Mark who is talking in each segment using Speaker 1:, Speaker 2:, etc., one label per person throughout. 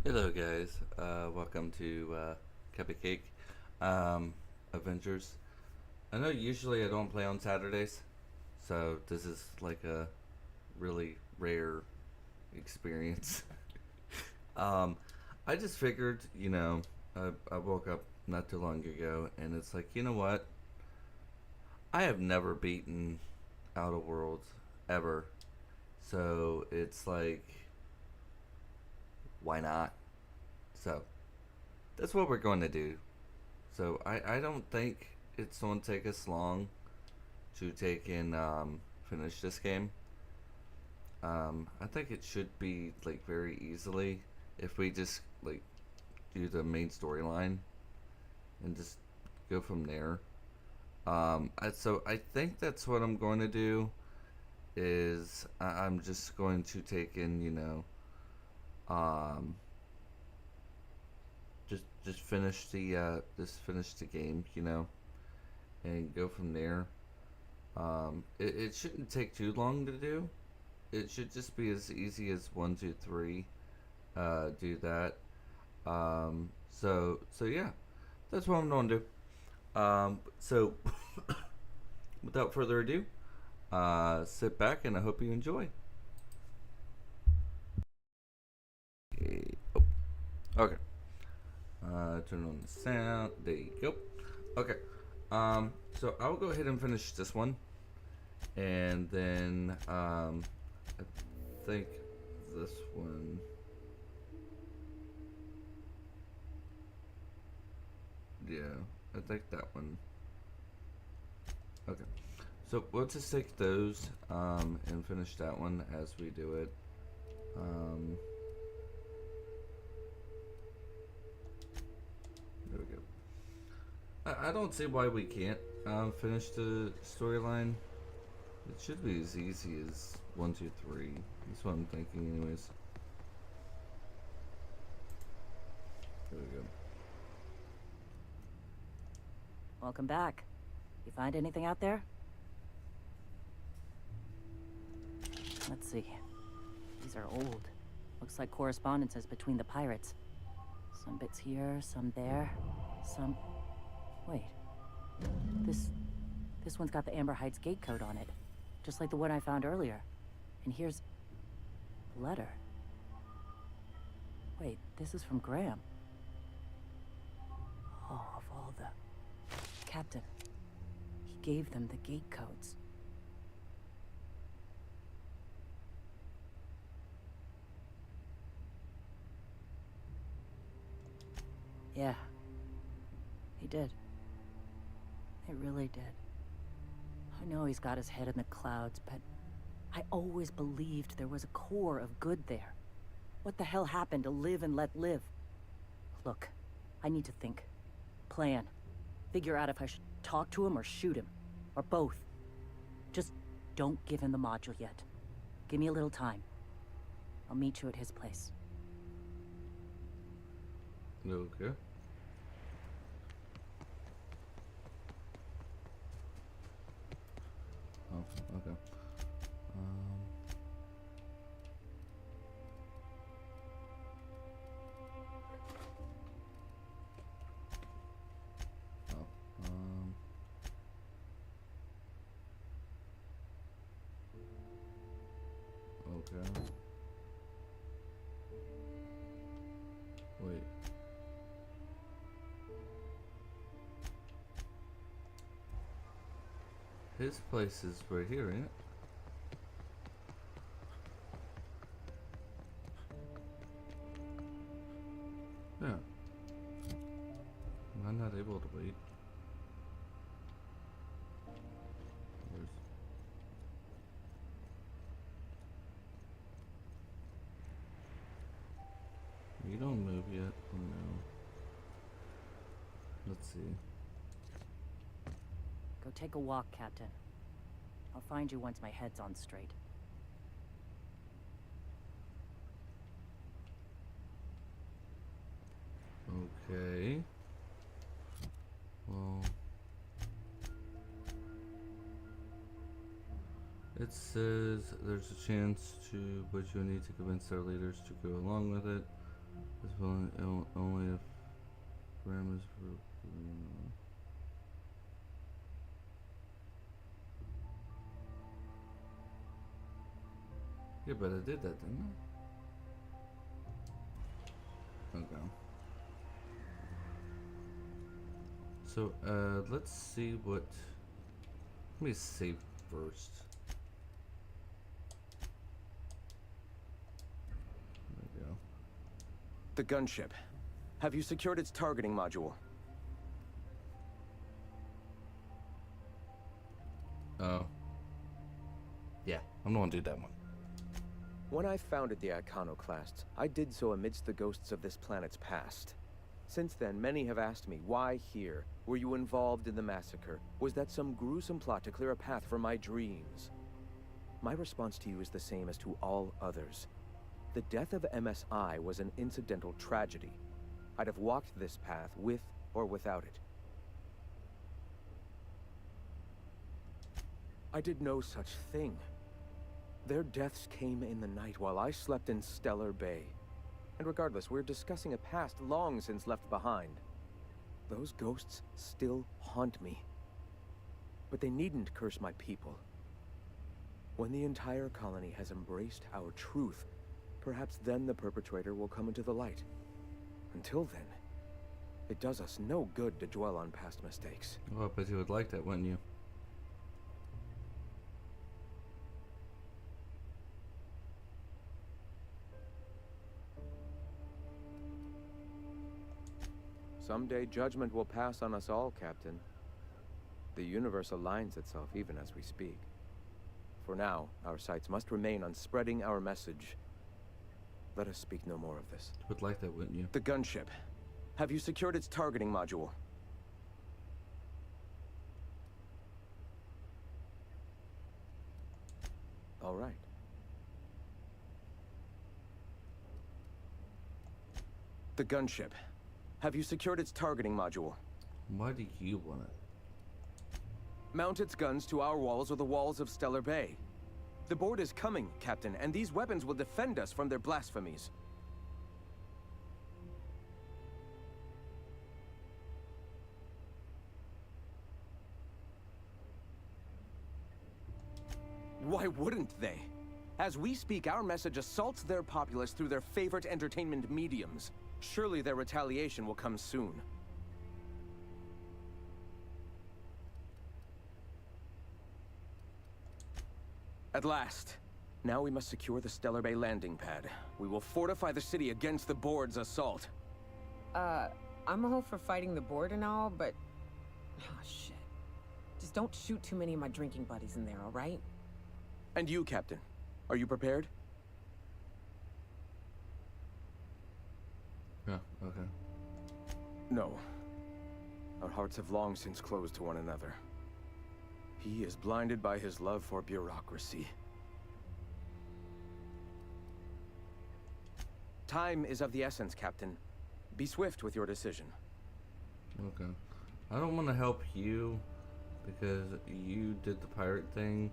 Speaker 1: Hello guys, welcome to CuppyCake Adventures. I know usually I don't play on Saturdays, so this is like a really rare experience. um, I just figured, I woke up not too long ago and it's like, you know what? I have never beaten OuterWorlds ever, so it's like, why not? So that's what we're going to do. So I don't think it's going to take us long to take and finish this game. I think it should be like very easily if we just like do the main storyline and just go from there. So I think that's what I'm going to do. Is I'm just going to take in, um, just finish the game, and go from there. It shouldn't take too long to do. It should just be as easy as one, two, three. Do that. So yeah, that's what I'm gonna do. So without further ado, sit back and I hope you enjoy. Oh, okay. Turn on the sound. There you go. Okay. So I'll go ahead and finish this one, and then I think this one. Yeah, I think that one. Okay. So we'll just take those and finish that one as we do it. Um, there we go. I don't see why we can't finish the storyline. It should be as easy as one, two, three. That's what I'm thinking, anyways. There we go.
Speaker 2: Welcome back. You find anything out there? Let's see. These are old. Looks like correspondences between the pirates. Some bits here, some there, some... Wait. This one's got the Amber Heights gate code on it. Just like the one I found earlier. And here's... a letter. Wait, this is from Graham. Oh, of all the... Captain. He gave them the gate codes. Yeah. He did. He really did. I know he's got his head in the clouds, but I always believed there was a core of good there. What the hell happened to live and let live? Look, I need to think. Plan. Figure out if I should talk to him or shoot him. Or both. Just don't give him the module yet. Give me a little time. I'll meet you at his place.
Speaker 1: Okay. Oh, okay. Um, oh, okay. Wait. His place is right here, ain't it? Yeah. Am I not able to wait? Where's... You don't move yet? Oh no. Let's see.
Speaker 2: Go take a walk, Captain. I'll find you once my head's on straight.
Speaker 1: Okay. Well, it says there's a chance to, but you'll need to convince our leaders to go along with it. It's only if RAM is for. Yeah, but I did that, didn't I? Okay. So, let's see what. Let me save first. There we go.
Speaker 3: The gunship. Have you secured its targeting module?
Speaker 1: Oh. Yeah, I'm gonna do that one.
Speaker 3: When I founded the Iconoclasts, I did so amidst the ghosts of this planet's past. Since then, many have asked me, why here? Were you involved in the massacre? Was that some gruesome plot to clear a path for my dreams? My response to you is the same as to all others. The death of MSI was an incidental tragedy. I'd have walked this path with or without it. I did no such thing. Their deaths came in the night while I slept in Stellar Bay. And regardless, we're discussing a past long since left behind. Those ghosts still haunt me. But they needn't curse my people. When the entire colony has embraced our truth, perhaps then the perpetrator will come into the light. Until then, it does us no good to dwell on past mistakes.
Speaker 1: Well, I bet you would like that, wouldn't you?
Speaker 3: Someday judgment will pass on us all, Captain. The universe aligns itself even as we speak. For now, our sights must remain on spreading our message. Let us speak no more of this.
Speaker 1: You would like that, wouldn't you?
Speaker 3: The gunship. Have you secured its targeting module? All right. The gunship. Have you secured its targeting module?
Speaker 1: Why do you want it?
Speaker 3: Mount its guns to our walls or the walls of Stellar Bay. The board is coming, Captain, and these weapons will defend us from their blasphemies. Why wouldn't they? As we speak, our message assaults their populace through their favorite entertainment mediums. Surely their retaliation will come soon. At last. Now we must secure the Stellar Bay landing pad. We will fortify the city against the board's assault.
Speaker 4: I'm all for fighting the board and all, but... Oh, shit. Just don't shoot too many of my drinking buddies in there, all right?
Speaker 3: And you, Captain. Are you prepared?
Speaker 1: Yeah, okay.
Speaker 3: No. Our hearts have long since closed to one another. He is blinded by his love for bureaucracy. Time is of the essence, Captain. Be swift with your decision.
Speaker 1: Okay. I don't want to help you because you did the pirate thing.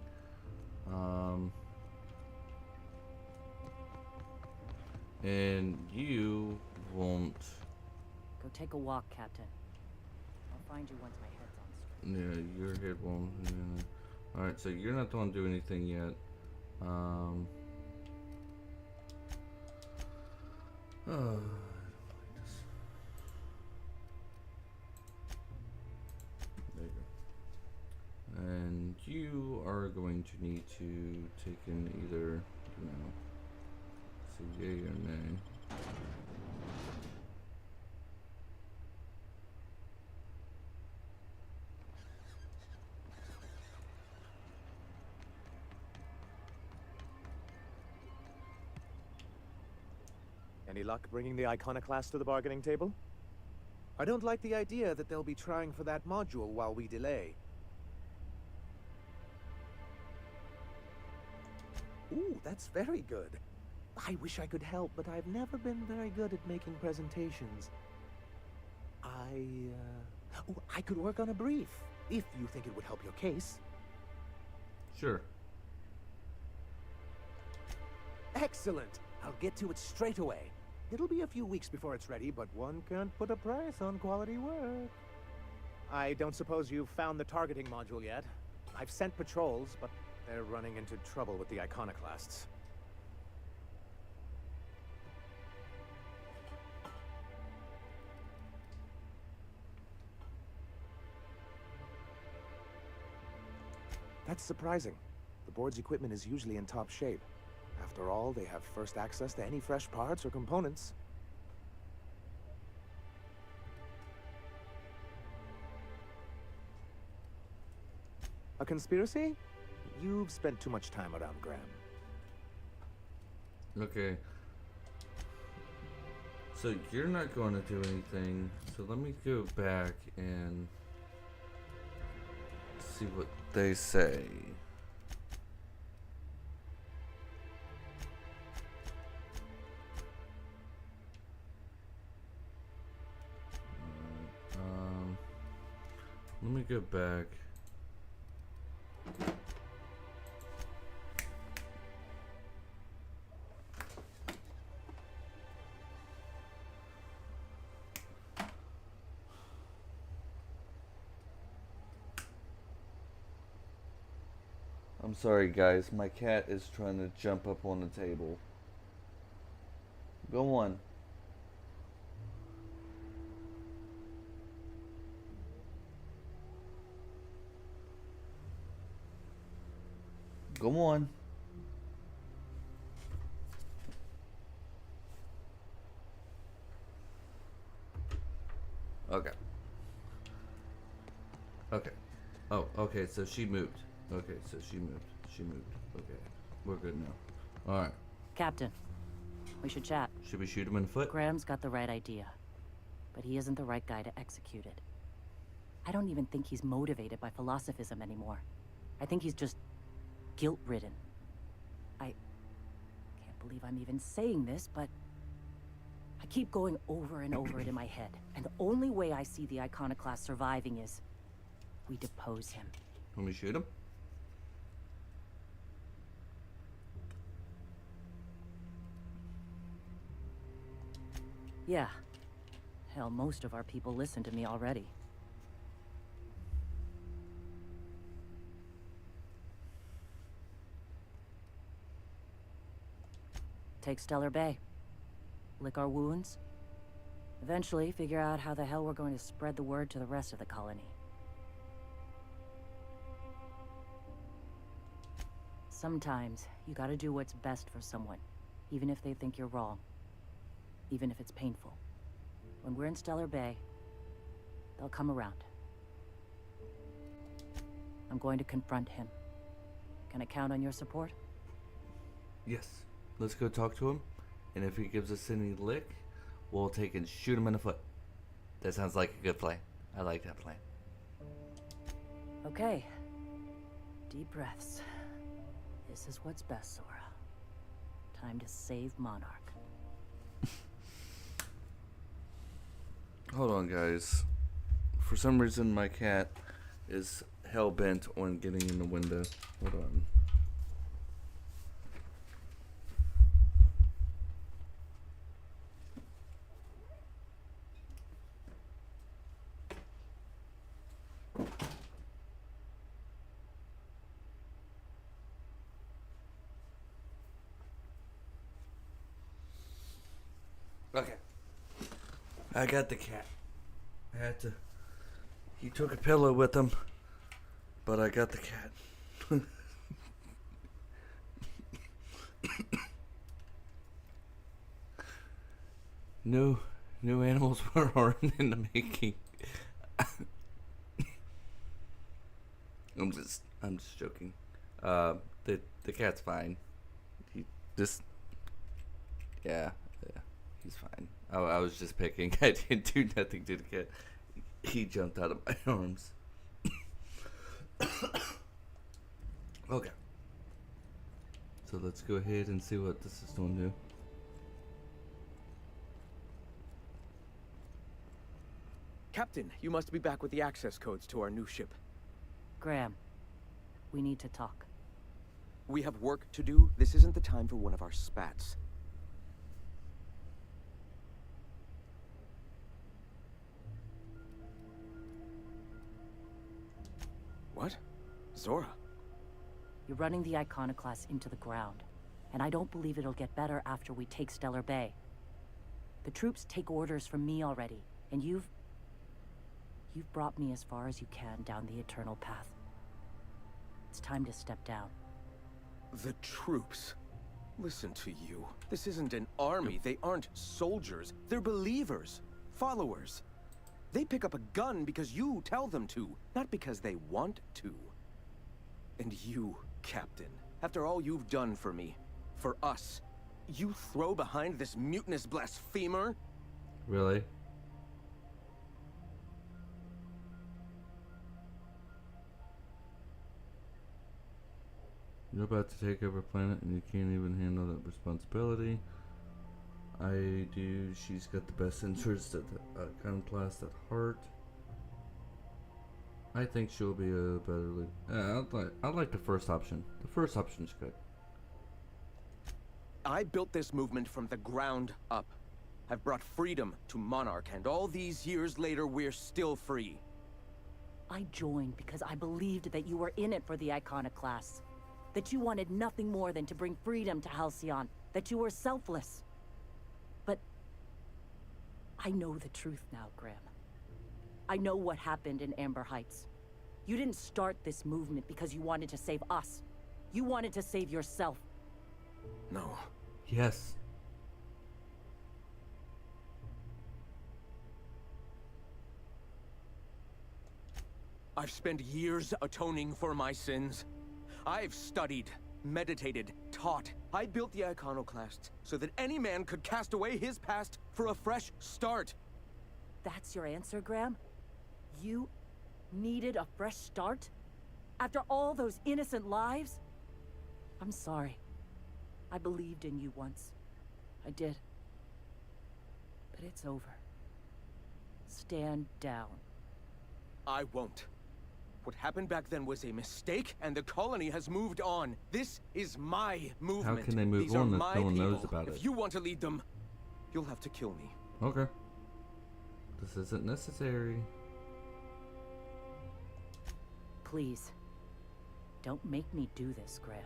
Speaker 1: And you won't.
Speaker 2: Go take a walk, Captain. I'll find you once my head's on straight.
Speaker 1: Yeah, your head won't. Yeah. Alright, so you're not the one doing anything yet. Oh, there you go. And you are going to need to take in either, you know, say yay or nay.
Speaker 5: Any luck bringing the Iconoclast to the bargaining table? I don't like the idea that they'll be trying for that module while we delay. Ooh, that's very good. I wish I could help, but I've never been very good at making presentations. Oh, I could work on a brief, if you think it would help your case.
Speaker 1: Sure.
Speaker 5: Excellent! I'll get to it straight away. It'll be a few weeks before it's ready, but one can't put a price on quality work. I don't suppose you've found the targeting module yet. I've sent patrols, but they're running into trouble with the iconoclasts. That's surprising. The board's equipment is usually in top shape. After all, they have first access to any fresh parts or components. A conspiracy? You've spent too much time around Graham.
Speaker 1: Okay. So you're not going to do anything. So let me go back and see what they say. Let me go back. I'm sorry guys, my cat is trying to jump up on the table. Go on. Go on. Okay. Okay. Oh, okay, so she moved. Okay, so she moved. She moved. Okay. We're good now. Alright.
Speaker 2: Captain, we should chat.
Speaker 1: Should we shoot him in the foot?
Speaker 2: Graham's got the right idea, but he isn't the right guy to execute it. I don't even think he's motivated by philosophism anymore. I think he's just guilt-ridden. I can't believe I'm even saying this, but I keep going over and over it in my head, and the only way I see the iconoclast surviving is we depose him.
Speaker 1: When we shoot him?
Speaker 2: Yeah. Hell, most of our people listen to me already. Take Stellar Bay. Lick our wounds. Eventually, figure out how the hell we're going to spread the word to the rest of the colony. Sometimes, you gotta do what's best for someone, even if they think you're wrong. Even if it's painful. When we're in Stellar Bay, they'll come around. I'm going to confront him. Can I count on your support?
Speaker 1: Yes. Let's go talk to him, and if he gives us any lick, we'll take and shoot him in the foot. That sounds like a good plan. I like that plan.
Speaker 2: Okay. Deep breaths. This is what's best, Sora. Time to save Monarch.
Speaker 1: Hold on, guys. For some reason, my cat is hell-bent on getting in the window. Hold on. Okay. I got the cat. I had to. He took a pillow with him, but I got the cat. No animals were harmed in the making. I'm just joking. The cat's fine. He just, yeah, he's fine. I was just picking. I didn't do nothing to the cat. He jumped out of my arms. Okay. So let's go ahead and see what this is going to do.
Speaker 3: Captain, you must be back with the access codes to our new ship.
Speaker 2: Graham, we need to talk.
Speaker 3: We have work to do. This isn't the time for one of our spats. Zora.
Speaker 2: You're running the Iconoclast into the ground, and I don't believe it'll get better after we take Stellar Bay. The troops take orders from me already, and you've brought me as far as you can down the Eternal Path. It's time to step down.
Speaker 3: The troops. Listen to you. This isn't an army. They aren't soldiers. They're believers. Followers. They pick up a gun because you tell them to, not because they want to. And you, Captain, after all you've done for me, for us, you throw behind this mutinous blasphemer?
Speaker 1: Really? You're about to take over a planet and you can't even handle that responsibility. I do. She's got the best interests of the Iconoclast at heart. I think she'll be a better lead. I like the first option. The first option's good.
Speaker 3: I built this movement from the ground up. I've brought freedom to Monarch, and all these years later, we're still free.
Speaker 2: I joined because I believed that you were in it for the Iconoclasts. That you wanted nothing more than to bring freedom to Halcyon. That you were selfless. But I know the truth now, Graham. I know what happened in Amber Heights. You didn't start this movement because you wanted to save us. You wanted to save yourself.
Speaker 3: No.
Speaker 1: Yes.
Speaker 3: I've spent years atoning for my sins. I've studied, meditated, taught. I built the Iconoclasts so that any man could cast away his past for a fresh start.
Speaker 2: That's your answer, Graham? You needed a fresh start? After all those innocent lives? I'm sorry. I believed in you once. I did. But it's over. Stand down.
Speaker 3: I won't. What happened back then was a mistake, and the colony has moved on. This is my movement.
Speaker 1: How can they move
Speaker 3: These
Speaker 1: on
Speaker 3: are
Speaker 1: if
Speaker 3: my
Speaker 1: no one knows
Speaker 3: people.
Speaker 1: about it?
Speaker 3: If you want to lead them, you'll have to kill me.
Speaker 1: Okay. This isn't necessary.
Speaker 2: Please. Don't make me do this, Graham.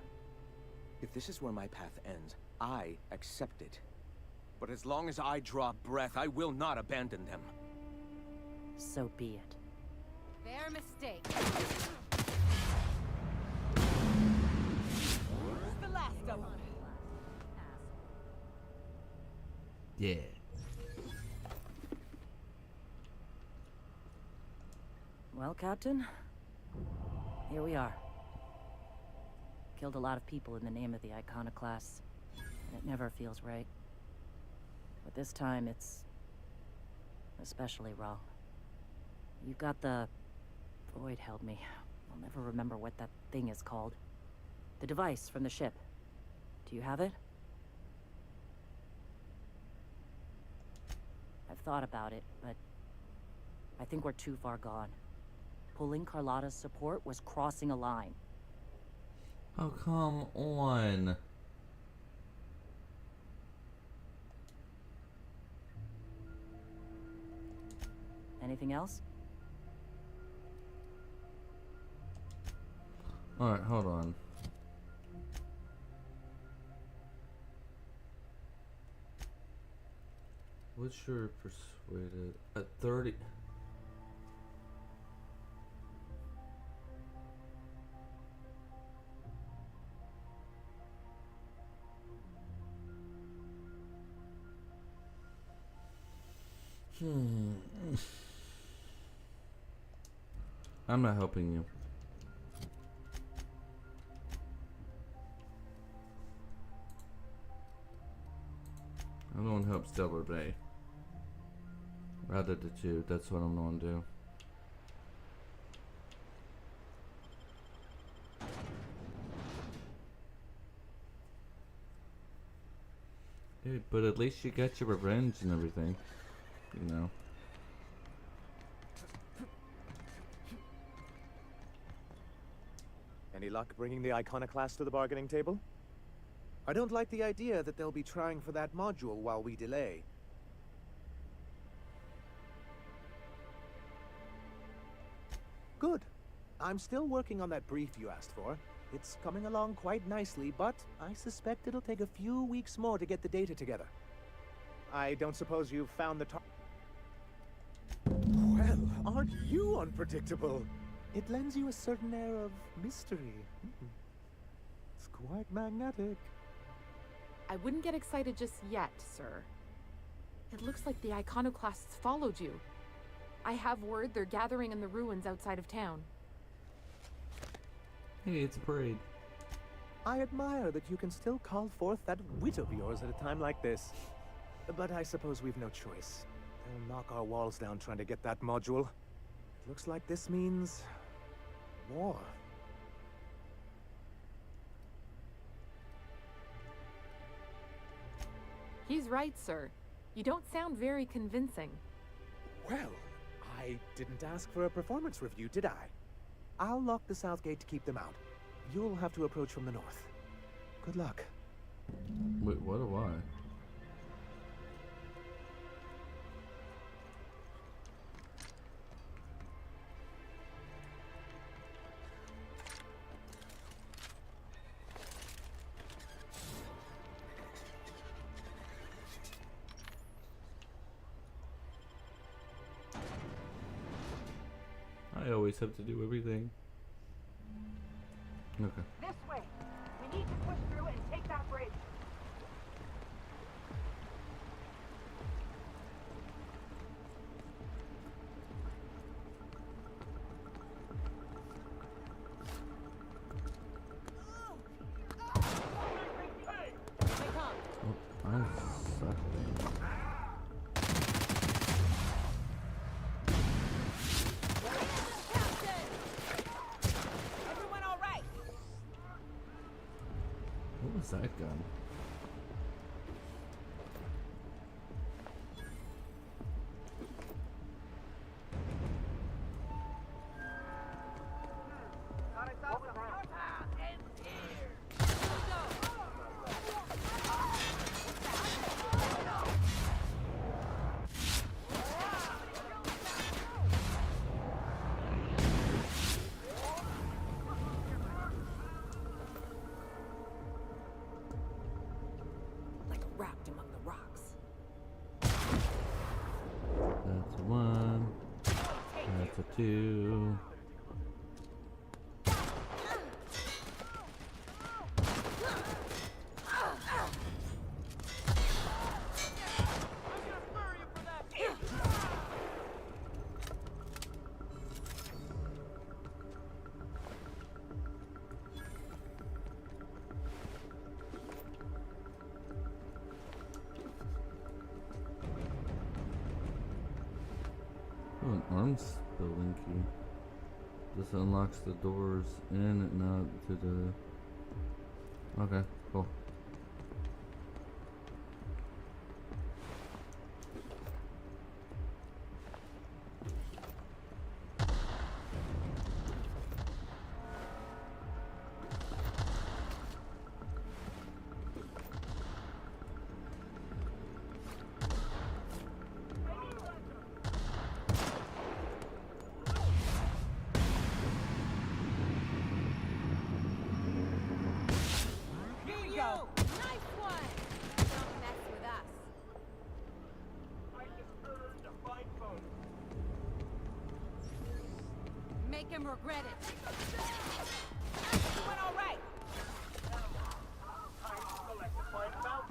Speaker 3: If this is where my path ends, I accept it. But as long as I draw breath, I will not abandon them.
Speaker 2: So be it.
Speaker 6: Their mistake. The last of them.
Speaker 1: Yeah.
Speaker 2: Well, Captain, here we are. Killed a lot of people in the name of the Iconoclasts, and it never feels right. But this time, it's especially wrong. You've got the... Void held me. I'll never remember what that thing is called. The device from the ship. Do you have it? I've thought about it, but I think we're too far gone. Pulling Carlotta's support was crossing a line.
Speaker 1: Oh, come on.
Speaker 2: Anything else?
Speaker 1: Alright, hold on. What's your persuaded? At 30. I'm not helping you. I'm going to help Stellar Bay. Rather the two, that's what I'm going to do. Yeah, but at least you got your revenge and everything, you know.
Speaker 5: Any luck bringing the Iconoclast to the bargaining table? I don't like the idea that they'll be trying for that module while we delay. Good. I'm still working on that brief you asked for. It's coming along quite nicely, but I suspect it'll take a few weeks more to get the data together. I don't suppose you've found the Well, aren't you unpredictable? It lends you a certain air of mystery. It's quite magnetic.
Speaker 7: I wouldn't get excited just yet, sir. It looks like the iconoclasts followed you. I have word they're gathering in the ruins outside of town.
Speaker 1: Hey, it's a parade.
Speaker 5: I admire that you can still call forth that wit of yours at a time like this. But I suppose we've no choice. They'll knock our walls down trying to get that module. It looks like this means war.
Speaker 7: He's right, sir. You don't sound very convincing.
Speaker 5: Well, I didn't ask for a performance review, did I? I'll lock the south gate to keep them out. You'll have to approach from the north. Good luck.
Speaker 1: Wait, what do I? I always have to do everything. Okay.
Speaker 6: This way. We need to push through and take that bridge.
Speaker 1: Oh, I suck.
Speaker 6: Everyone all right?
Speaker 1: What was that gun?
Speaker 4: Like wrapped among the rocks.
Speaker 1: That's a 1. That's a 2. Oh, an arms building key. This unlocks the doors in and out to the... Okay, cool.
Speaker 6: Here you go. Nice one. Don't mess with us. Make him regret it. Everyone all right? Mess him up.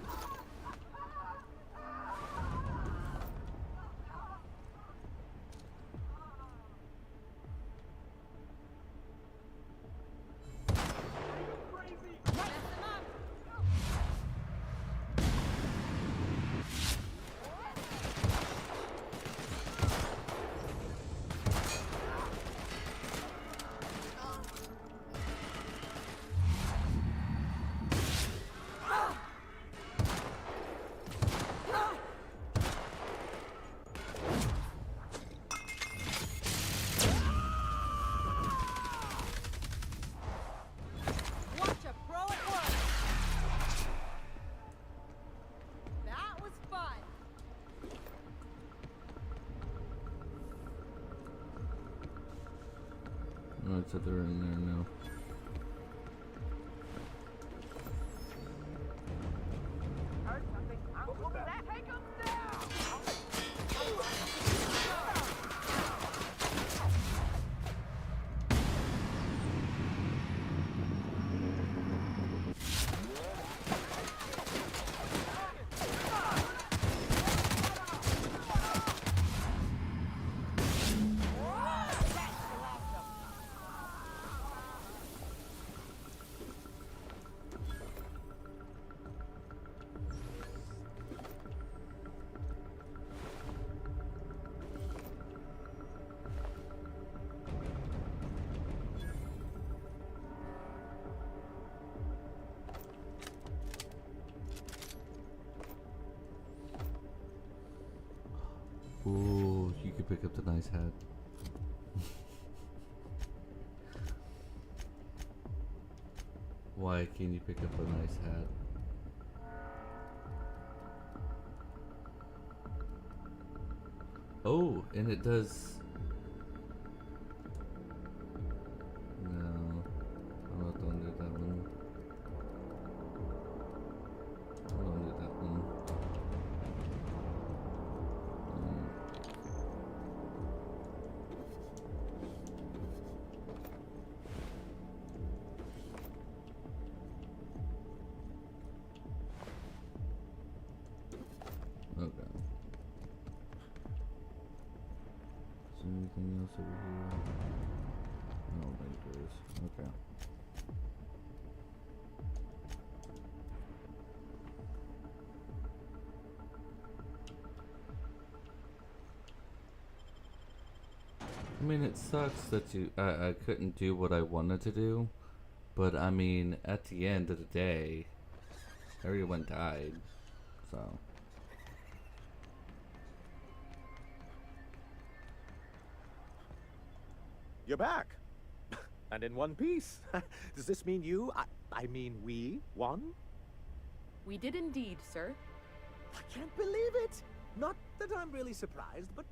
Speaker 1: Alright, so they're in there now. Ooh, you could pick up the nice hat. Why can't you pick up a nice hat? Oh, and it does. No, I'm not gonna do that one. I don't do that one. Okay. Is there anything else over here? I don't think there is. Okay. I mean, it sucks that I couldn't do what I wanted to do, but I mean, at the end of the day, everyone died, so.
Speaker 5: You're back. And in one piece. Does this mean I mean we won?
Speaker 7: We did indeed, sir.
Speaker 5: I can't believe it. Not that I'm really surprised, but,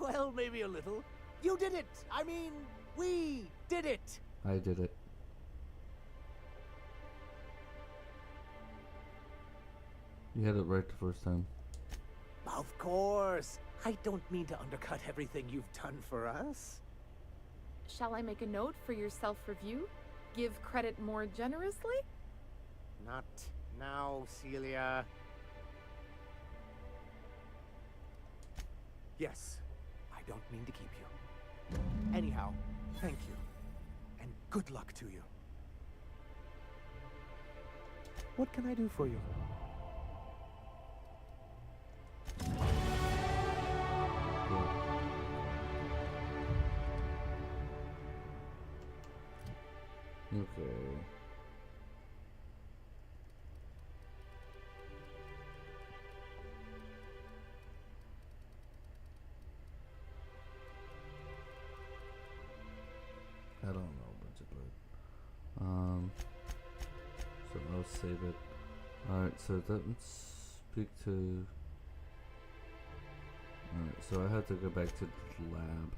Speaker 5: well, maybe a little. You did it. I mean, we did it.
Speaker 1: I did it. You had it right the first time.
Speaker 5: Of course. I don't mean to undercut everything you've done for us.
Speaker 7: Shall I make a note for your self-review? Give credit more generously?
Speaker 5: Not now, Celia. Yes, I don't mean to keep you. Anyhow, thank you. And good luck to you. What can I do for you?
Speaker 1: Okay. I don't know what to put. So I'll save it. Alright, so let's speak to. Alright, so I have to go back to the lab.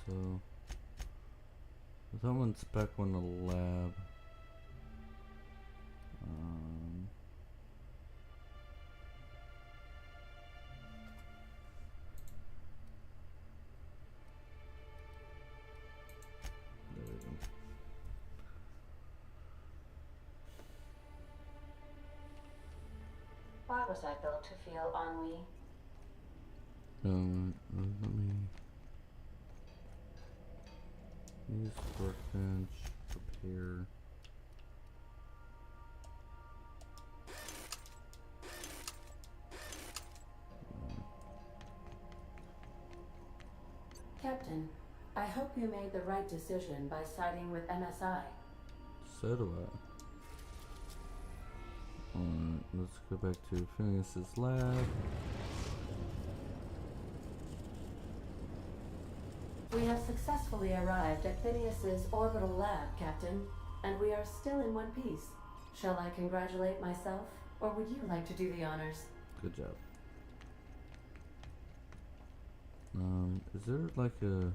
Speaker 1: So that one's back on the lab. There we go.
Speaker 8: Why was I built to feel ennui?
Speaker 1: Let me use workbench, prepare.
Speaker 8: Captain, I hope you made the right decision by siding with MSI.
Speaker 1: So do I. Alright. let's go back to Phineas's lab.
Speaker 8: We have successfully arrived at Phineas's orbital lab, Captain, and we are still in one piece. Shall I congratulate myself, or would you like to do the honors?
Speaker 1: Good job. Is there like a...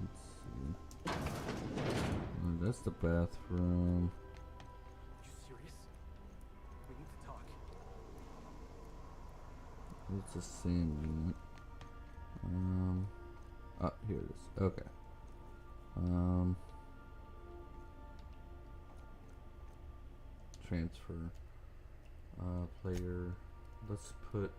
Speaker 1: let's see. That's the bathroom.
Speaker 3: You serious? We need to talk.
Speaker 1: It's a sand unit. Oh, here it is. Okay. Transfer. Player. Let's put...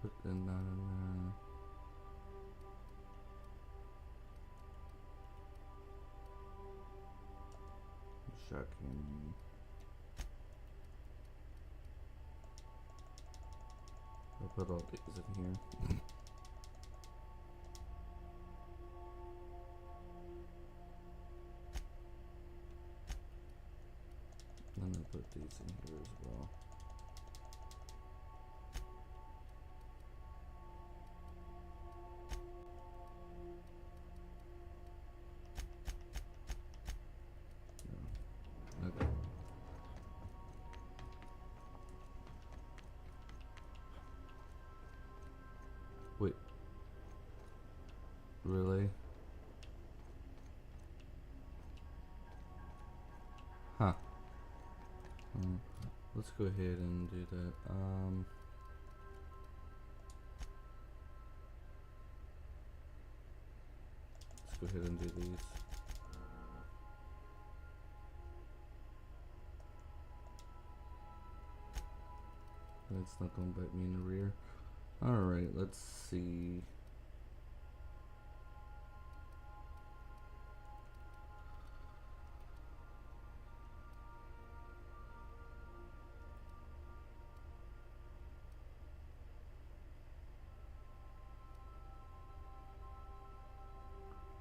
Speaker 1: Put in that in there. Shocking. I'll put all these in here. And I'll put these in here as well. Okay. Wait. Really? Huh. Let's go ahead and do that. Let's go ahead and do these. It's not gonna bite me in the rear. Alright, let's see.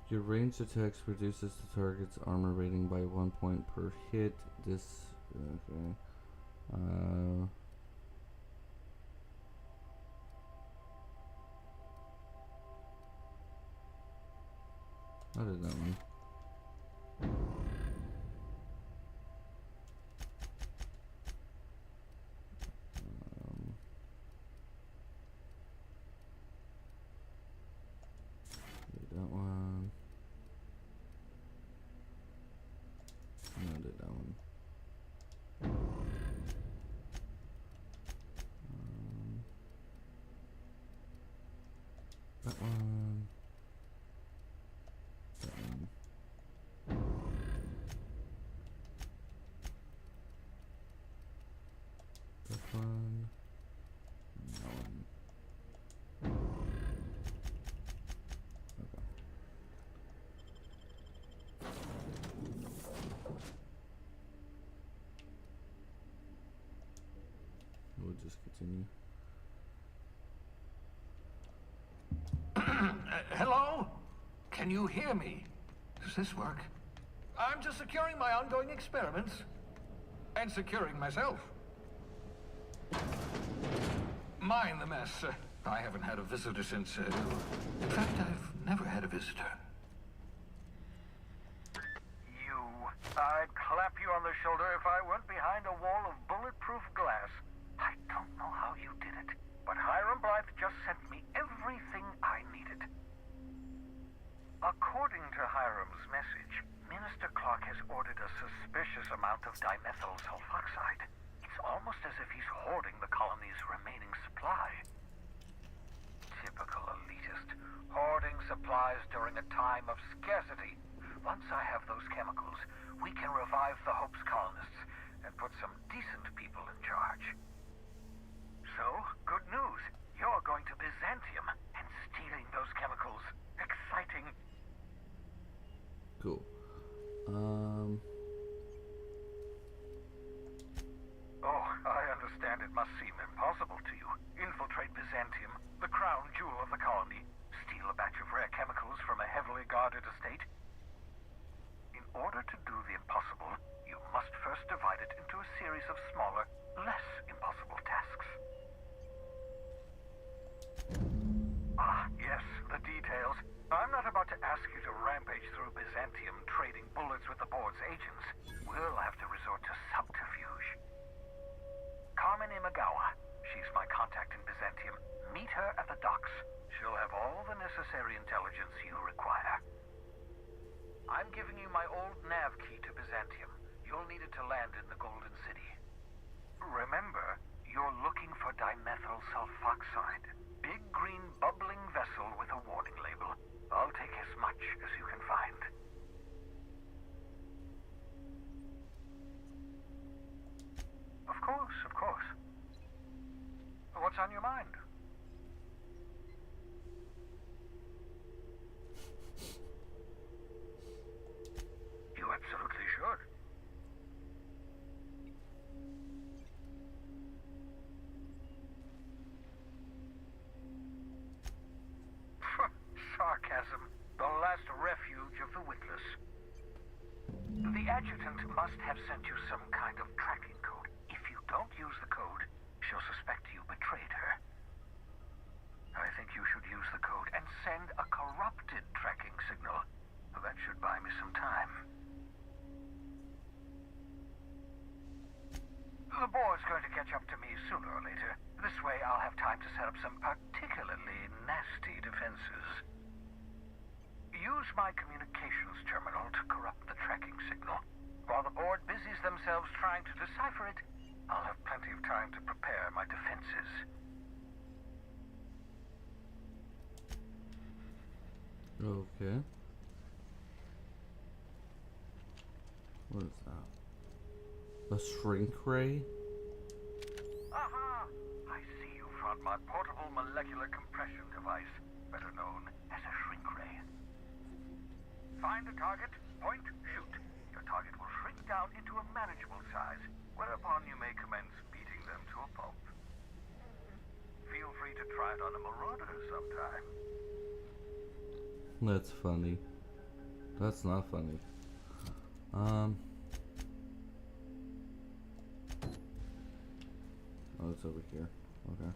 Speaker 1: Your ranged attacks reduces the target's armor rating by 1 point per hit. This, okay. I did that one. Did that one. No, I did that one. That one. We'll just continue.
Speaker 9: Hello? Can you hear me? Does this work? I'm just securing my ongoing experiments. And securing myself. Mind the mess. I haven't had a visitor since... in fact, I've never had a visitor. I'd clap you on the shoulder if I went behind a wall of bulletproof glass. I don't know how you did it, but Hiram Blythe just sent me everything I needed. According to Hiram's message, Minister Clark has ordered a suspicious amount of dimethyl sulfoxide. It's almost as if he's hoarding the colony's remaining supply. Typical elitist, hoarding supplies during a time of scarcity. Once I have those chemicals, we can revive the Hope's colonists and put some decent people in charge. So, good news. You're going to her at the docks. She'll have all the necessary intelligence you require. I'm giving you my old nav key to Byzantium. You'll need it to land in the Golden City. Remember, you're looking for dimethyl sulfoxide. Big green bubbling vessel with a warning label. I'll take as much as you can find. Of course, of course. What's on your mind? You absolutely should. Sarcasm, the last refuge of the witless. The adjutant must have sent you some kind of tracking code. If you don't use the code, she'll suspect you betrayed her. I think you should use the code and send a corrupted tracking signal. That should buy me some time. The board's going to catch up to me sooner or later. This way I'll have time to set up some particularly nasty defenses. Use my communications terminal to corrupt the tracking signal. While the board busies themselves trying to decipher it, I'll have plenty of time to prepare my defenses.
Speaker 1: Okay. What is that? A shrink ray?
Speaker 9: Aha! I see you found my portable molecular compression device, better known as a shrink ray. Find a target, point, shoot. Your target will shrink down into a manageable size, whereupon you may commence beating them to a pulp. Feel free to try it on a marauder sometime.
Speaker 1: That's funny. That's not funny. Oh, it's over here. Okay.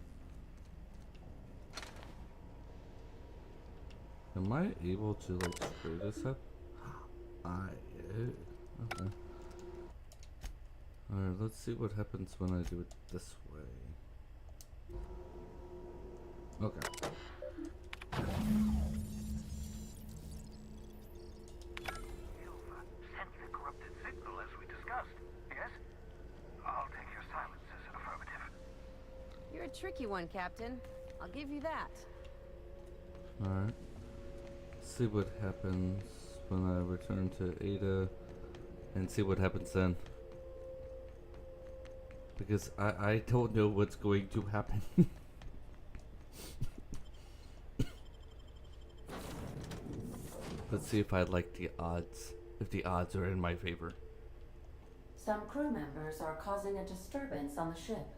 Speaker 1: Am I able to like spray this up? Okay. Alright, let's see what happens when I do it this way. Okay.
Speaker 9: You've sent the corrupted signal as we discussed, yes? I'll take your silence as an affirmative.
Speaker 6: You're a tricky one, Captain. I'll give you that.
Speaker 1: Alright. See what happens when I return to Ada and see what happens then. Because I don't know what's going to happen. Let's see if I like the odds. If the odds are in my favor.
Speaker 8: Some crew members are causing a disturbance on the ship.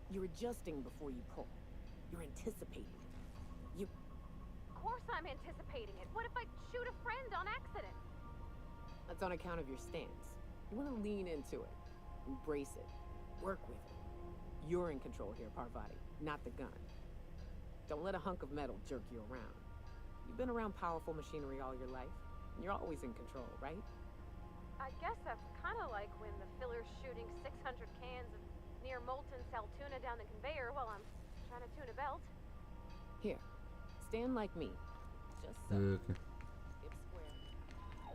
Speaker 4: You're adjusting before you pull. You're anticipating.
Speaker 7: Of course I'm anticipating it. What if I shoot a friend on accident?
Speaker 4: That's on account of your stance. You want to lean into it. Embrace it. Work with it. You're in control here, Parvati, not the gun. Don't let a hunk of metal jerk you around. You've been around powerful machinery all your life, and you're always in control, right?
Speaker 7: I guess that's kind of like when the filler's shooting 600 cans of near molten cell tuna down the conveyor while I'm trying to tune a belt.
Speaker 4: Here, stand like me. Just so.
Speaker 1: Okay.
Speaker 4: Hip square.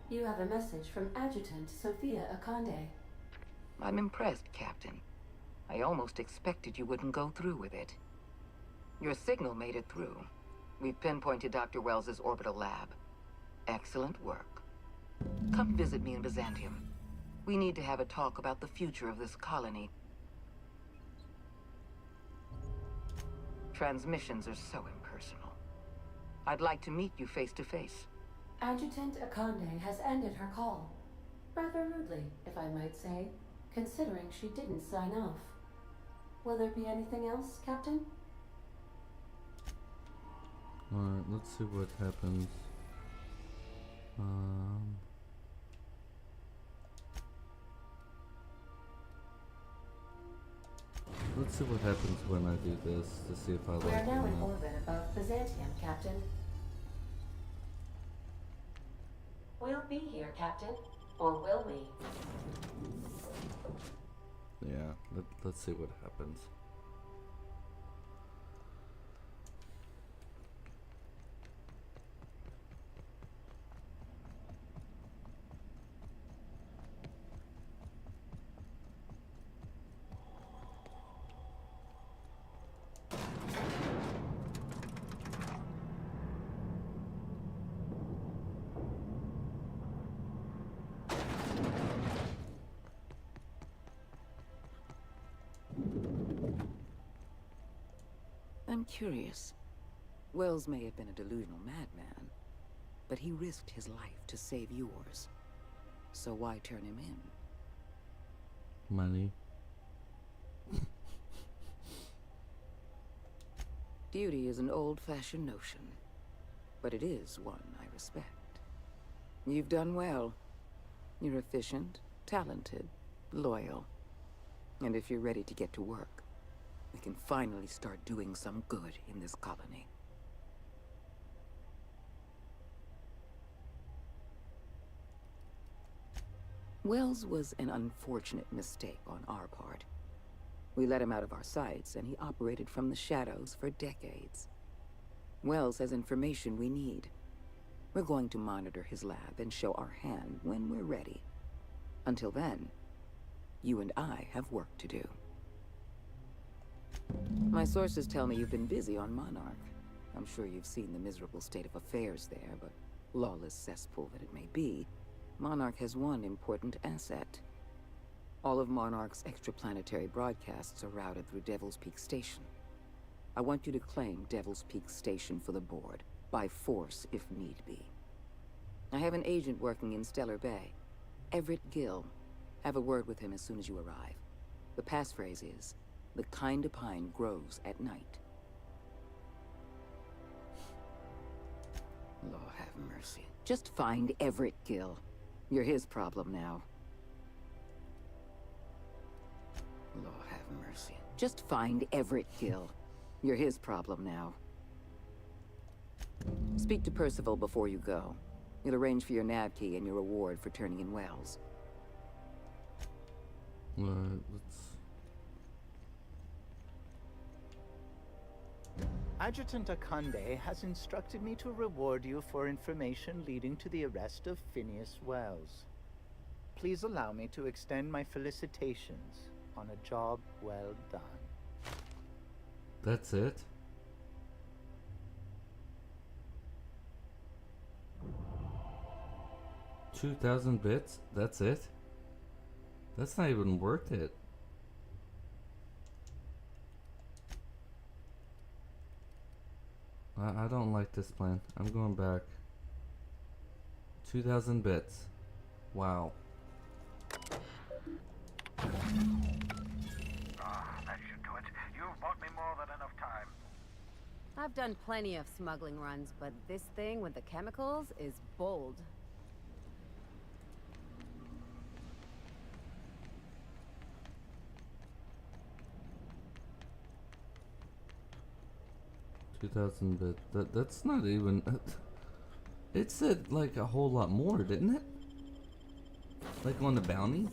Speaker 8: You have a message from Adjutant Sophia Akande.
Speaker 10: I'm impressed, Captain. I almost expected you wouldn't go through with it. Your signal made it through. We've pinpointed Dr. Wells's orbital lab. Excellent work. Come visit me in Byzantium. We need to have a talk about the future of this colony. Transmissions are so impersonal. I'd like to meet you face to face.
Speaker 8: Adjutant Akande has ended her call. Rather rudely, if I might say, considering she didn't sign off. Will there be anything else, Captain?
Speaker 1: Alright, let's see what happens. Let's see what happens when I do this to see if I like
Speaker 8: We are
Speaker 1: it
Speaker 8: now
Speaker 1: or
Speaker 8: in
Speaker 1: not.
Speaker 8: orbit above Byzantium, Captain. We'll be here, Captain. Or will we?
Speaker 1: Yeah, let's see what happens.
Speaker 10: I'm curious. Wells may have been a delusional madman, but he risked his life to save yours. So why turn him in?
Speaker 1: Money.
Speaker 10: Duty is an old-fashioned notion, but it is one I respect. You've done well. You're efficient, talented, loyal. And if you're ready to get to work, we can finally start doing some good in this colony. Wells was an unfortunate mistake on our part. We let him out of our sights, and he operated from the shadows for decades. Wells has information we need. We're going to monitor his lab and show our hand when we're ready. Until then, you and I have work to do. My sources tell me you've been busy on Monarch. I'm sure you've seen the miserable state of affairs there, but lawless cesspool that it may be, Monarch has one important asset. All of Monarch's extraplanetary broadcasts are routed through Devil's Peak Station. I want you to claim Devil's Peak Station for the board, by force if need be. I have an agent working in Stellar Bay, Everett Gill. Have a word with him as soon as you arrive. The passphrase is, "The kind of pine grows at night." Lord have mercy. Just find Everett Gill. You're his problem now. Lord have mercy. Just find Everett Gill. You're his problem now. Speak to Percival before you go. He'll arrange for your nav key and your reward for turning in Wells.
Speaker 1: Let's...
Speaker 11: Adjutant Akande has instructed me to reward you for information leading to the arrest of Phineas Wells. Please allow me to extend my felicitations on a job well done.
Speaker 1: That's it? $2,000 bits? That's it? That's not even worth it. I don't like this plan. I'm going back. 2,000 bits. Wow.
Speaker 9: That should do it. You've bought me more than enough time.
Speaker 6: I've done plenty of smuggling runs, but this thing with the chemicals is bold.
Speaker 1: $2,000 bits. That's not even... It said like a whole lot more, didn't it? Like on the bounty?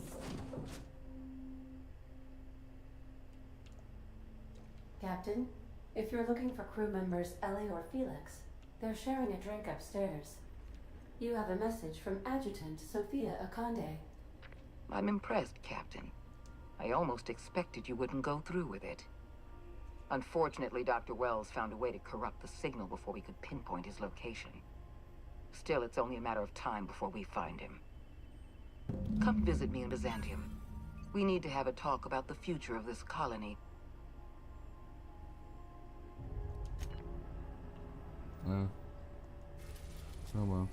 Speaker 8: Captain, if you're looking for crew members Ellie or Felix, they're sharing a drink upstairs. You have a message from Adjutant Sophia Akande.
Speaker 10: I'm impressed, Captain. I almost expected you wouldn't go through with it. Unfortunately, Dr. Wells found a way to corrupt the signal before we could pinpoint his location. Still, it's only a matter of time before we find him. Come visit me in Byzantium. We need to have a talk about the future of this colony.
Speaker 1: Oh well.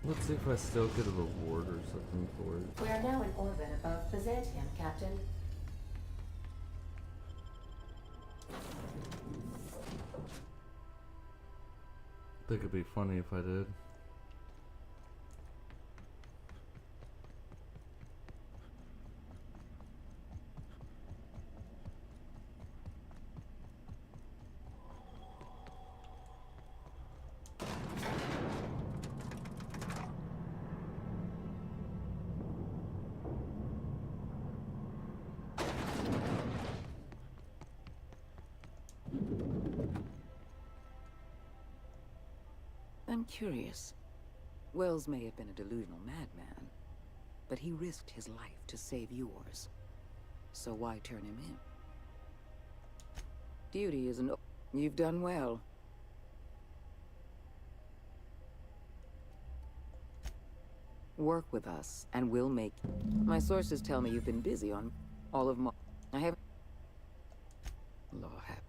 Speaker 1: Let's see if I still get a reward or something for it.
Speaker 8: We are now in orbit above Byzantium, Captain.
Speaker 1: I think it'd be funny if I did.
Speaker 10: I'm curious. Wells may have been a delusional madman, but he risked his life to save yours. So why turn him in? Duty is an... You've done well. Work with us, and we'll make... My sources tell me you've been busy on all of my... I have... Law have...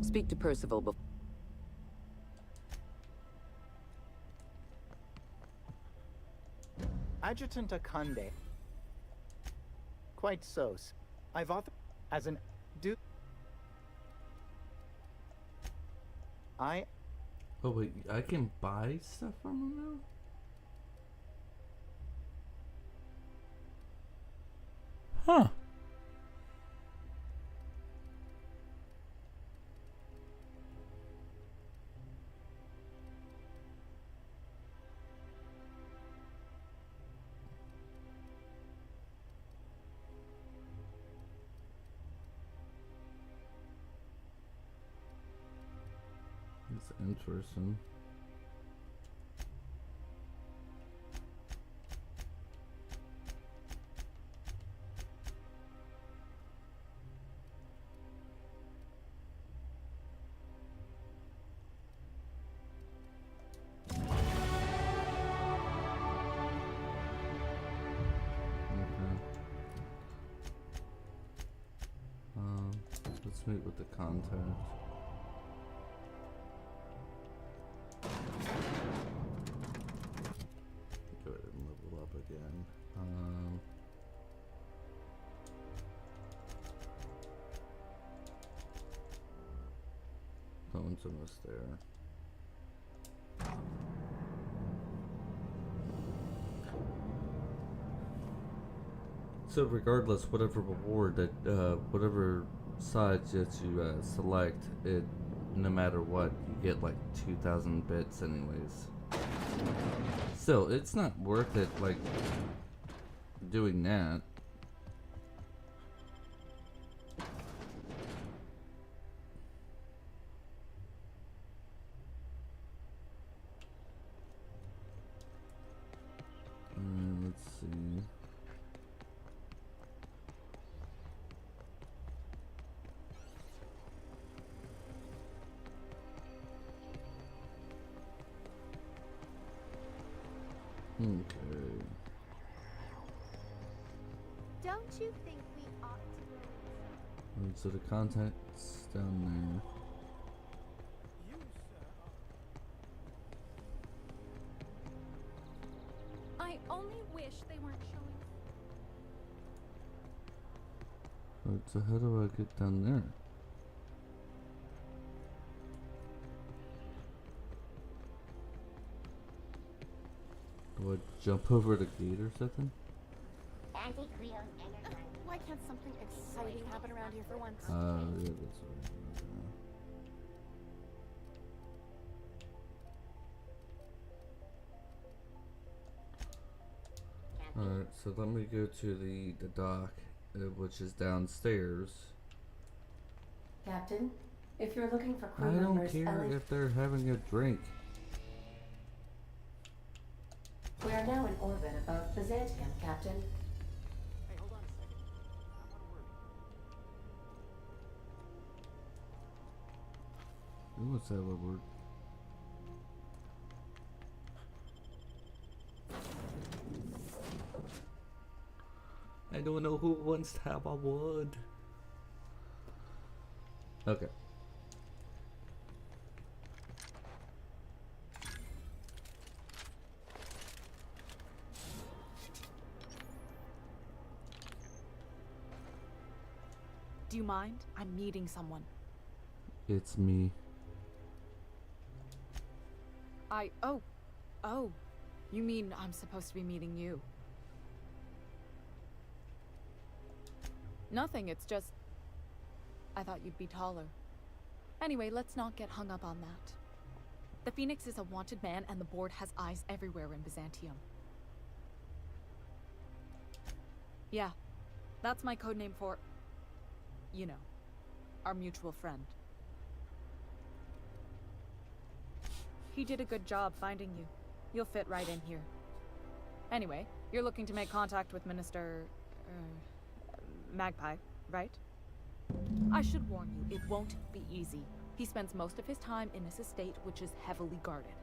Speaker 10: Speak to Percival before...
Speaker 11: Adjutant Akande. Quite so. I've authored as an... Do... I...
Speaker 1: Oh wait, I can buy stuff from him now? Huh. It's interesting. Let's meet with the contact. Go ahead and level up again. No one's almost there. So regardless, whatever reward that, whatever side that you select, it, no matter what, you get like 2,000 bits anyways. Still, it's not worth it, like, doing that. Let's see. Okay.
Speaker 12: Don't you think we ought to go?
Speaker 1: So the contact's down there.
Speaker 12: I only wish they weren't showing.
Speaker 1: Alright, so how do I get down there? Do I jump over the gate or something?
Speaker 12: Why can't something exciting happen around here for once?
Speaker 1: Yeah, that's right. Alright, so let me go to the dock, which is downstairs.
Speaker 8: Captain, if you're looking for crew
Speaker 1: I don't
Speaker 8: members,
Speaker 1: care if they're having a drink.
Speaker 8: We are now in orbit above Byzantium, Captain.
Speaker 5: Hey, hold on a second. I want a word.
Speaker 1: Who wants to have a word? I don't know who wants to have a word. Okay.
Speaker 7: Do you mind? I'm meeting someone.
Speaker 1: It's me.
Speaker 7: Oh. You mean I'm supposed to be meeting you? Nothing, it's just... I thought you'd be taller. Anyway, let's not get hung up on that. The Phoenix is a wanted man, and the board has eyes everywhere in Byzantium. Yeah, that's my codename for... you know, our mutual friend. He did a good job finding you. You'll fit right in here. Anyway, you're looking to make contact with Minister... Magpie, right? I should warn you, it won't be easy. He spends most of his time in his estate, which is heavily guarded.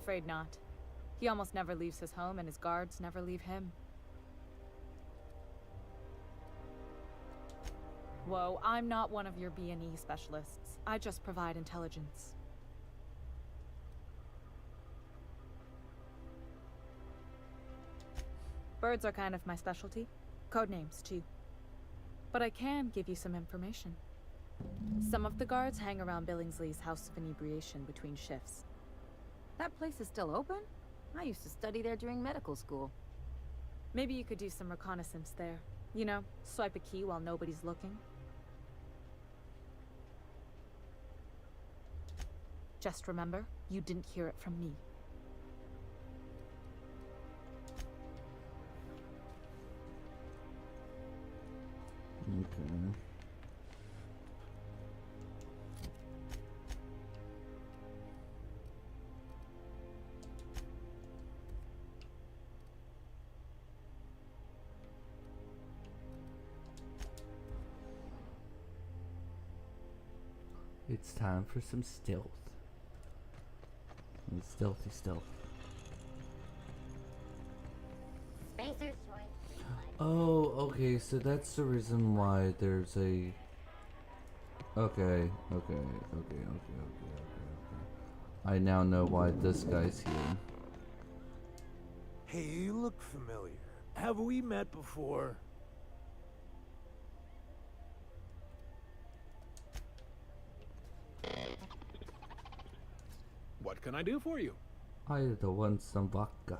Speaker 13: afraid not. He almost never leaves his home, and his guards never leave him. Whoa, I'm not one of your B&E specialists. I just provide intelligence. Birds are kind of my specialty. Codenames, too. But I can give you some information. Some of the guards hang around Billingsley's House of Inebriation between shifts.
Speaker 6: That place is still open? I used to study there during medical school.
Speaker 13: Maybe you could do some reconnaissance there. You know, swipe a key while nobody's looking. Just remember, you didn't hear it from me.
Speaker 1: Okay. It's time for some stealth. Stealthy stealth.
Speaker 12: Spacer's choice.
Speaker 1: Oh, okay, so that's the reason why there's a... Okay. I now know why this guy's here.
Speaker 5: Hey, you look familiar. Have we met before?
Speaker 14: What can I do for you?
Speaker 1: I want some vodka.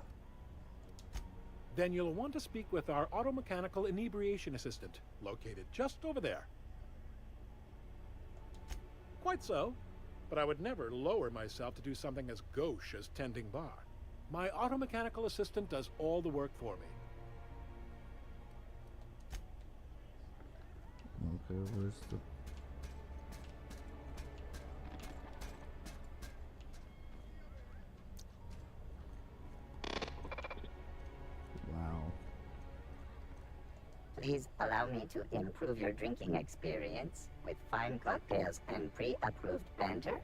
Speaker 14: Then you'll want to speak with our automechanical inebriation assistant, located just over there. Quite so, but I would never lower myself to do something as gauche as tending bar. My automechanical assistant does all the work for me.
Speaker 1: Okay, where's the... Wow.
Speaker 15: Please allow me to improve your drinking experience with fine cocktails and pre-approved banter.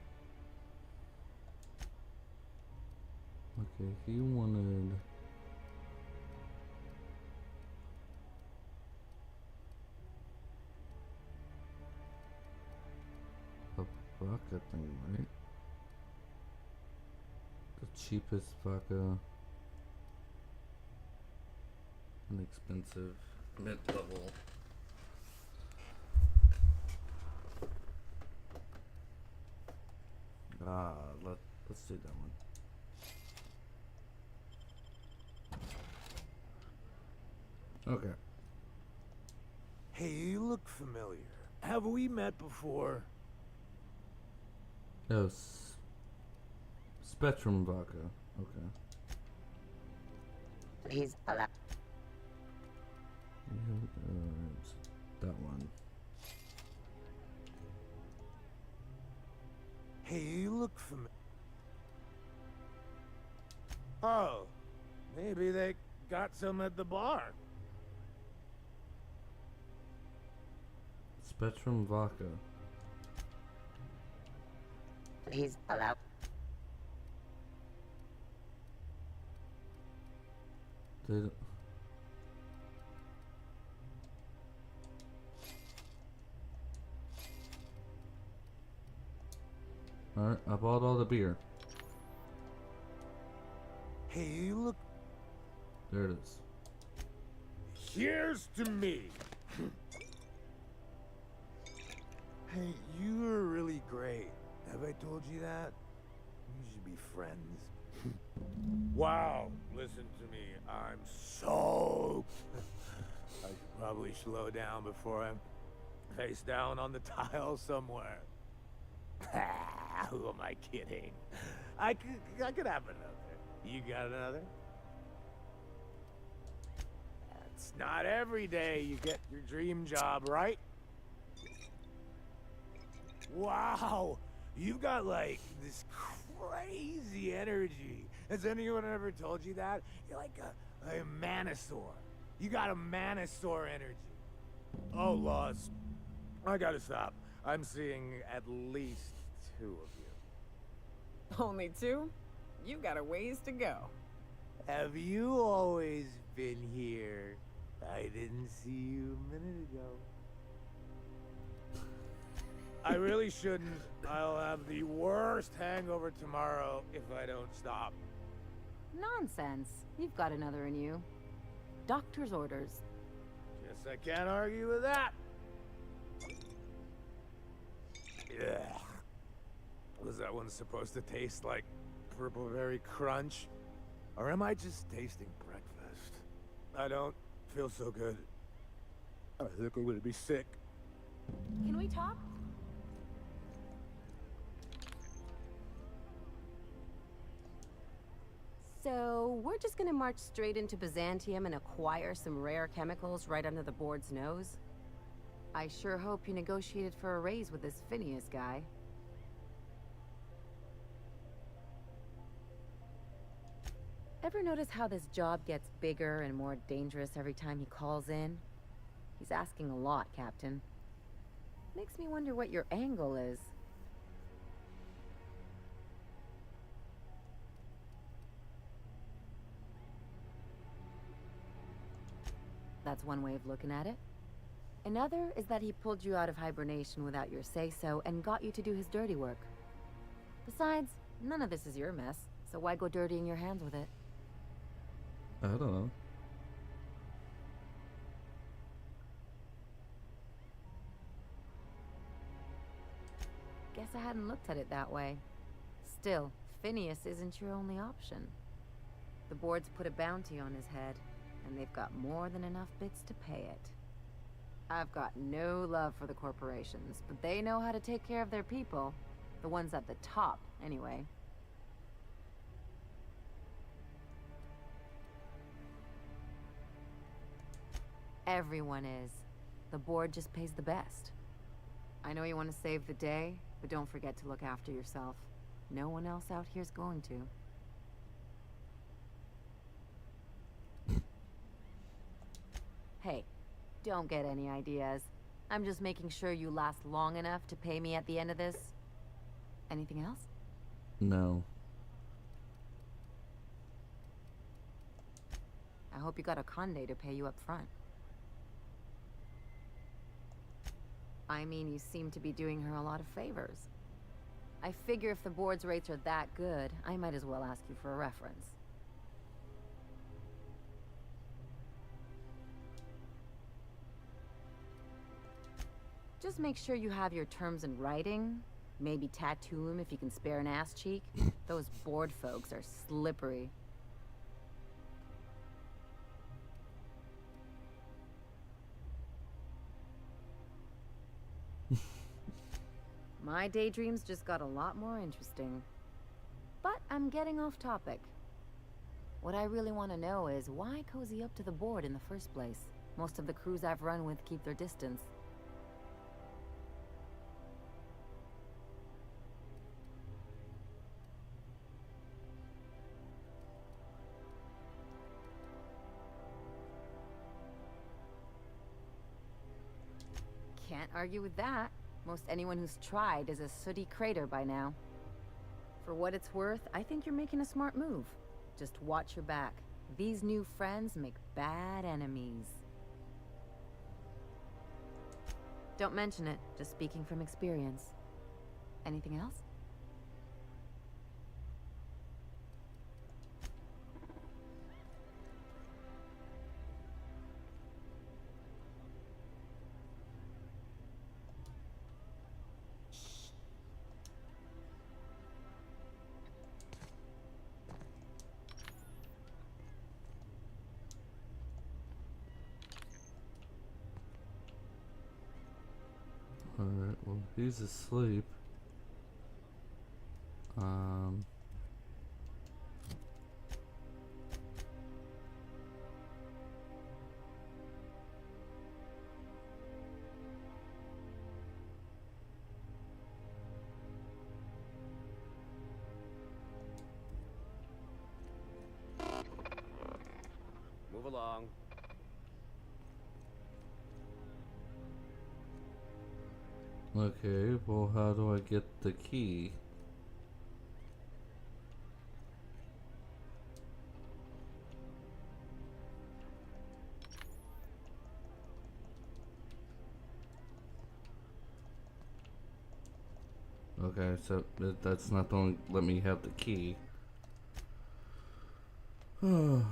Speaker 1: Okay, he wanted... a vodka thing, right? The cheapest vodka. Inexpensive, mid-level. Let's do that one. Okay.
Speaker 5: Hey, you look familiar. Have we met before?
Speaker 1: Oh, Spectrum vodka. Okay.
Speaker 15: Please allow.
Speaker 1: That one.
Speaker 5: Hey, you look familiar. Oh, maybe they got some at the bar.
Speaker 1: Spectrum vodka.
Speaker 15: Please allow.
Speaker 1: Did... Alright, I bought all the beer.
Speaker 5: Hey, you look...
Speaker 1: There it is.
Speaker 5: Here's to me. Hey, you are really great. Have I told you that? We should be friends. Wow, listen to me. I'm so... I should probably slow down before I'm face down on the tile somewhere. Who am I kidding? I could have another. You got another? It's not every day you get your dream job, right? Wow, you've got like this crazy energy. Has anyone ever told you that? You're like a manosaur. You got a manosaur energy. Oh, Laws, I gotta stop. I'm seeing at least 2 of you.
Speaker 4: Only 2? You got a ways to go.
Speaker 5: Have you always been here? I didn't see you a minute ago. I really shouldn't. I'll have the worst hangover tomorrow if I don't stop.
Speaker 6: Nonsense. You've got another in you. Doctor's orders.
Speaker 5: Guess I can't argue with that. Yeah. Was that one supposed to taste like purple berry crunch? Or am I just tasting breakfast? I don't feel so good. I think I'm gonna be sick.
Speaker 6: Can we talk? So, we're just gonna march straight into Byzantium and acquire some rare chemicals right under the board's nose? I sure hope you negotiated for a raise with this Phineas guy. Ever notice how this job gets bigger and more dangerous every time he calls in? He's asking a lot, Captain. Makes me wonder what your angle is. That's one way of looking at it. Another is that he pulled you out of hibernation without your say-so and got you to do his dirty work. Besides, none of this is your mess, so why go dirtying your hands with it?
Speaker 1: I don't know.
Speaker 6: Guess I hadn't looked at it that way. Still, Phineas isn't your only option. The board's put a bounty on his head, and they've got more than enough bits to pay it. I've got no love for the corporations, but they know how to take care of their people. The ones at the top, anyway. Everyone is. The board just pays the best. I know you want to save the day, but don't forget to look after yourself. No one else out here's going to. Hey, don't get any ideas. I'm just making sure you last long enough to pay me at the end of this. Anything else?
Speaker 1: No.
Speaker 6: I hope you got a conde to pay you up front. I mean, you seem to be doing her a lot of favors. I figure if the board's rates are that good, I might as well ask you for a reference. Just make sure you have your terms in writing. Maybe tattoo them if you can spare an ass cheek. Those board folks are slippery. My daydreams just got a lot more interesting. But I'm getting off topic. What I really want to know is why cozy up to the board in the first place? Most of the crews I've run with keep their distance. Can't argue with that. Most anyone who's tried is a sooty crater by now. For what it's worth, I think you're making a smart move. Just watch your back. These new friends make bad enemies. Don't mention it, just speaking from experience. Anything else?
Speaker 1: Alright, well, he's asleep.
Speaker 16: Move along.
Speaker 1: Okay, well, how do I get the key? Okay, so that's not the only. Let me have the key. Let me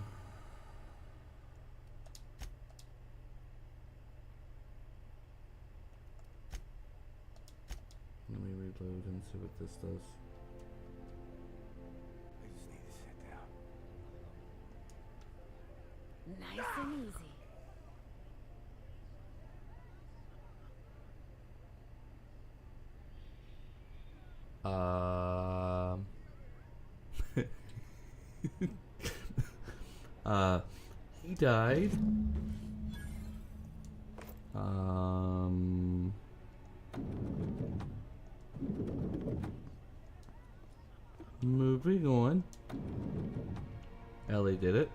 Speaker 1: reload and see what this does.
Speaker 5: I just need to sit down.
Speaker 6: Nice and easy.
Speaker 1: He died. Moving on. Ellie did it.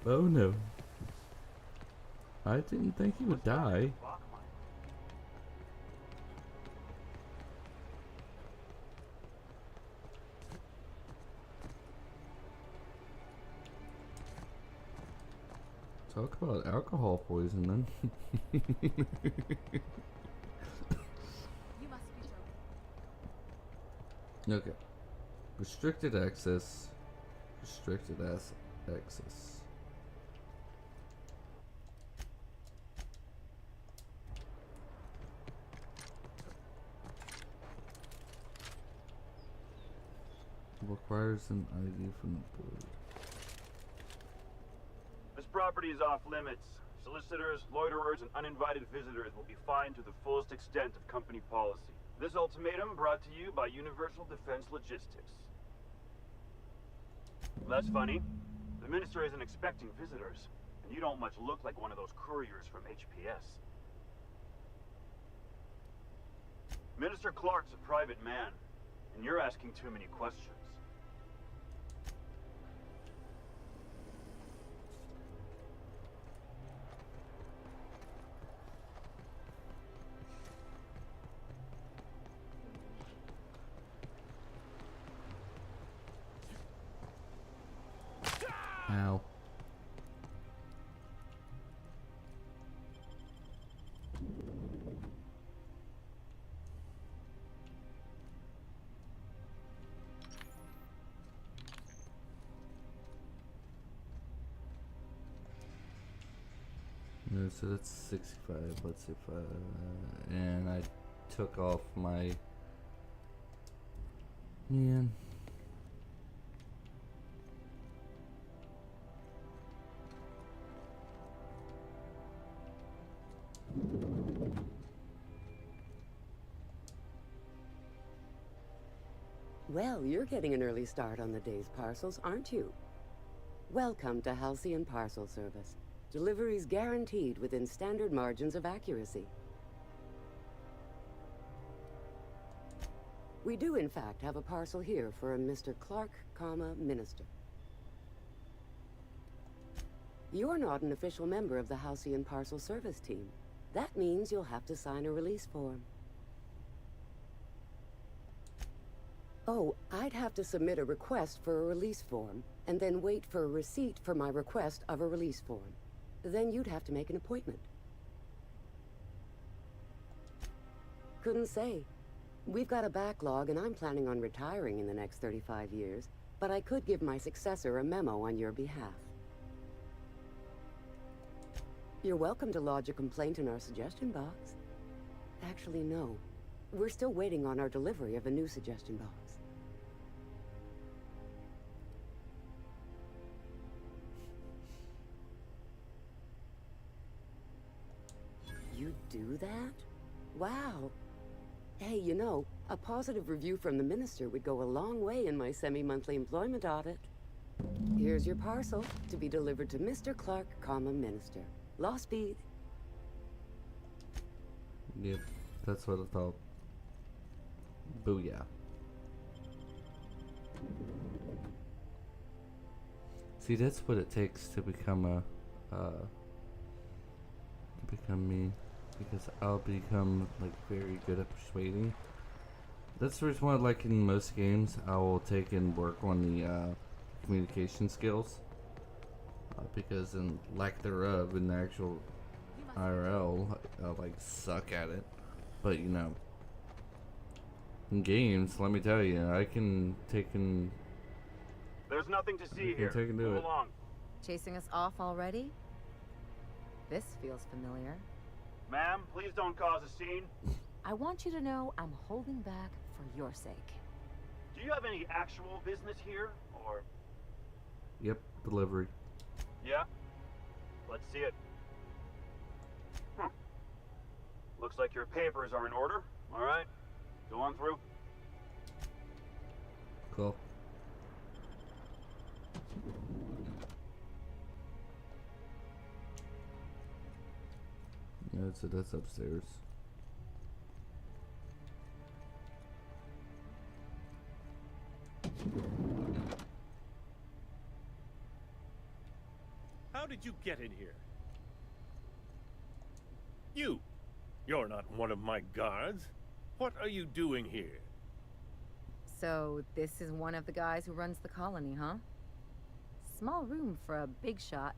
Speaker 1: Oh no. I didn't think he would die. Talk about alcohol poisoning.
Speaker 7: You must be joking.
Speaker 1: Okay. Restricted access. Restricted access. Requires an ID from the board.
Speaker 16: This property is off limits. Solicitors, loiterers, and uninvited visitors will be fined to the fullest extent of company policy. This ultimatum brought to you by Universal Defense Logistics. That's funny. The minister isn't expecting visitors, and you don't much look like one of those couriers from HPS. Minister Clark's a private man, and you're asking too many questions.
Speaker 1: Ow. No, so that's 65. Let's see if and I took off my man.
Speaker 17: Well, you're getting an early start on the day's parcels, aren't you? Welcome to Halcyon Parcel Service. Deliveries guaranteed within standard margins of accuracy. We do, in fact, have a parcel here for a Mr. Clark, Minister. You're not an official member of the Halcyon Parcel Service team. That means you'll have to sign a release form. Oh, I'd have to submit a request for a release form, and then wait for a receipt for my request of a release form. Then you'd have to make an appointment. Couldn't say. We've got a backlog, and I'm planning on retiring in the next 35 years, but I could give my successor a memo on your behalf. You're welcome to lodge a complaint in our suggestion box. Actually, no. We're still waiting on our delivery of a new suggestion box. You do that? Wow. Hey, you know, a positive review from the minister would go a long way in my semi-monthly employment audit. Here's your parcel to be delivered to Mr. Clark, Minister. Law speed.
Speaker 1: Yep, that's what I thought. Booyah. See, that's what it takes to become become me, because I'll become like very good at persuading. That's the reason why, like in most games, I will take and work on the communication skills. because in lack thereof in the actual IRL, I like suck at it. But you know, in games, let me tell you, I can take and
Speaker 16: There's nothing to see here.
Speaker 1: take and do
Speaker 16: Move
Speaker 1: it.
Speaker 16: along.
Speaker 6: Chasing us off already? This feels familiar.
Speaker 16: Ma'am, please don't cause a scene.
Speaker 6: I want you to know I'm holding back for your sake.
Speaker 16: Do you have any actual business here, or?
Speaker 1: Yep, delivery.
Speaker 16: Yeah? Let's see it. Looks like your papers are in order. All right, go on through.
Speaker 1: Cool. Yeah, so that's upstairs.
Speaker 18: How did you get in here? You're not one of my guards. What are you doing here?
Speaker 6: So, this is one of the guys who runs the colony, huh? Small room for a big shot.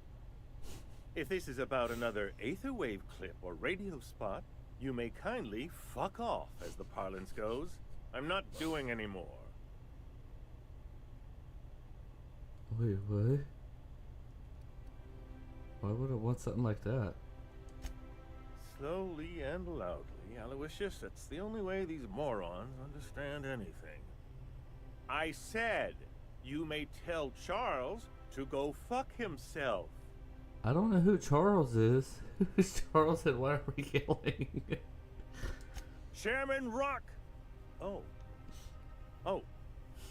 Speaker 18: If this is about another Aetherwave clip or radio spot, you may kindly fuck off, as the parlance goes. I'm not doing any more.
Speaker 1: Wait, what? Why would I want something like that?
Speaker 18: Slowly and loudly, Aloysius, that's the only way these morons understand anything. I said, you may tell Charles to go fuck himself.
Speaker 1: I don't know who Charles is. Who's Charles and why are we yelling?
Speaker 18: Chairman Rock! Oh,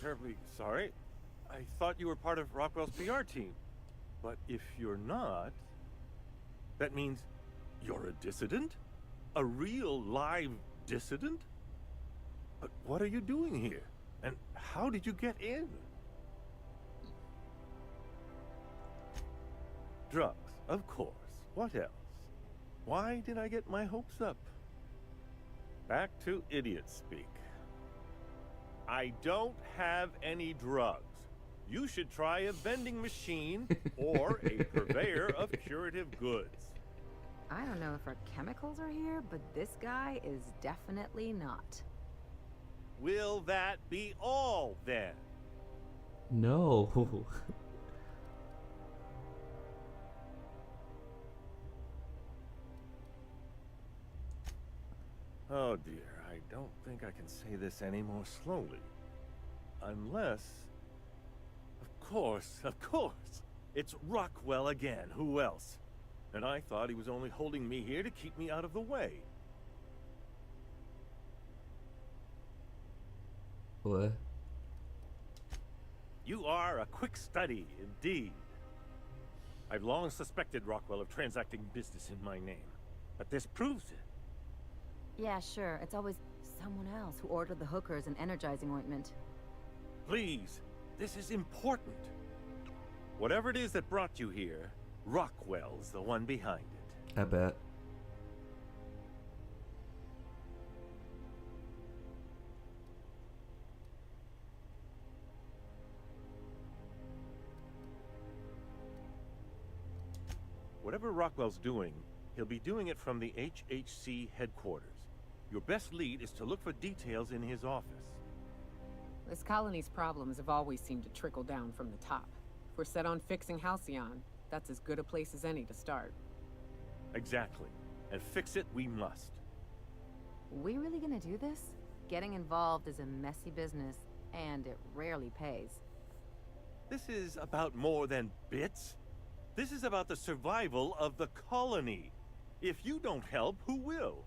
Speaker 18: terribly sorry. I thought you were part of Rockwell's PR team. But if you're not, that means you're a dissident? A real live dissident? But what are you doing here? And how did you get in? Drugs, of course. What else? Why did I get my hopes up? Back to idiot speak. I don't have any drugs. You should try a vending machine or a purveyor of curative goods.
Speaker 6: I don't know if our chemicals are here, but this guy is definitely not.
Speaker 18: Will that be all, then?
Speaker 1: No.
Speaker 18: Oh dear, I don't think I can say this any more slowly. Unless... Of course! It's Rockwell again, who else? And I thought he was only holding me here to keep me out of the way.
Speaker 1: What?
Speaker 18: You are a quick study, indeed. I've long suspected Rockwell of transacting business in my name, but this proves it.
Speaker 6: Yeah, sure. It's always someone else who ordered the hookers and energizing ointment.
Speaker 18: Please, this is important. Whatever it is that brought you here, Rockwell's the one behind it.
Speaker 1: I bet.
Speaker 18: Whatever Rockwell's doing, he'll be doing it from the HHC headquarters. Your best lead is to look for details in his office.
Speaker 4: This colony's problems have always seemed to trickle down from the top. If we're set on fixing Halcyon, that's as good a place as any to start.
Speaker 18: Exactly. And fix it we must.
Speaker 6: We really gonna do this? Getting involved is a messy business, and it rarely pays.
Speaker 18: This is about more than bits. This is about the survival of the colony. If you don't help, who will?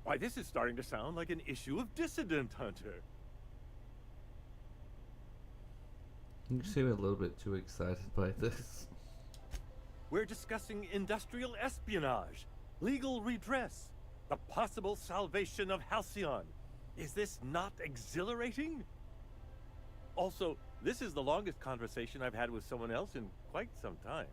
Speaker 18: Why, this is starting to sound like an issue of Dissident Hunter.
Speaker 1: You seem a little bit too excited by this.
Speaker 18: We're discussing industrial espionage, legal redress, the possible salvation of Halcyon. Is this not exhilarating? Also, this is the longest conversation I've had with someone else in quite some time.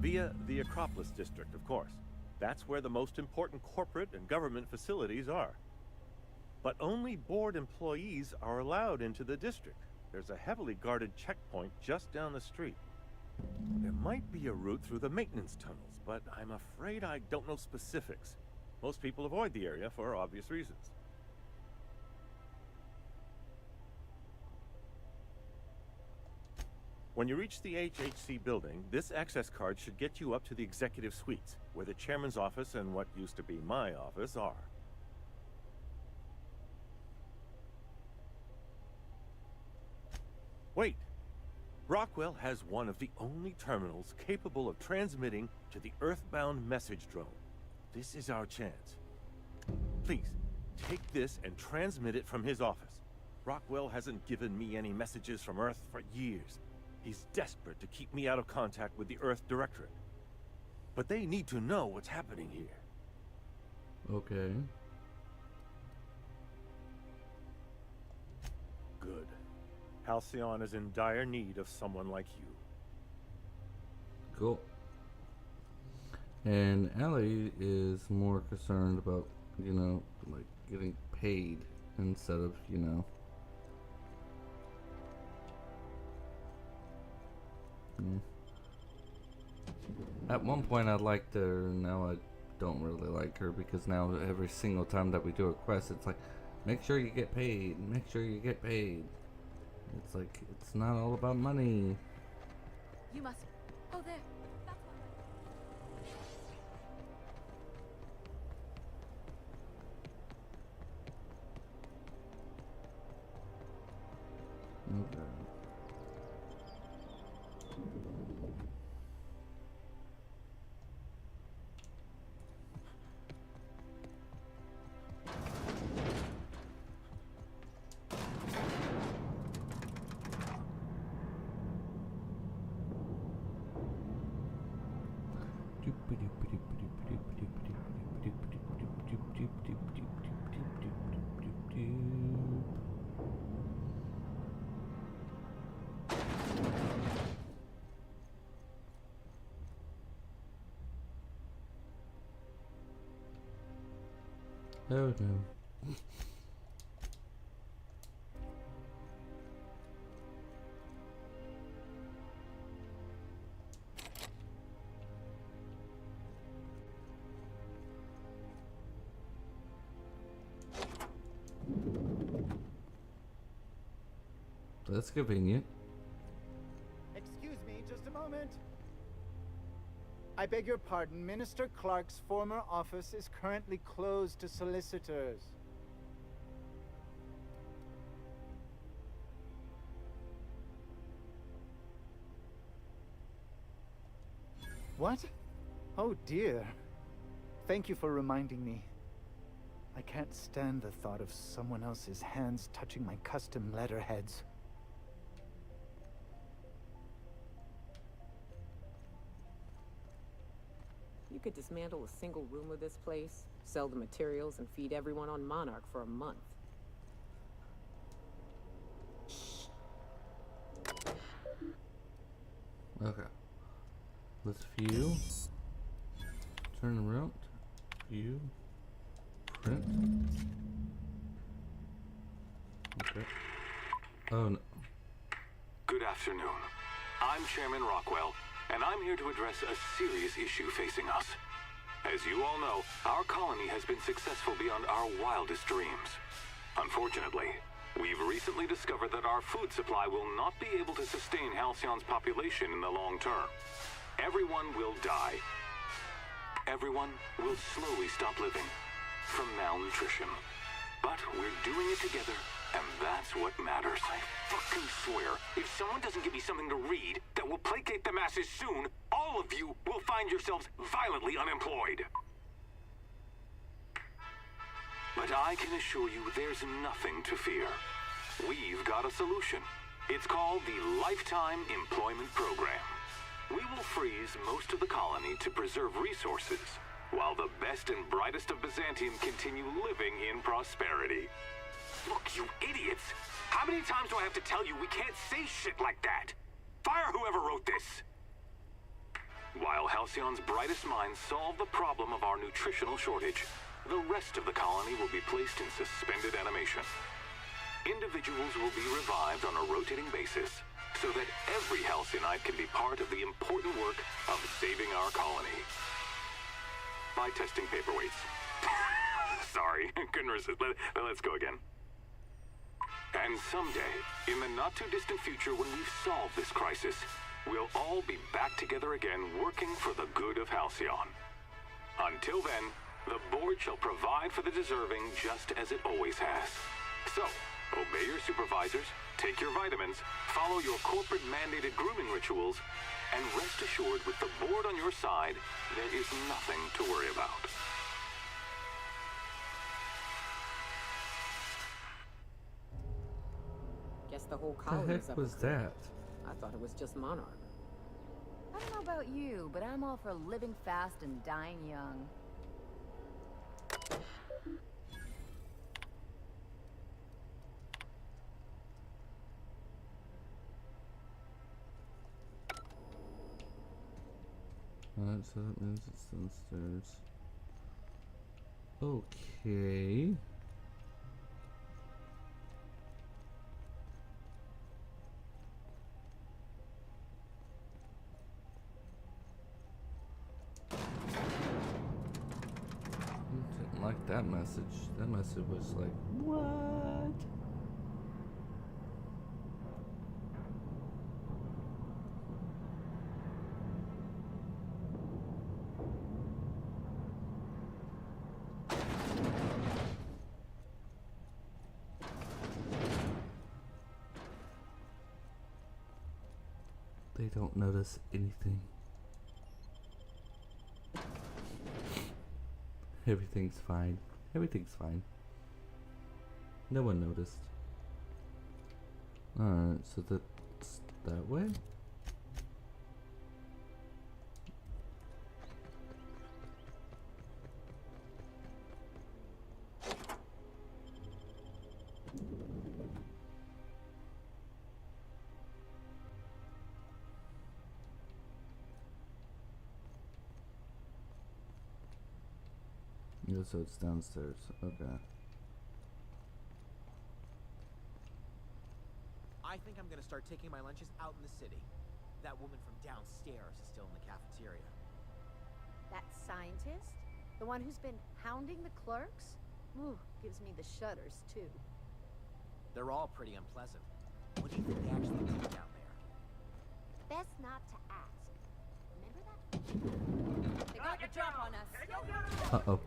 Speaker 18: Via the Acropolis district, of course. That's where the most important corporate and government facilities are. But only board employees are allowed into the district. There's a heavily guarded checkpoint just down the street. There might be a route through the maintenance tunnels, but I'm afraid I don't know specifics. Most people avoid the area for obvious reasons. When you reach the HHC building, this access card should get you up to the executive suites, where the chairman's office and what used to be my office are. Wait! Rockwell has one of the only terminals capable of transmitting to the Earthbound message drone. This is our chance. Please, take this and transmit it from his office. Rockwell hasn't given me any messages from Earth for years. He's desperate to keep me out of contact with the Earth Directorate. But they need to know what's happening here.
Speaker 1: Okay.
Speaker 18: Good. Halcyon is in dire need of someone like you.
Speaker 1: Cool. And Ellie is more concerned about, you know, like getting paid instead of, you know. At one point I liked her, now I don't really like her, because now every single time that we do a quest, it's like, make sure you get paid, make sure you get paid. It's like, it's not all about money.
Speaker 7: You must. Oh, there. That's
Speaker 1: Okay. Oh no. That's convenient.
Speaker 11: Excuse me, just a moment. I beg your pardon. Minister Clark's former office is currently closed to solicitors. What? Oh dear. Thank you for reminding me. I can't stand the thought of someone else's hands touching my custom letterheads.
Speaker 4: You could dismantle a single room of this place, sell the materials, and feed everyone on Monarch for a month.
Speaker 1: Okay. Let's view. Turn around. View. Print. Okay. Oh no.
Speaker 19: Good afternoon. I'm Chairman Rockwell, and I'm here to address a serious issue facing us. As you all know, our colony has been successful beyond our wildest dreams. Unfortunately, we've recently discovered that our food supply will not be able to sustain Halcyon's population in the long term. Everyone will die. Everyone will slowly stop living from malnutrition. But we're doing it together, and that's what matters. I fucking swear, if someone doesn't give me something to read that will placate the masses soon, all of you will find yourselves violently unemployed. But I can assure you there's nothing to fear. We've got a solution. It's called the Lifetime Employment Program. We will freeze most of the colony to preserve resources, while the best and brightest of Byzantium continue living in prosperity. Look, you idiots! How many times do I have to tell you we can't say shit like that? Fire whoever wrote this! While Halcyon's brightest minds solve the problem of our nutritional shortage, the rest of the colony will be placed in suspended animation. Individuals will be revived on a rotating basis so that every Halcyonite can be part of the important work of saving our colony. By testing paperweights. Sorry, couldn't resist. Let's go again. And someday, in the not-too-distant future when we've solved this crisis, we'll all be back together again working for the good of Halcyon. Until then, the board shall provide for the deserving just as it always has. So, obey your supervisors, take your vitamins, follow your corporate-mandated grooming rituals, and rest assured with the board on your side, there is nothing to worry about.
Speaker 4: Guess the whole
Speaker 1: What
Speaker 4: colony
Speaker 1: the
Speaker 4: is
Speaker 1: heck
Speaker 4: up
Speaker 1: was
Speaker 4: in flames.
Speaker 1: that?
Speaker 4: I thought it was just Monarch.
Speaker 6: I don't know about you, but I'm all for living fast and dying young.
Speaker 1: Alright, so that means it's downstairs. Okay. Didn't like that message. That message was like, what? They don't notice anything. Everything's fine. Everything's fine. No one noticed. Alright, so that's that way? Yeah, so it's downstairs. Okay.
Speaker 20: I think I'm gonna start taking my lunches out in the city. That woman from downstairs is still in the cafeteria.
Speaker 12: That scientist? The one who's been hounding the clerks? Ooh, gives me the shudders, too.
Speaker 20: They're all pretty unpleasant. What do you think they actually do down there?
Speaker 12: Best not to ask. Remember that?
Speaker 6: They got the drop on us.
Speaker 1: Uh-oh.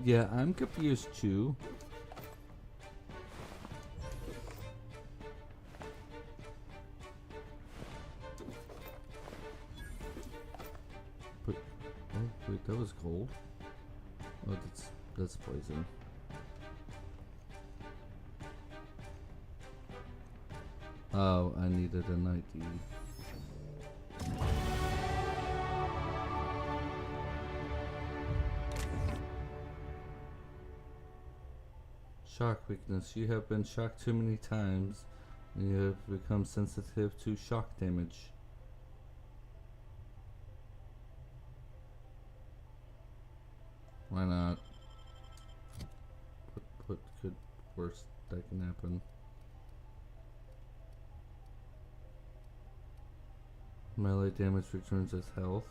Speaker 1: Yeah, I'm confused too. But oh wait, that was gold. Oh, that's poison. Oh, I needed an ID. Shock weakness. You have been shocked too many times, and you have become sensitive to shock damage. Why not? What could worse that can happen? Melee damage returns as health.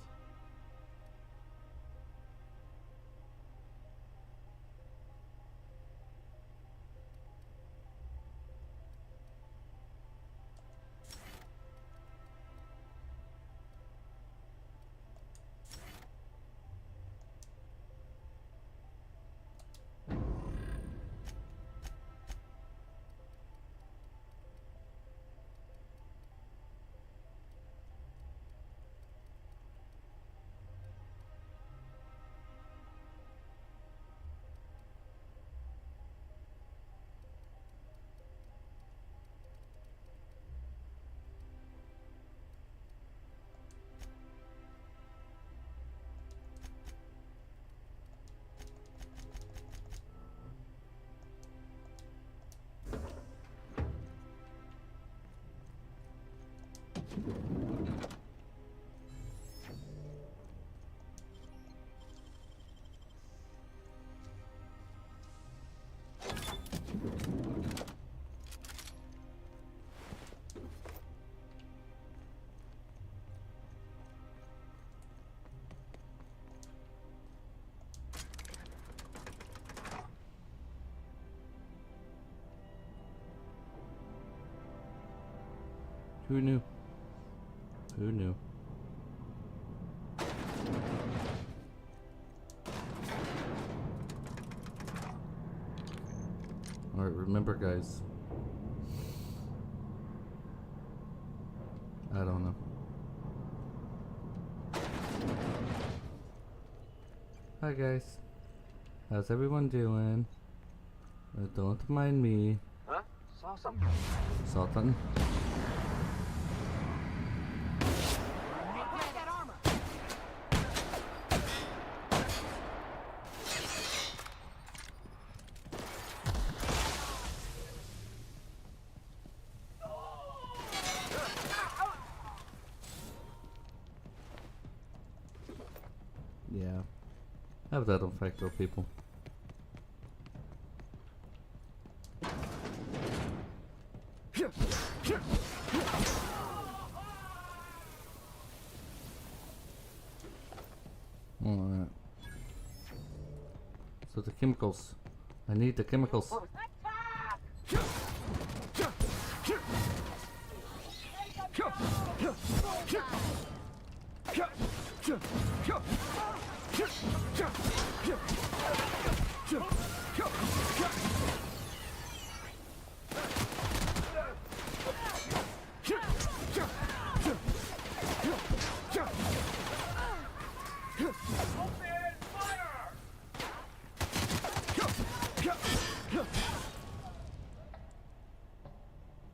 Speaker 1: Who knew? Who knew? Alright, remember guys. I don't know. Hi guys. How's everyone doing? Don't mind me.
Speaker 20: Huh? Saw something.
Speaker 1: Saw something? Yeah. Have that effect on people. Alright. So the chemicals. I need the chemicals.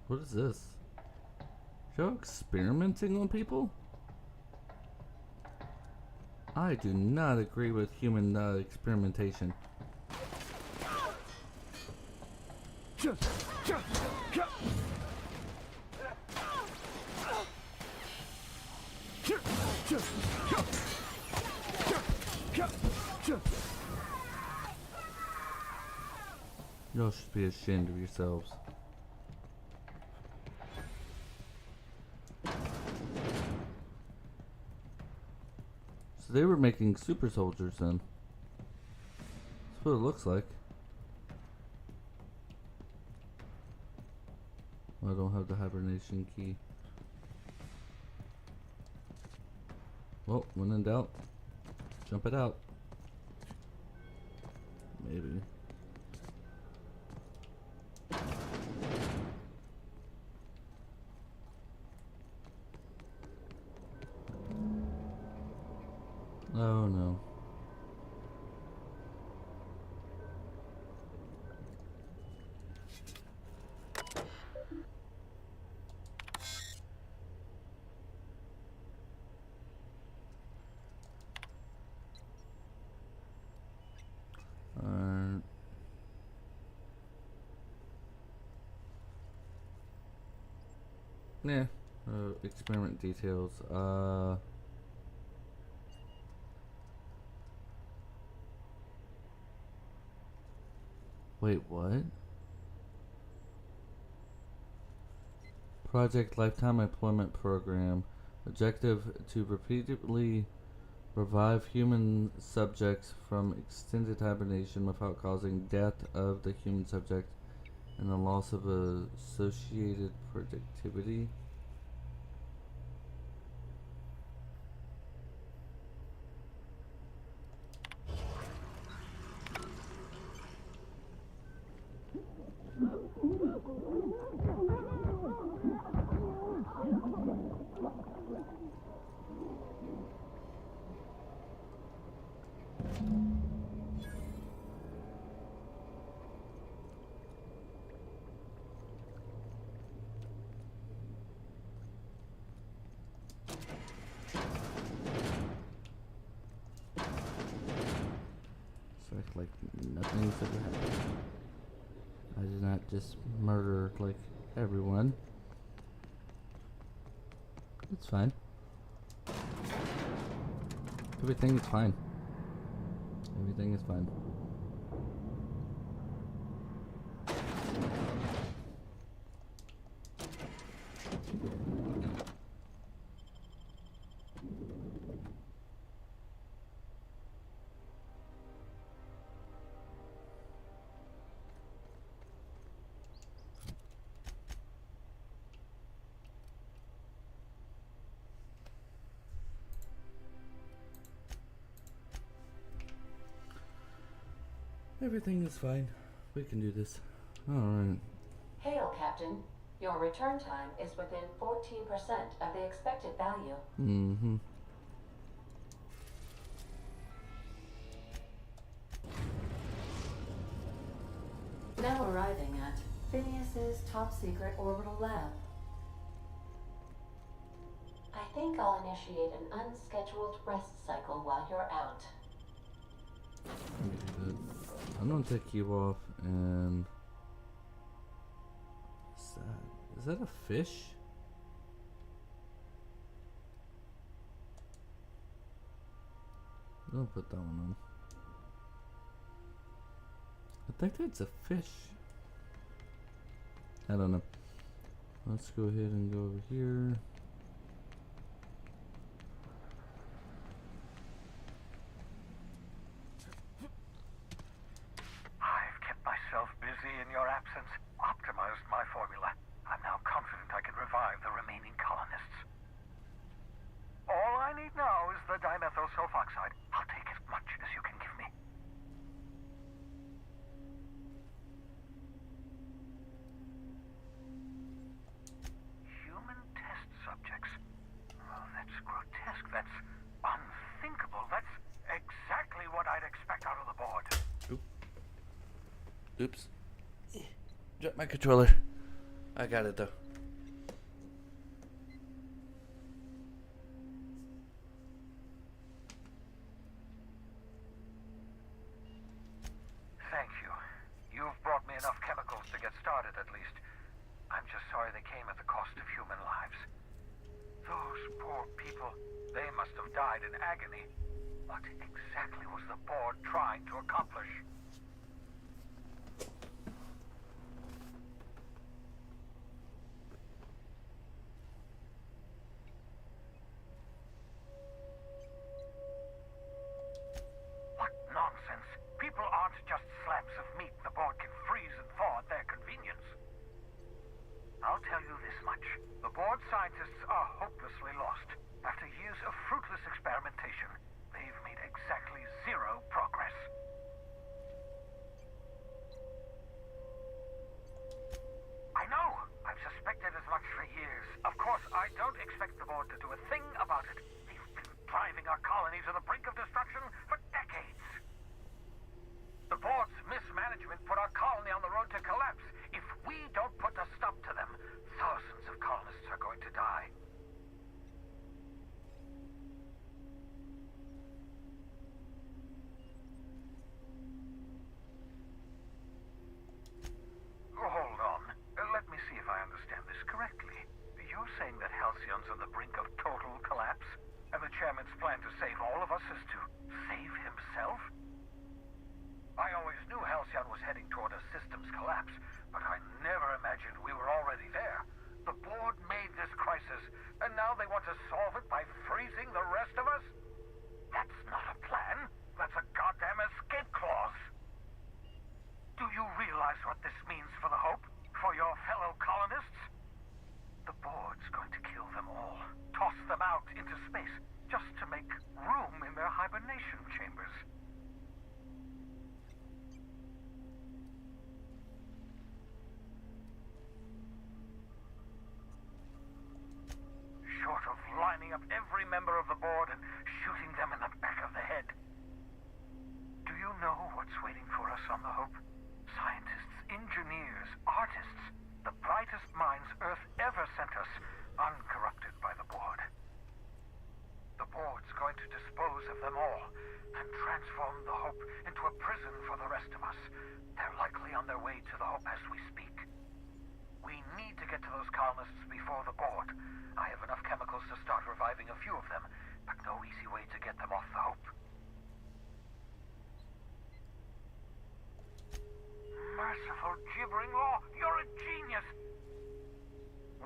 Speaker 1: What is this? Y'all experimenting on people? I do not agree with human experimentation. Y'all should be ashamed of yourselves. So they were making super soldiers then. That's what it looks like. I don't have the hibernation key. Well, when in doubt, jump it out. Maybe. Oh no. Yeah. Experiment details. Wait, what? Project Lifetime Employment Program. Objective to repeatedly revive human subjects from extended hibernation without causing death of the human subject and the loss of associated productivity. Like nothing's ever happened. I did not just murder like everyone. It's fine. Everything is fine. Everything is fine. Everything is fine. We can do this. Alright.
Speaker 8: Hail, Captain. Your return time is within 14% of the expected value.
Speaker 1: Mm-hmm.
Speaker 8: Now arriving at Phineas's top secret orbital lab. I think I'll initiate an unscheduled rest cycle while you're out.
Speaker 1: I'm gonna take you off and... Is that a fish? Don't put that one on. I think that's a fish. I don't know. Let's go ahead and go over here.
Speaker 9: I've kept myself busy in your absence, optimized my formula. I'm now confident I can revive the remaining colonists. All I need now is the dimethyl sulfoxide. I'll take as much as you can give me. Human test subjects. Well, that's grotesque. That's unthinkable. That's exactly what I'd expect out of the board.
Speaker 1: Oops. Drop my controller. I got it though.
Speaker 9: Thank you. You've brought me enough chemicals to get started, at least. I'm just sorry they came at the cost of human lives. Those poor people, they must have died in agony. What exactly was the board trying to accomplish? What nonsense! People aren't just slabs of meat the board can freeze and thaw at their convenience. I'll tell you this much. The board scientists are hopelessly lost. After years of fruitless experimentation, they've made exactly zero progress. I know! I've suspected as much for years. Of course, I don't expect the board to do a thing about it. They've been driving our colony to the brink of destruction for decades. The board's mismanagement put our colony on the road to collapse. If we don't put a stop to them, thousands of colonists are going to die. Hold on. Let me see if I understand this correctly. You're saying that Halcyon's on the brink of total collapse, and the chairman's plan to save all of us is to save himself? I always knew Halcyon was heading toward a systems collapse, but I never imagined we were already there. The board made this crisis, and now they want to solve it by freezing the rest of us? That's not a plan. That's a goddamn escape clause. Do you realize what this means for the Hope? For your fellow colonists? The board's going to kill them all. Toss them out into space, just to make room in their hibernation chambers. Short of lining up every member of the board and shooting them in the back of the head. Do you know what's waiting for us on the Hope? Scientists, engineers, artists, the brightest minds Earth ever sent us, uncorrupted by the board. The board's going to dispose of them all and transform the Hope into a prison for the rest of us. They're likely on their way to the Hope as we speak. We need to get to those colonists before the board. I have enough chemicals to start reviving a few of them, but no easy way to get them off the Hope. Merciful gibbering law, you're a genius!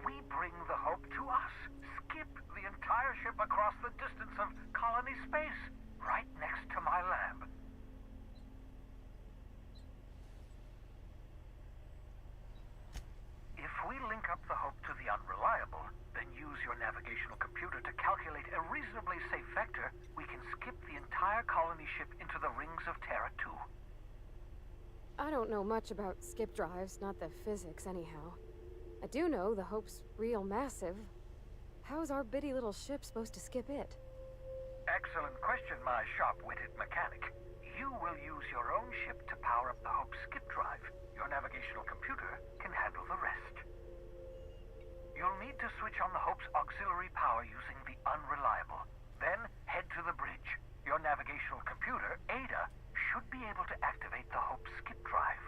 Speaker 9: We bring the Hope to us. Skip the entire ship across the distance of colony space, right next to my lab. If we link up the Hope to the Unreliable, then use your navigational computer to calculate a reasonably safe vector, we can skip the entire colony ship into the rings of Terra 2.
Speaker 21: I don't know much about skip drives, not the physics anyhow. I do know the Hope's real massive. How's our bitty little ship supposed to skip it?
Speaker 9: Excellent question, my sharp-witted mechanic. You will use your own ship to power up the Hope's skip drive. Your navigational computer can handle the rest. You'll need to switch on the Hope's auxiliary power using the Unreliable. Then head to the bridge. Your navigational computer, Ada, should be able to activate the Hope's skip drive.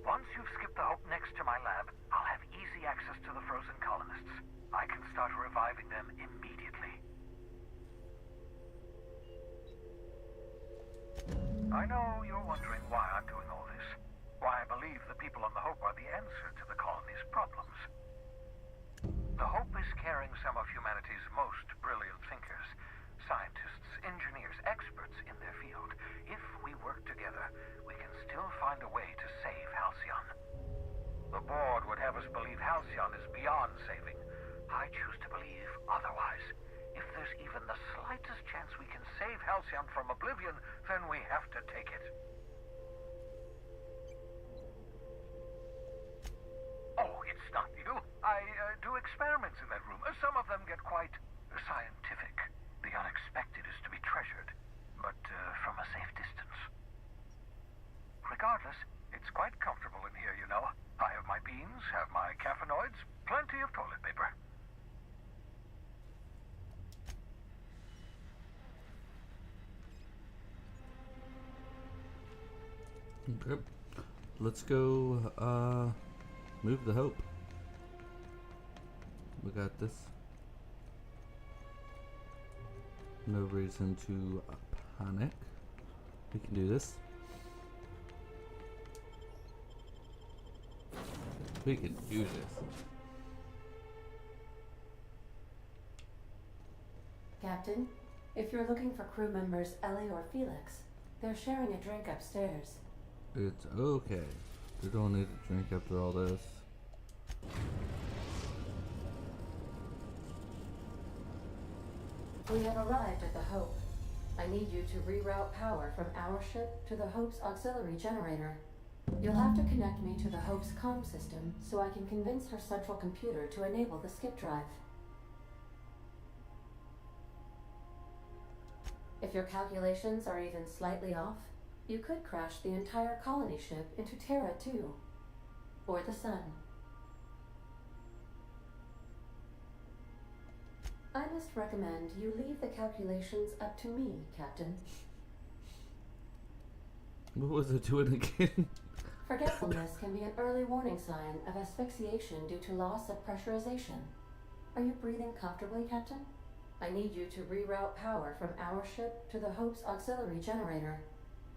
Speaker 9: Once you've skipped the Hope next to my lab, I'll have easy access to the frozen colonists. I can start reviving them immediately. I know you're wondering why I'm doing all this. Why I believe the people on the Hope are the answer to the colony's problems. The Hope is carrying some of humanity's most brilliant thinkers, scientists, engineers, experts in their field. If we work together, we can still find a way to save Halcyon. The board would have us believe Halcyon is beyond saving. I choose to believe otherwise. If there's even the slightest chance we can save Halcyon from oblivion, then we have to take it. Oh, it's not you. I do experiments in that room. Some of them get quite scientific. The unexpected is to be treasured, but from a safe distance. Regardless, it's quite comfortable in here, you know. I have my beans, have my caffeinoids, plenty of toilet paper.
Speaker 1: Okay. Let's go, move the Hope. We got this. No reason to panic. We can do this. We can do this.
Speaker 8: Captain, if you're looking for crew members Ellie or Felix, they're sharing a drink upstairs.
Speaker 1: It's okay. We don't need to drink after all this.
Speaker 8: We have arrived at the Hope. I need you to reroute power from our ship to the Hope's auxiliary generator. You'll have to connect me to the Hope's comm system so I can convince her central computer to enable the skip drive. If your calculations are even slightly off, you could crash the entire colony ship into Terra 2, or the Sun. I must recommend you leave the calculations up to me, Captain.
Speaker 1: What was it doing again?
Speaker 8: Forgetfulness can be an early warning sign of asphyxiation due to loss of pressurization. Are you breathing comfortably, Captain? I need you to reroute power from our ship to the Hope's auxiliary generator.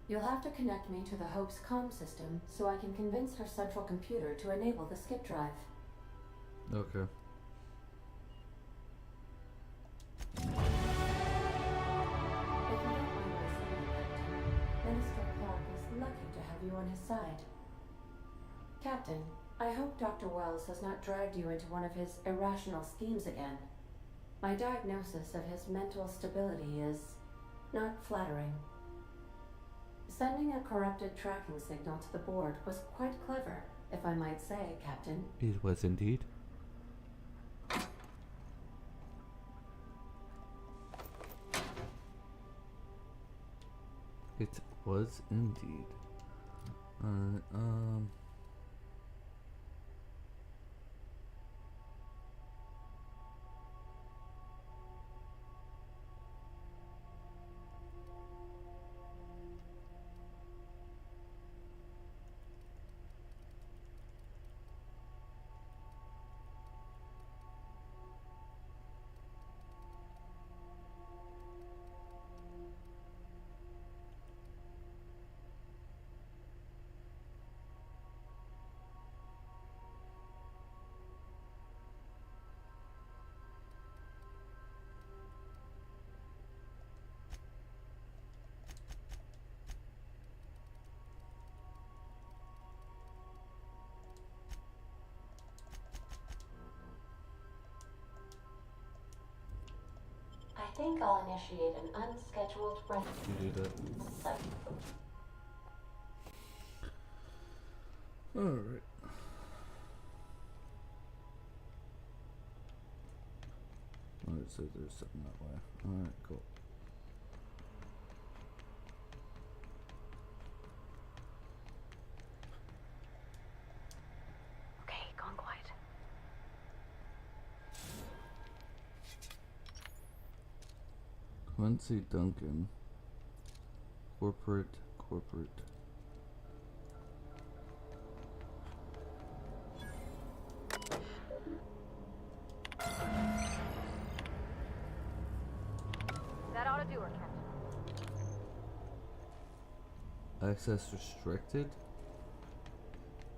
Speaker 8: You'll have to connect me to the Hope's comm system so I can convince her central computer to enable the skip drive.
Speaker 1: Okay.
Speaker 8: If you don't mind my saying, Captain, Minister Clark is lucky to have you on his side. Captain, I hope Dr. Wells has not dragged you into one of his irrational schemes again. My diagnosis of his mental stability is not flattering. Sending a corrupted tracking signal to the board was quite clever, if I might say, Captain.
Speaker 1: It was indeed. It was indeed. Alright,
Speaker 8: I think I'll initiate an unscheduled rest.
Speaker 1: you do that. Alright. Alright, so there's something that way. Alright, cool.
Speaker 21: Okay, gone quiet.
Speaker 1: Quincy Duncan. Corporate.
Speaker 21: That ought to do her, Captain.
Speaker 1: Access restricted?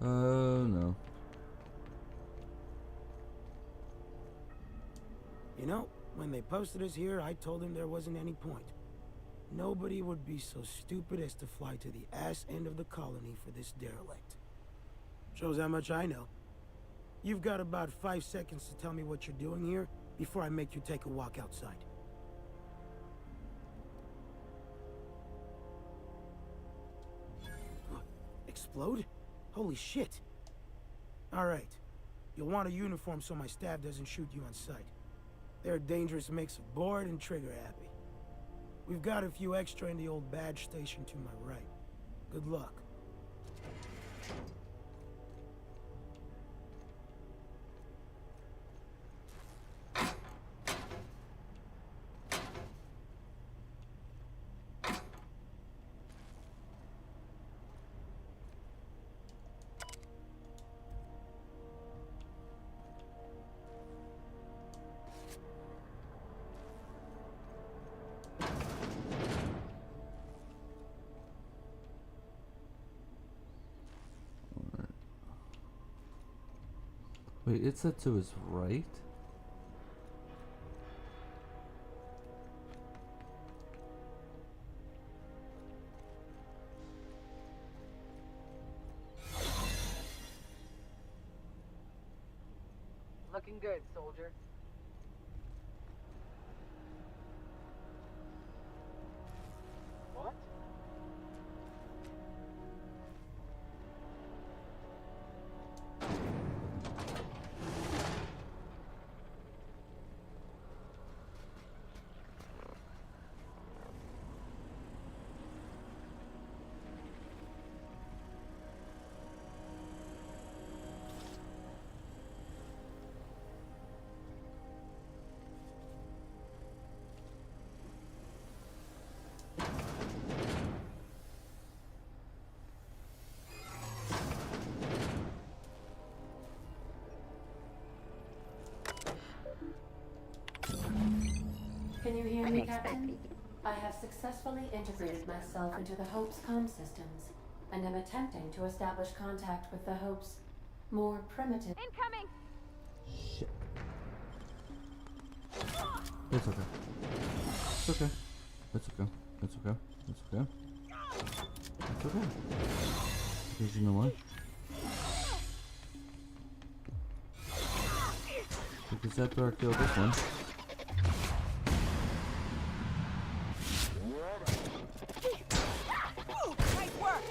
Speaker 1: No.
Speaker 2: You know, when they posted us here, I told them there wasn't any point. Nobody would be so stupid as to fly to the ass end of the colony for this derelict. Shows how much I know. You've got about 5 seconds to tell me what you're doing here before I make you take a walk outside. Explode? Holy shit. Alright. You'll want a uniform so my staff doesn't shoot you on sight. They're a dangerous mix of bored and trigger happy. We've got a few extra in the old badge station to my right. Good luck.
Speaker 1: Wait, it said to his right?
Speaker 4: Looking good, soldier. What?
Speaker 8: Can you hear me, Captain? I have successfully integrated myself into the Hope's comm systems, and am attempting to establish contact with the Hope's more primitive...
Speaker 21: Incoming!
Speaker 1: Shit. It's okay. It's okay. It's okay. It's okay. It's okay. It's okay. Because you know what? Because after I kill this one...
Speaker 21: Nice work!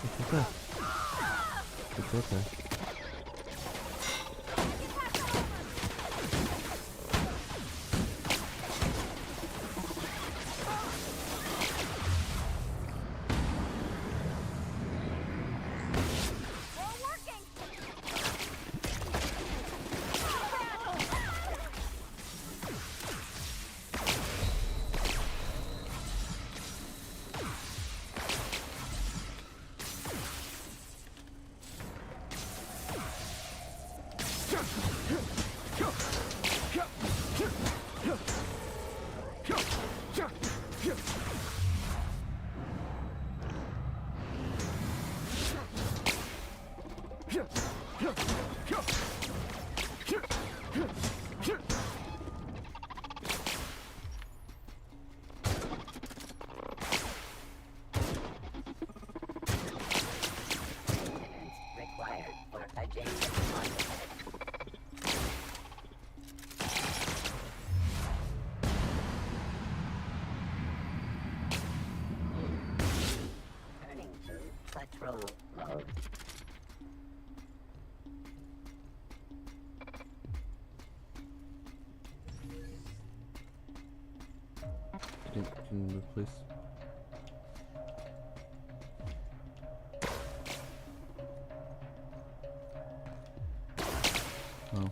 Speaker 1: It's okay. It's okay.
Speaker 15: control mode.
Speaker 1: Can you move, please? Oh.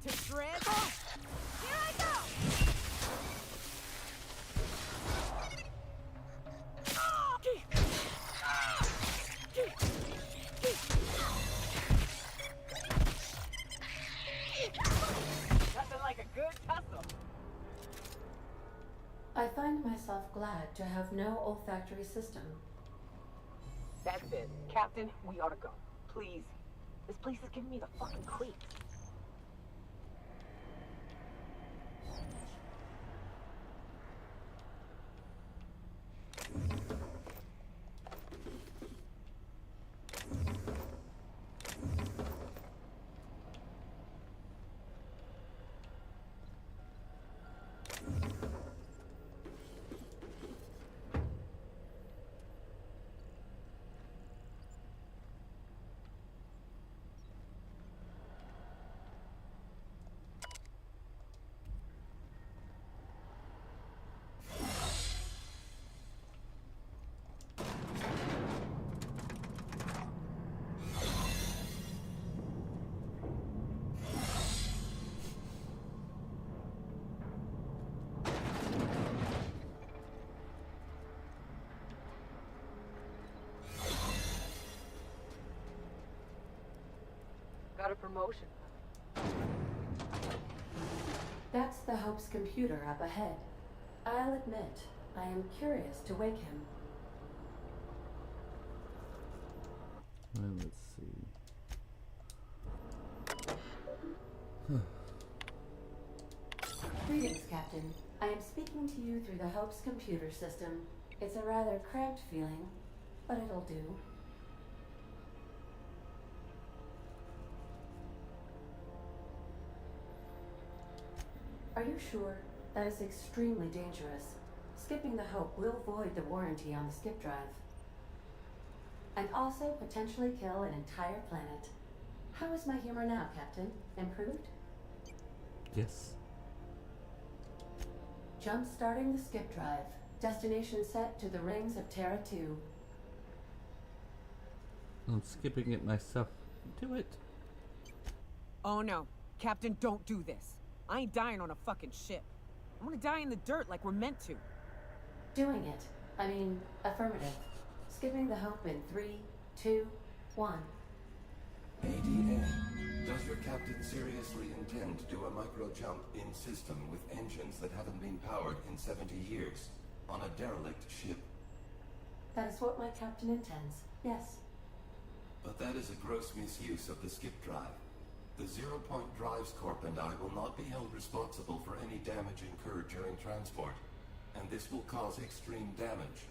Speaker 4: To shreds? Here I go!
Speaker 10: Nothing like a good tussle.
Speaker 8: I find myself glad to have no olfactory system.
Speaker 4: That's it. Captain, we ought to go. Please. This place is giving me the fucking creeps. Got a promotion.
Speaker 8: That's the Hope's computer up ahead. I'll admit, I am curious to wake him.
Speaker 1: Well, let's see.
Speaker 8: Greetings, Captain. I am speaking to you through the Hope's computer system. It's a rather cramped feeling, but it'll do. Are you sure? That is extremely dangerous. Skipping the Hope will void the warranty on the skip drive. And also potentially kill an entire planet. How is my humor now, Captain? Improved?
Speaker 1: Yes.
Speaker 8: Jump starting the skip drive. Destination set to the rings of Terra 2.
Speaker 1: I'm skipping it myself. Do it.
Speaker 4: Oh no. Captain, don't do this. I ain't dying on a fucking ship. I'm gonna die in the dirt like we're meant to.
Speaker 8: Doing it. I mean, affirmative. Skipping the Hope in 3, 2, 1.
Speaker 3: ADN, does your captain seriously intend to do a micro-jump in system with engines that haven't been powered in 70 years on a derelict ship?
Speaker 8: That is what my captain intends. Yes.
Speaker 3: But that is a gross misuse of the skip drive. The Zero Point Drives Corp and I will not be held responsible for any damage incurred during transport, and this will cause extreme damage.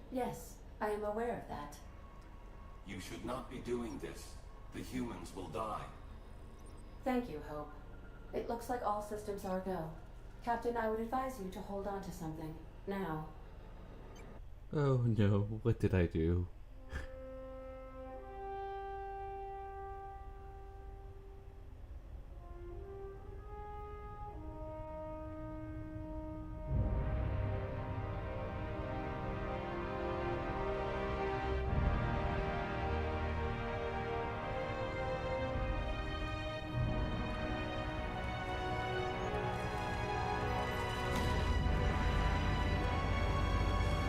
Speaker 8: Yes, I am aware of that.
Speaker 3: You should not be doing this. The humans will die.
Speaker 8: Thank you, Hope. It looks like all systems are go. Captain, I would advise you to hold on to something. Now.
Speaker 1: Oh no, what did I do?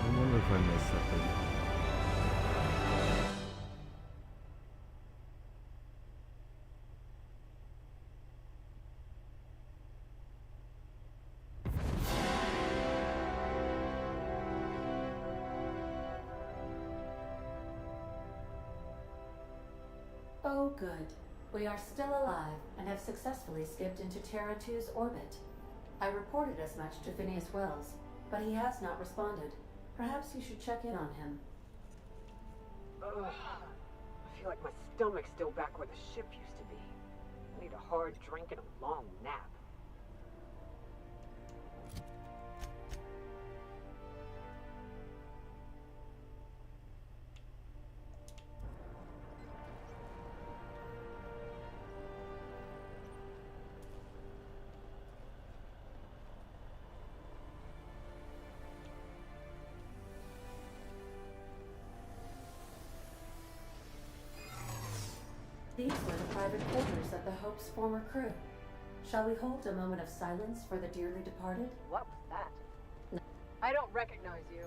Speaker 1: I wonder if I missed something.
Speaker 8: Oh, good. We are still alive and have successfully skipped into Terra 2's orbit. I reported as much to Phineas Wells, but he has not responded. Perhaps you should check in on him.
Speaker 4: Ugh. I feel like my stomach's still back where the ship used to be. I need a hard drink and a long nap.
Speaker 8: These were the private quarters of the Hope's former crew. Shall we hold a moment of silence for the dearly departed?
Speaker 4: What was that? I don't recognize you.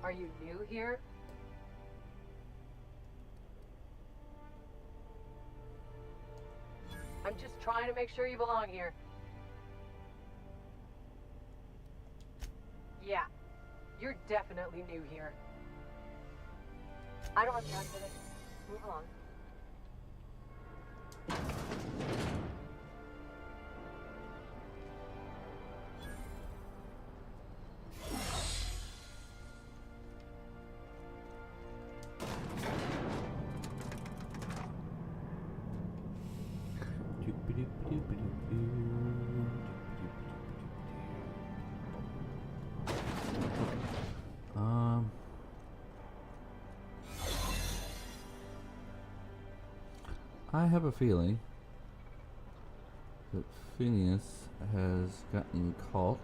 Speaker 4: Are you new here? I'm just trying to make sure you belong here. Yeah, you're definitely new here. I don't have time for this. Move along.
Speaker 1: I have a feeling that Phineas has gotten caught,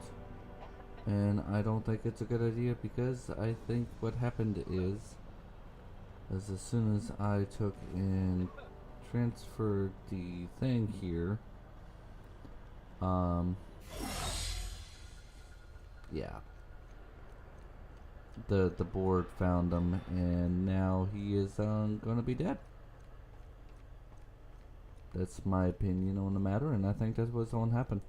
Speaker 1: and I don't think it's a good idea, because I think what happened is as soon as I took and transferred the thing here, yeah, the board found him, and now he is gonna be dead. That's my opinion on the matter, and I think that's what's going to happen.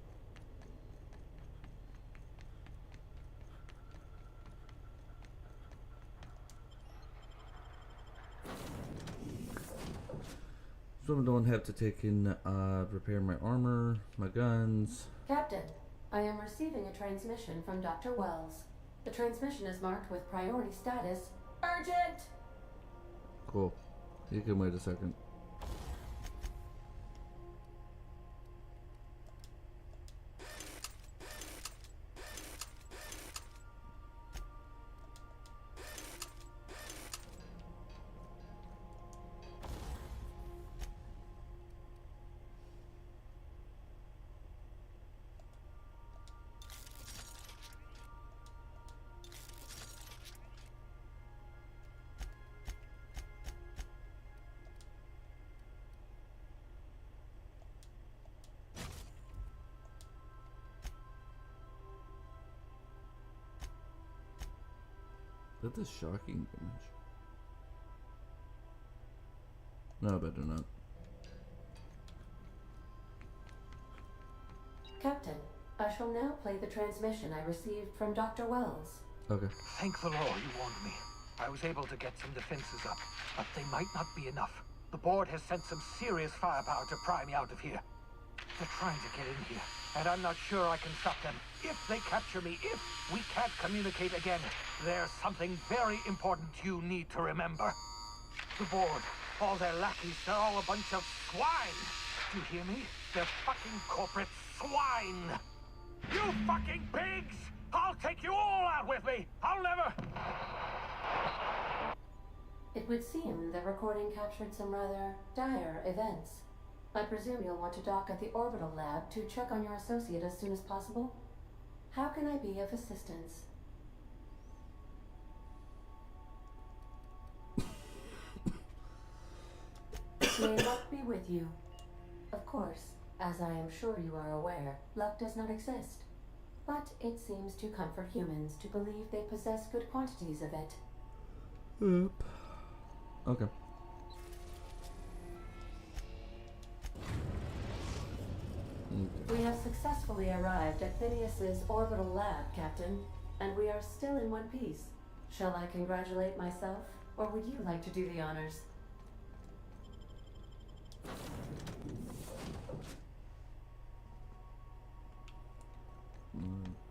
Speaker 1: So I don't have to take in, repair my armor, my guns.
Speaker 8: Captain, I am receiving a transmission from Dr. Wells. The transmission is marked with priority status. Urgent!
Speaker 1: Cool. You can wait a second. That's a shocking image. No, better not.
Speaker 8: Captain, I shall now play the transmission I received from Dr. Wells.
Speaker 1: Okay.
Speaker 9: Thank the Lord you warned me. I was able to get some defenses up, but they might not be enough. The board has sent some serious firepower to pry me out of here. They're trying to get in here, and I'm not sure I can stop them. If they capture me, if we can't communicate again, there's something very important you need to remember. The board, all their lackeys, they're all a bunch of swine. Do you hear me? They're fucking corporate swine. You fucking pigs! I'll take you all out with me! I'll never...
Speaker 8: It would seem the recording captured some rather dire events. I presume you'll want to dock at the orbital lab to check on your associate as soon as possible. How can I be of assistance? May luck be with you. Of course, as I am sure you are aware, luck does not exist. But it seems to comfort humans to believe they possess good quantities of it.
Speaker 1: Yep. Okay.
Speaker 8: We have successfully arrived at Phineas's orbital lab, Captain, and we are still in one piece. Shall I congratulate myself, or would you like to do the honors?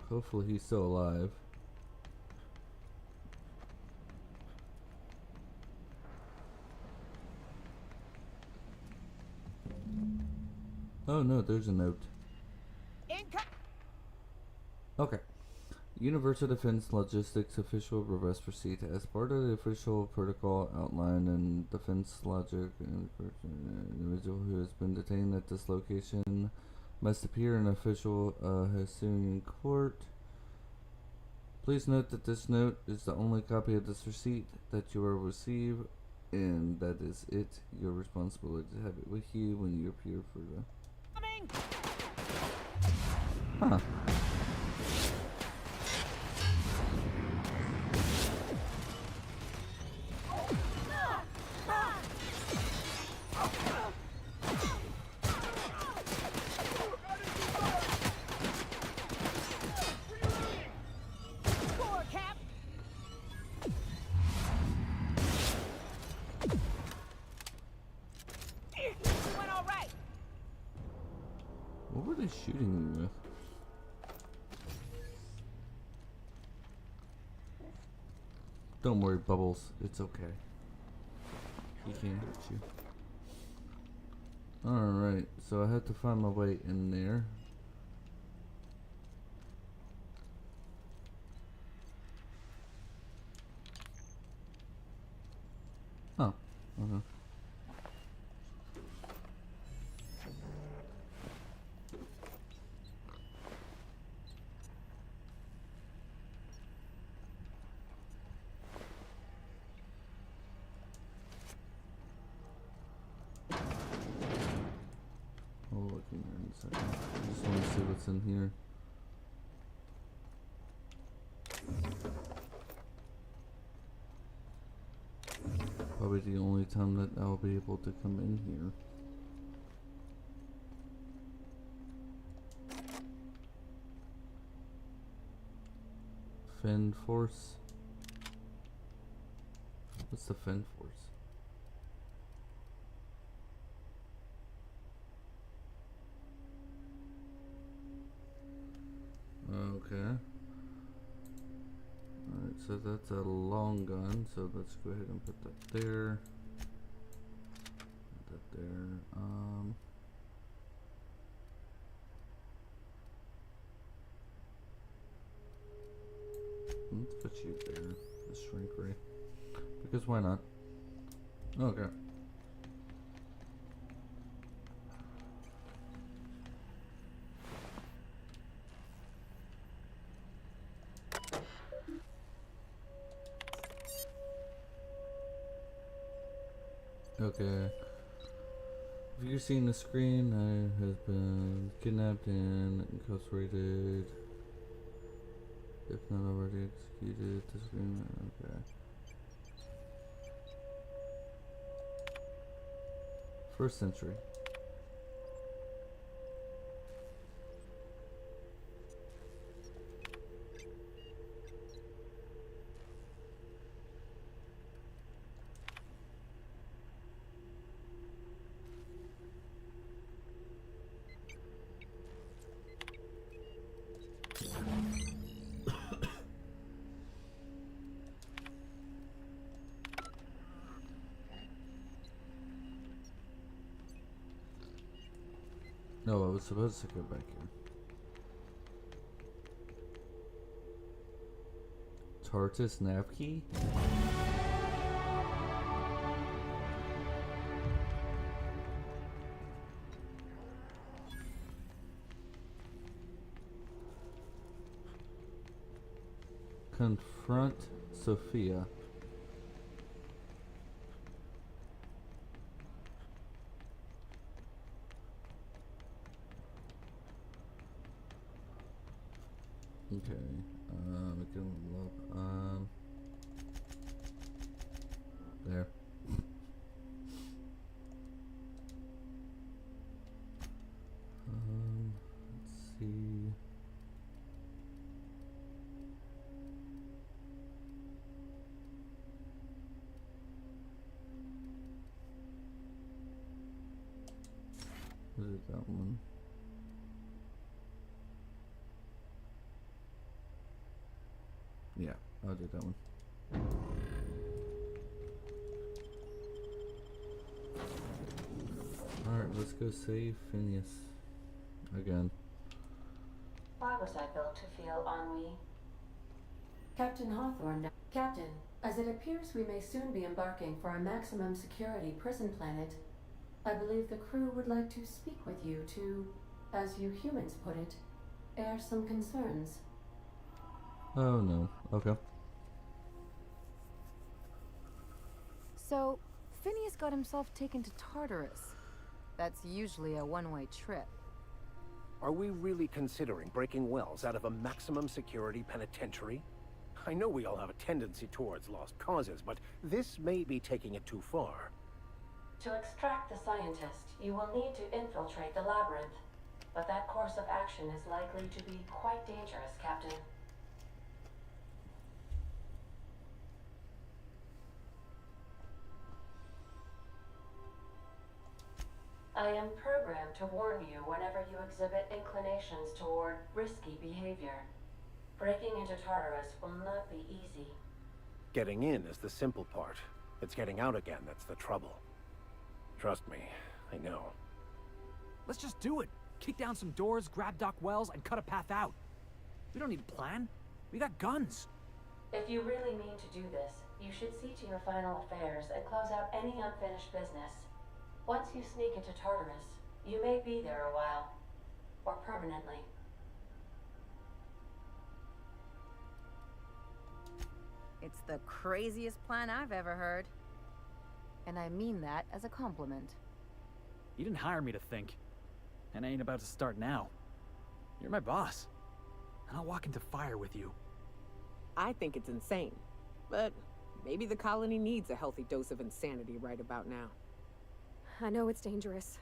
Speaker 1: Hopefully he's still alive. Oh no, there's a note. Okay. Universal Defense Logistics official reverse receipt. As part of the official protocol outlined in Defense Logic, an individual who has been detained at this location must appear in official hearing in court. Please note that this note is the only copy of this receipt that you will receive, and that is it. Your responsibility to have it with you when you appear for the... Huh. What were they shooting me with? Don't worry, Bubbles. It's okay. He can't hurt you. Alright, so I have to find my way in there. Oh, okay. I'll look in here in a second. I just want to see what's in here. Probably the only time that I'll be able to come in here. Fend Force. What's the Fend Force? Okay. Alright, so that's a long gun, so let's go ahead and put that there. Put that there. Let's put you there, the shrink ray. Because why not? Okay. Okay. If you're seeing the screen, I have been kidnapped and incarcerated. If not already executed, the screen. Okay. First century. No, I was supposed to go back here. Tartus Navkey? Confront Sophia. Okay, we can look, there. Let's see. What is that one? Yeah, I'll do that one. Alright, let's go save Phineas. Again.
Speaker 8: Why was I built to feel ennui? Captain Hawthorne. Captain, as it appears we may soon be embarking for a maximum security prison planet, I believe the crew would like to speak with you to, as you humans put it, air some concerns.
Speaker 1: Oh no. Okay.
Speaker 6: So, Phineas got himself taken to Tartarus. That's usually a one-way trip.
Speaker 13: Are we really considering breaking Wells out of a maximum security penitentiary? I know we all have a tendency towards lost causes, but this may be taking it too far.
Speaker 8: To extract the scientist, you will need to infiltrate the labyrinth. But that course of action is likely to be quite dangerous, Captain. I am programmed to warn you whenever you exhibit inclinations toward risky behavior. Breaking into Tartarus will not be easy.
Speaker 13: Getting in is the simple part. It's getting out again that's the trouble. Trust me, I know.
Speaker 20: Let's just do it. Kick down some doors, grab Doc Wells, and cut a path out. We don't need a plan. We got guns.
Speaker 8: If you really mean to do this, you should see to your final affairs and close out any unfinished business. Once you sneak into Tartarus, you may be there a while. Or permanently.
Speaker 6: It's the craziest plan I've ever heard. And I mean that as a compliment.
Speaker 20: You didn't hire me to think. And I ain't about to start now. You're my boss. And I'll walk into fire with you.
Speaker 4: I think it's insane. But maybe the colony needs a healthy dose of insanity right about now.
Speaker 21: I know it's dangerous.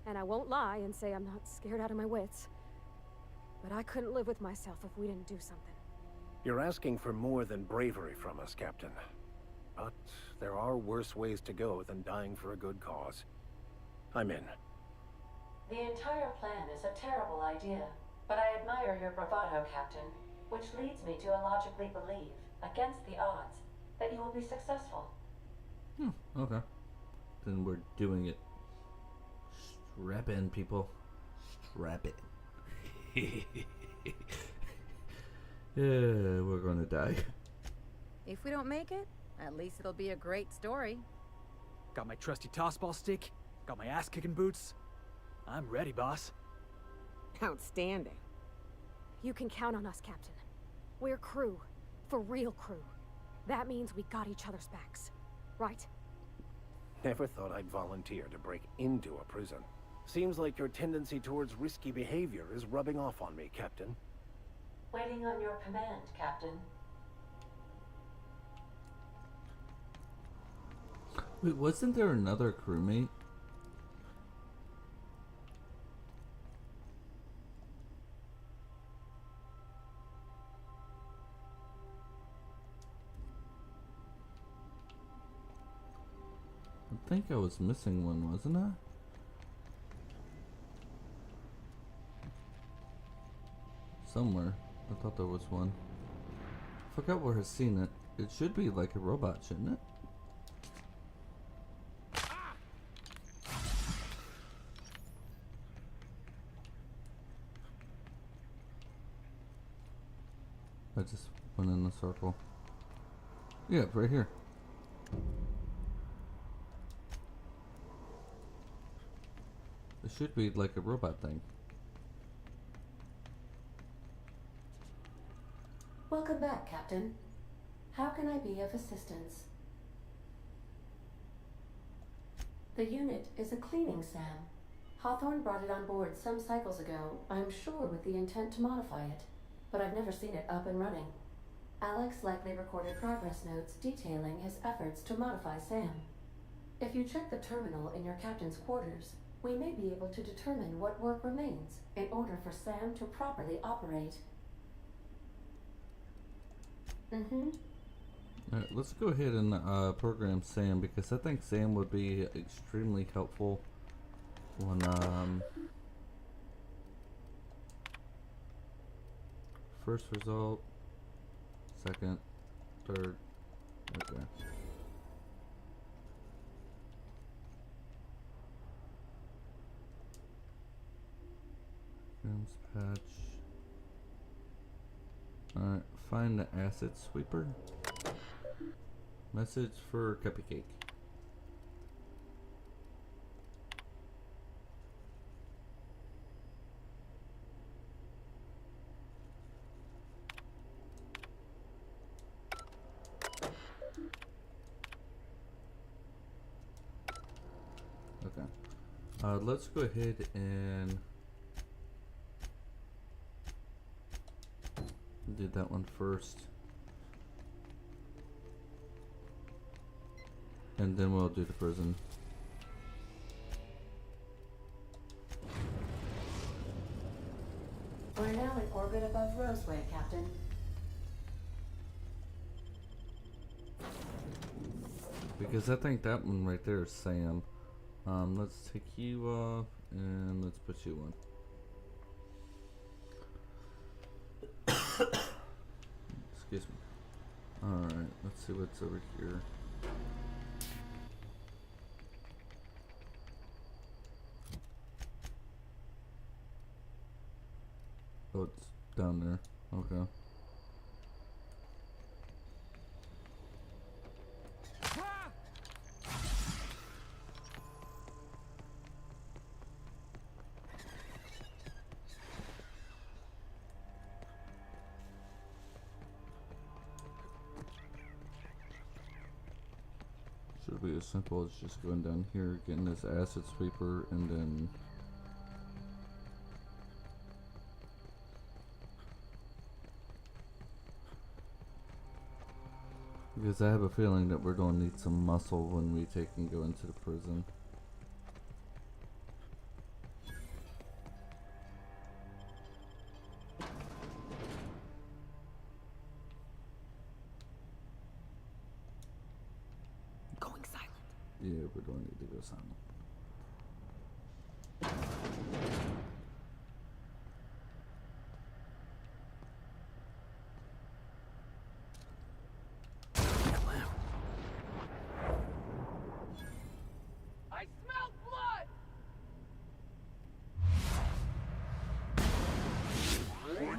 Speaker 21: And I won't lie and say I'm not scared out of my wits. But I couldn't live with myself if we didn't do something.
Speaker 13: You're asking for more than bravery from us, Captain. But there are worse ways to go than dying for a good cause. I'm in.
Speaker 8: The entire plan is a terrible idea, but I admire your bravado, Captain, which leads me to illogically believe, against the odds, that you will be successful.
Speaker 1: Okay. Then we're doing it. Strap in, people. Strap it. Yeah, we're gonna die.
Speaker 6: If we don't make it, at least it'll be a great story.
Speaker 20: Got my trusty tossball stick, got my ass-kicking boots. I'm ready, boss.
Speaker 4: Outstanding.
Speaker 21: You can count on us, Captain. We're crew. For real crew. That means we got each other's backs. Right?
Speaker 13: Never thought I'd volunteer to break into a prison. Seems like your tendency towards risky behavior is rubbing off on me, Captain.
Speaker 8: Waiting on your command, Captain.
Speaker 1: Wait, wasn't there another crewmate? I think I was missing one, wasn't I? Somewhere. I thought there was one. Forgot where I've seen it. It should be like a robot, shouldn't it? I just went in a circle. Yeah, right here. It should be like a robot thing.
Speaker 8: Welcome back, Captain. How can I be of assistance? The unit is a cleaning SAM. Hawthorne brought it on board some cycles ago, I'm sure with the intent to modify it, but I've never seen it up and running. Alex likely recorded progress notes detailing his efforts to modify SAM. If you check the terminal in your captain's quarters, we may be able to determine what work remains in order for SAM to properly operate.
Speaker 1: Alright, let's go ahead and program Sam, because I think Sam would be extremely helpful when first result second, third. Okay. Films patch. Alright, find the asset sweeper. Message for CuppyCake. Okay. Let's go ahead and do that one first. And then we'll do the prison.
Speaker 8: We're now in orbit above Roseway, Captain.
Speaker 1: Because I think that one right there is Sam. Let's take you off and let's put you on. Excuse me. Alright, let's see what's over here. Oh, it's down there. Okay. Should be as simple as just going down here, getting this acid sweeper, and then because I have a feeling that we're gonna need some muscle when we take and go into the prison.
Speaker 4: Going silent.
Speaker 1: Yeah, we're gonna need to go silent.
Speaker 14: I smell blood!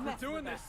Speaker 20: We're doing this!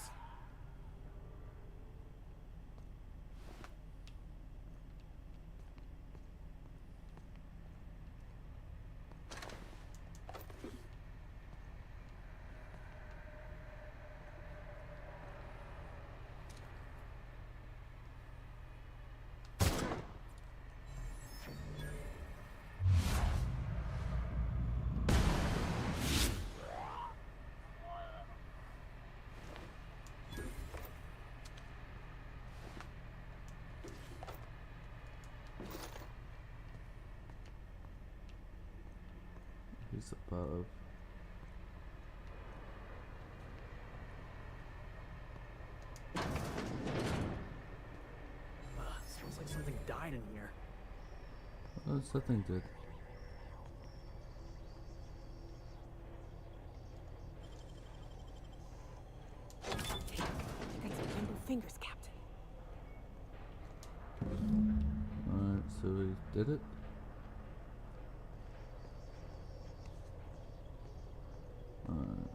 Speaker 1: He's above.
Speaker 20: Smells like something died in here.
Speaker 1: Oh, something did.
Speaker 4: You got some nimble fingers, Captain.
Speaker 1: Alright, so we did it. Alright.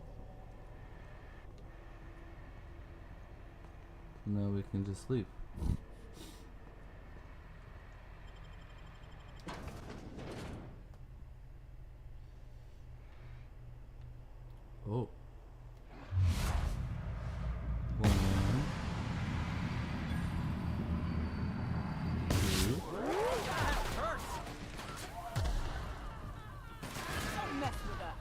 Speaker 1: Now we can just leave. Oh. One. Two.
Speaker 4: Don't mess with us.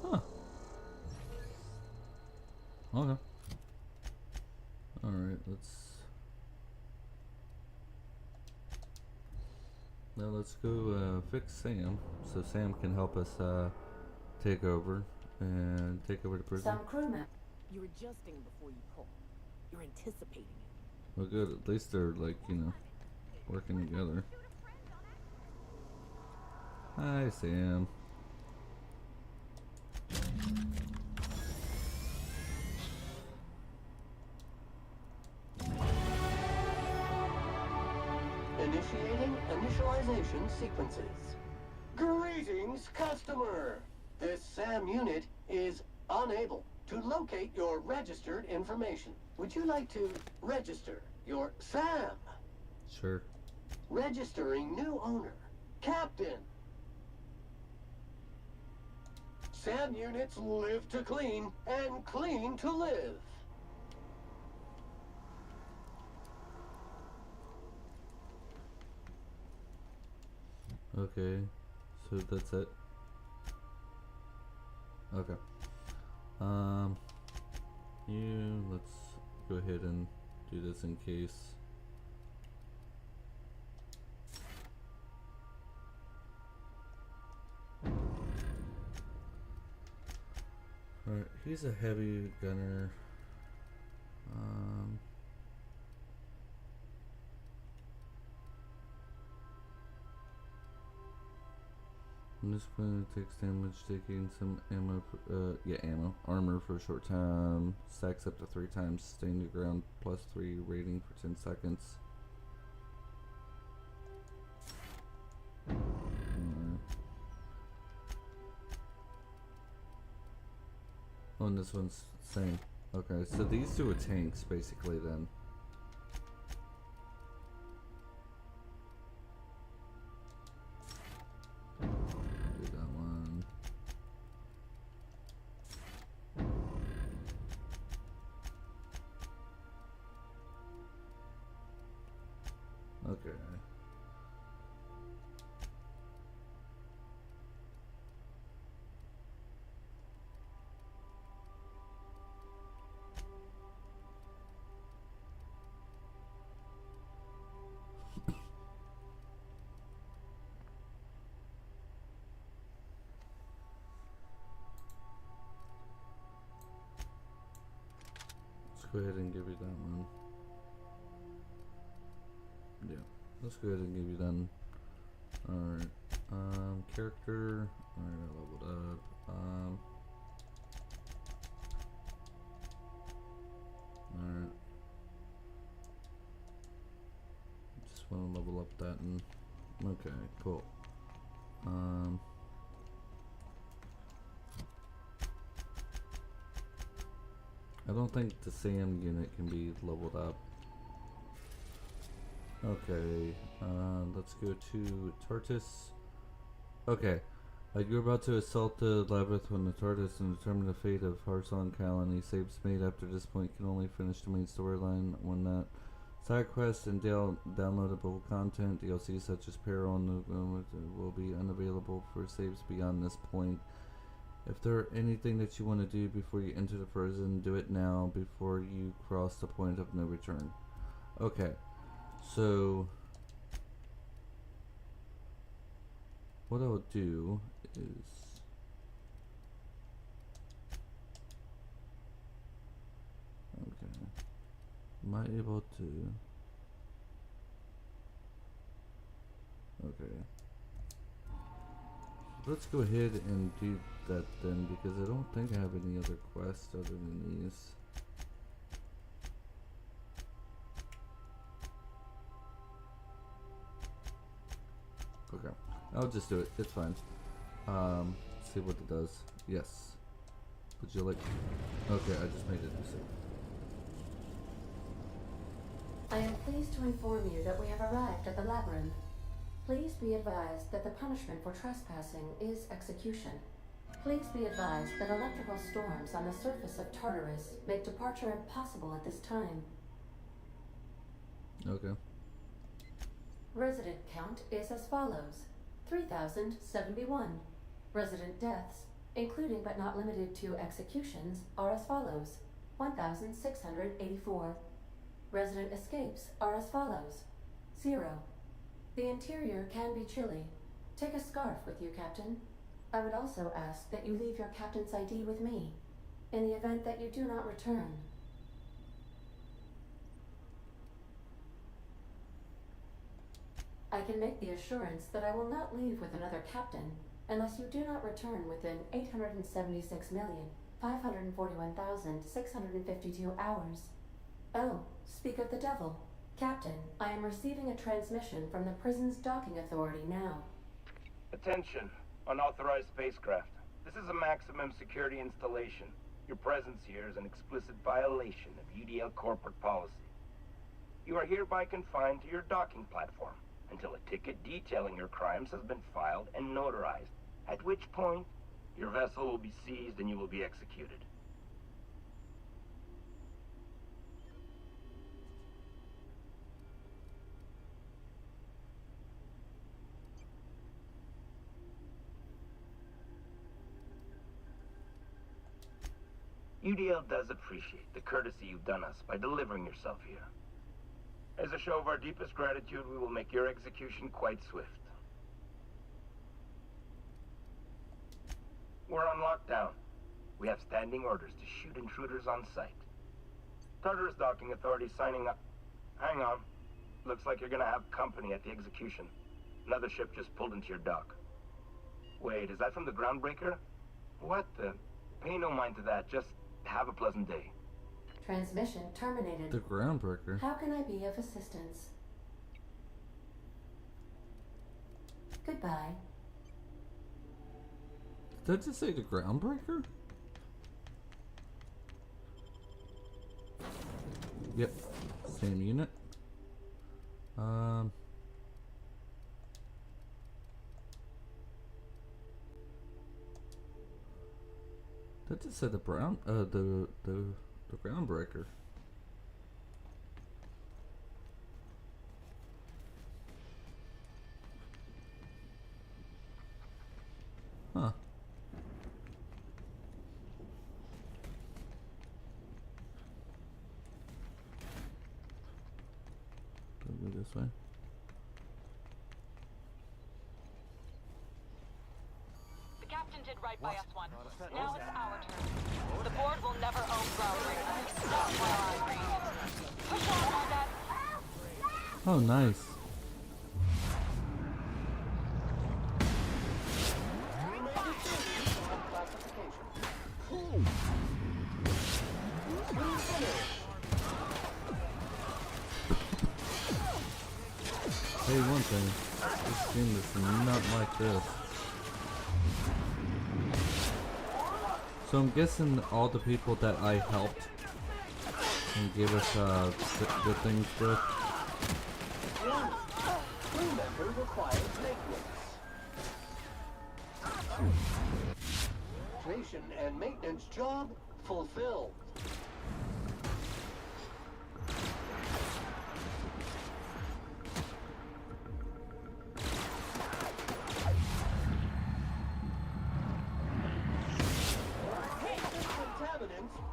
Speaker 1: Huh. Okay. Alright, let's go fix Sam so Sam can help us take over the prison.
Speaker 8: Some crewmen.
Speaker 4: You're adjusting before you pull. You're anticipating it.
Speaker 1: Well, good. At least they're like, working together. Hi, Sam.
Speaker 3: Initiating initialization sequences. Greetings, customer! This SAM unit is unable to locate your registered information. Would you like to register your SAM?
Speaker 1: Sure.
Speaker 3: Registering new owner, Captain. SAM units live to clean and clean to live.
Speaker 1: Okay, so that's it. Okay. Let's go ahead and do this in case. Alright, he's a heavy gunner. This planet takes damage, taking some ammo, armor for a short time, stacks up to 3 times, staying to ground, +3 rating for 10 seconds. Oh, and this one's the same. Okay, so these two are tanks, basically, then. Do that one. Okay. Let's go ahead and give you that one. Yeah, let's go ahead and give you that. Alright, character. Alright, I leveled up. Alright. Just want to level up that and okay, cool. I don't think the SAM unit can be leveled up. Okay, let's go to Tartus. Okay, you're about to assault the labyrinth when the Tartus and determine the fate of Harson Colony. Saves made after this point can only finish the main storyline when that. Side quests and downloadable content, DLC such as Peril will be unavailable for saves beyond this point. If there are anything that you want to do before you enter the prison, do it now before you cross the point of no return. Okay, so what I'll do is okay. Am I able to? Okay. Let's go ahead and do that then, because I don't think I have any other quests other than these. Okay, I'll just do it. It's fine. See what it does. Yes. Would you like? Okay, I just made it.
Speaker 8: I am pleased to inform you that we have arrived at the labyrinth. Please be advised that the punishment for trespassing is execution. Please be advised that electrical storms on the surface of Tartarus make departure impossible at this time.
Speaker 1: Okay.
Speaker 8: Resident count is as follows: 3,071. Resident deaths, including but not limited to executions, are as follows: 1,684. Resident escapes are as follows: 0. The interior can be chilly. Take a scarf with you, Captain. I would also ask that you leave your captain's ID with me, in the event that you do not return. I can make the assurance that I will not leave with another captain unless you do not return within 876,541,652 hours. Oh, speak of the devil. Captain, I am receiving a transmission from the prison's docking authority now.
Speaker 5: Attention, unauthorized spacecraft. This is a maximum security installation. Your presence here is an explicit violation of UDL corporate policy. You are hereby confined to your docking platform until a ticket detailing your crimes has been filed and notarized, at which point your vessel will be seized and you will be executed. UDL does appreciate the courtesy you've done us by delivering yourself here. As a show of our deepest gratitude, we will make your execution quite swift. We're on lockdown. We have standing orders to shoot intruders on sight. Tartarus Docking Authority signing up. Hang on. Looks like you're gonna have company at the execution. Another ship just pulled into your dock. Wait, is that from the Groundbreaker? What the? Pay no mind to that. Just have a pleasant day.
Speaker 8: Transmission terminated.
Speaker 1: The Groundbreaker.
Speaker 8: How can I be of assistance? Goodbye.
Speaker 1: Did that just say the Groundbreaker? Yep. Same unit. That just said the Groundbreaker. Huh. Go this way.
Speaker 22: The captain did right by us once. Now it's our turn. The board will never own Groundbreaker. Not while I reign. Push on, Combat.
Speaker 1: Oh, nice. Hey, one thing. This game is not like this. So I'm guessing all the people that I helped and gave us good things with.
Speaker 13: Crew member requires maintenance. Creation and maintenance job fulfilled.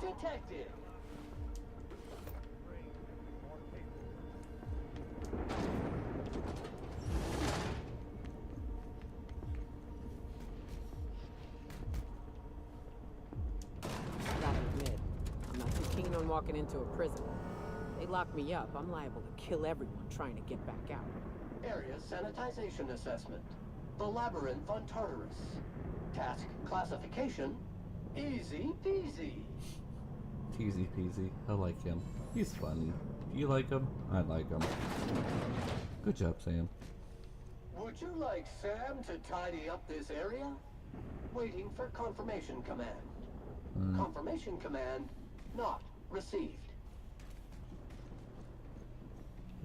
Speaker 13: Detected.
Speaker 4: Gotta admit, I'm not too keen on walking into a prison. They lock me up, I'm liable to kill everyone trying to get back out.
Speaker 13: Area sanitization assessment. The Labyrinth on Tartarus. Task classification. Easy peasy.
Speaker 1: Teasy peasy. I like him. He's funny. Do you like him? I like him. Good job, Sam.
Speaker 13: Would you like Sam to tidy up this area? Waiting for confirmation command. Confirmation command not received.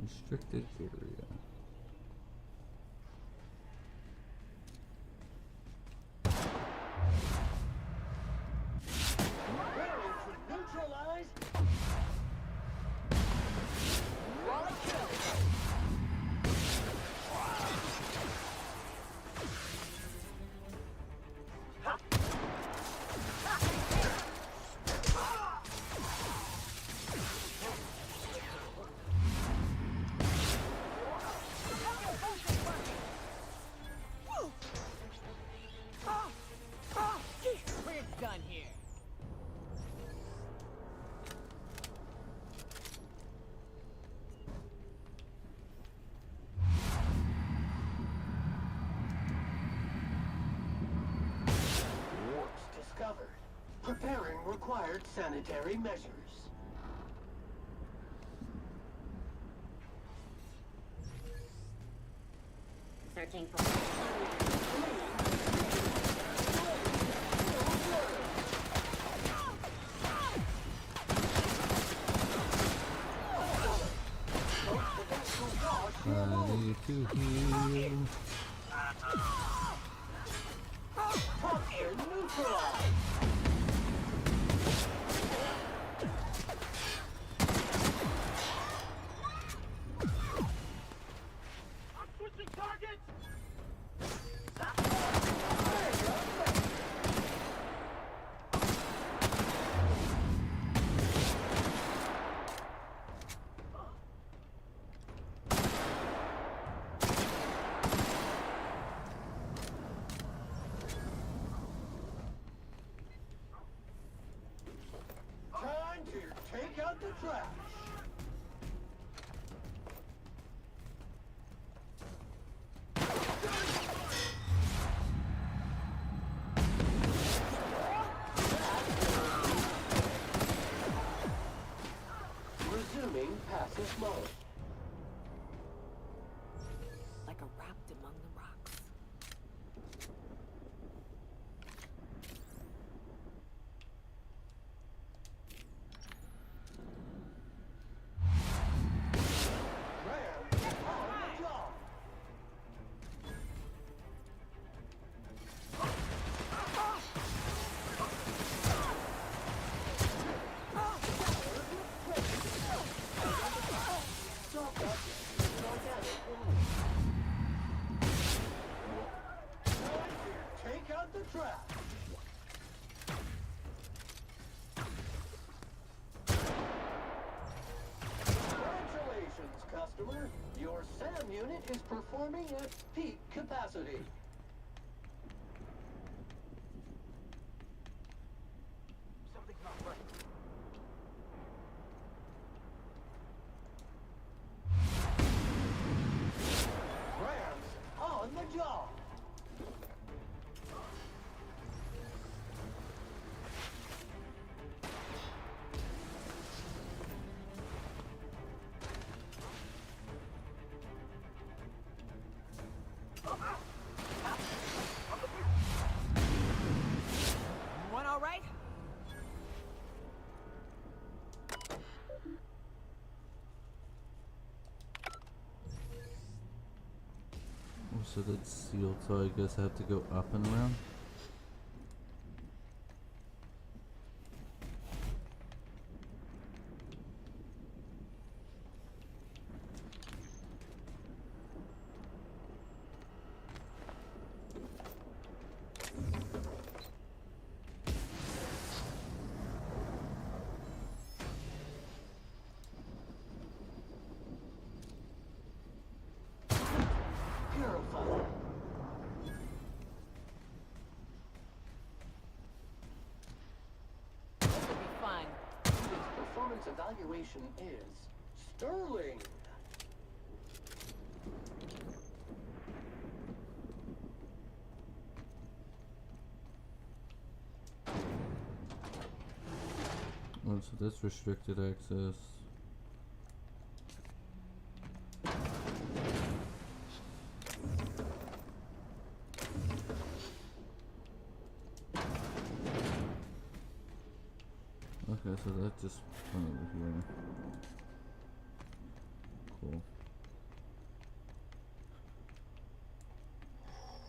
Speaker 1: Restricted area.
Speaker 13: Neutralized.
Speaker 4: We're done here.
Speaker 13: Warps discovered. Preparing required sanitary measures.
Speaker 15: Searching for...
Speaker 1: I need to heal.
Speaker 14: Toxin neutralized! I'm switching targets! Time to take out the trash! Resuming passive mode.
Speaker 4: Like a rapt among the rocks.
Speaker 14: Take out the trash! Congratulations, customer! Your SAM unit is performing at peak capacity. Something's not right. Rams on the job!
Speaker 4: One all right?
Speaker 1: Oh, so that's sealed, so I guess I have to go up and around.
Speaker 14: Purified.
Speaker 4: This will be fun.
Speaker 14: Its performance evaluation is sterling.
Speaker 1: Oh, so that's restricted access. Okay, so that just went over here. Cool.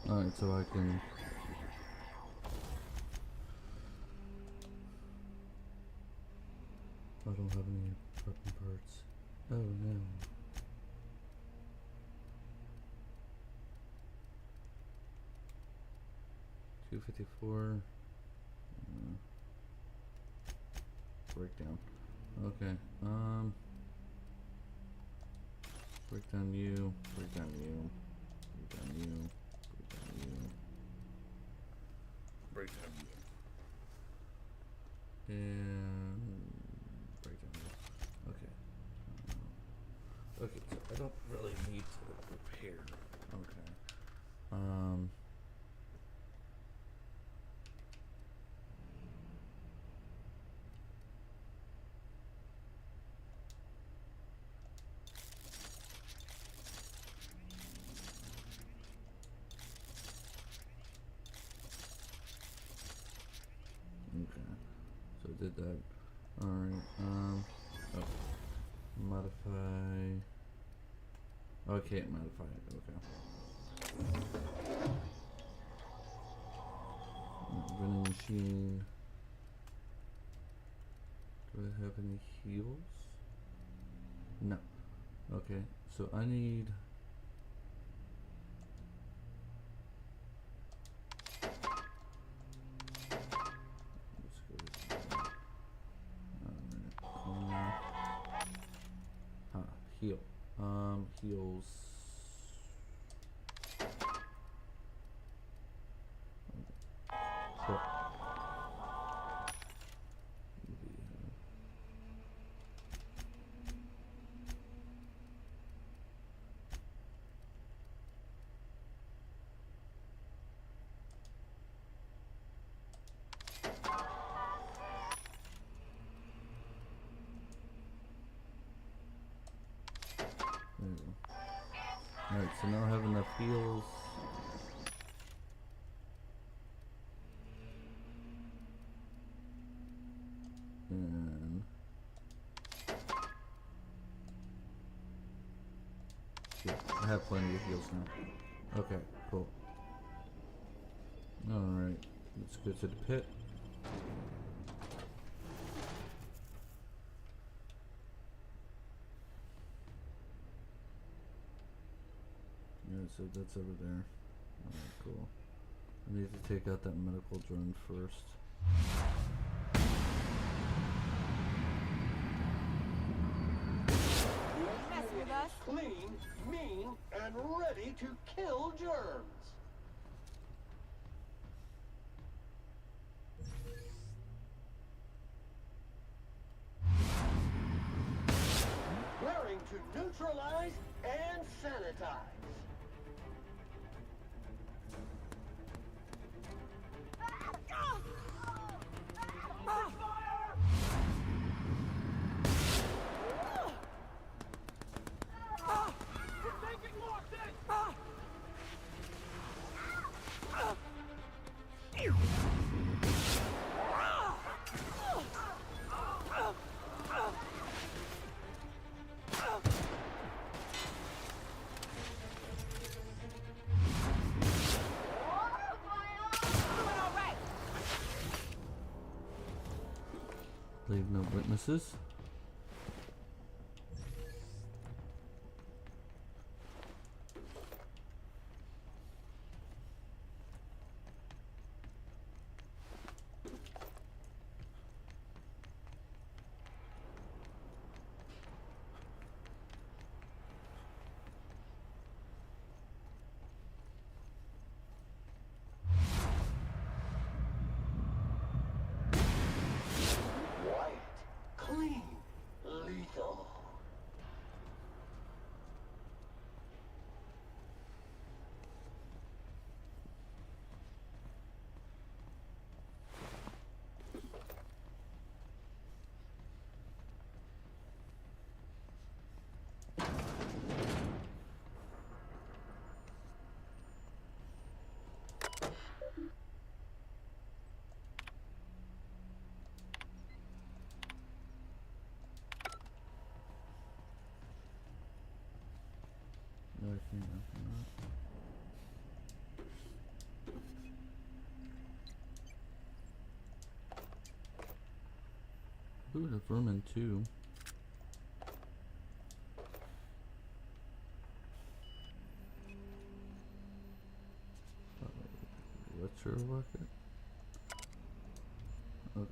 Speaker 1: Alright, so I can... I don't have any weapon parts. Oh no. $254. Breakdown. Okay. Breakdown you. Breakdown you. Breakdown you. Breakdown you. Breakdown you. And breakdown you. Okay. Okay, so I don't really need to repair. Okay. So I did that. Alright, oh. Modify. Oh, I can't modify it, okay. Vending machine. Do I have any heals? No. Okay, so I need... Let's go with that. Alright, heal. Heals. So, there we go. Alright, so now I have enough heals. And yeah, I have plenty of heals now. Okay, cool. Alright, let's go to the pit. Yeah, so that's over there. Alright, cool. I need to take out that medical drone first.
Speaker 14: Mess with us. Clean, mean, and ready to kill germs. Raring to neutralize and sanitize.
Speaker 1: Leave no witnesses.
Speaker 14: Clean, lethal.
Speaker 1: No, I can't open that. Ooh, the vermin too. What's your rocket? Okay.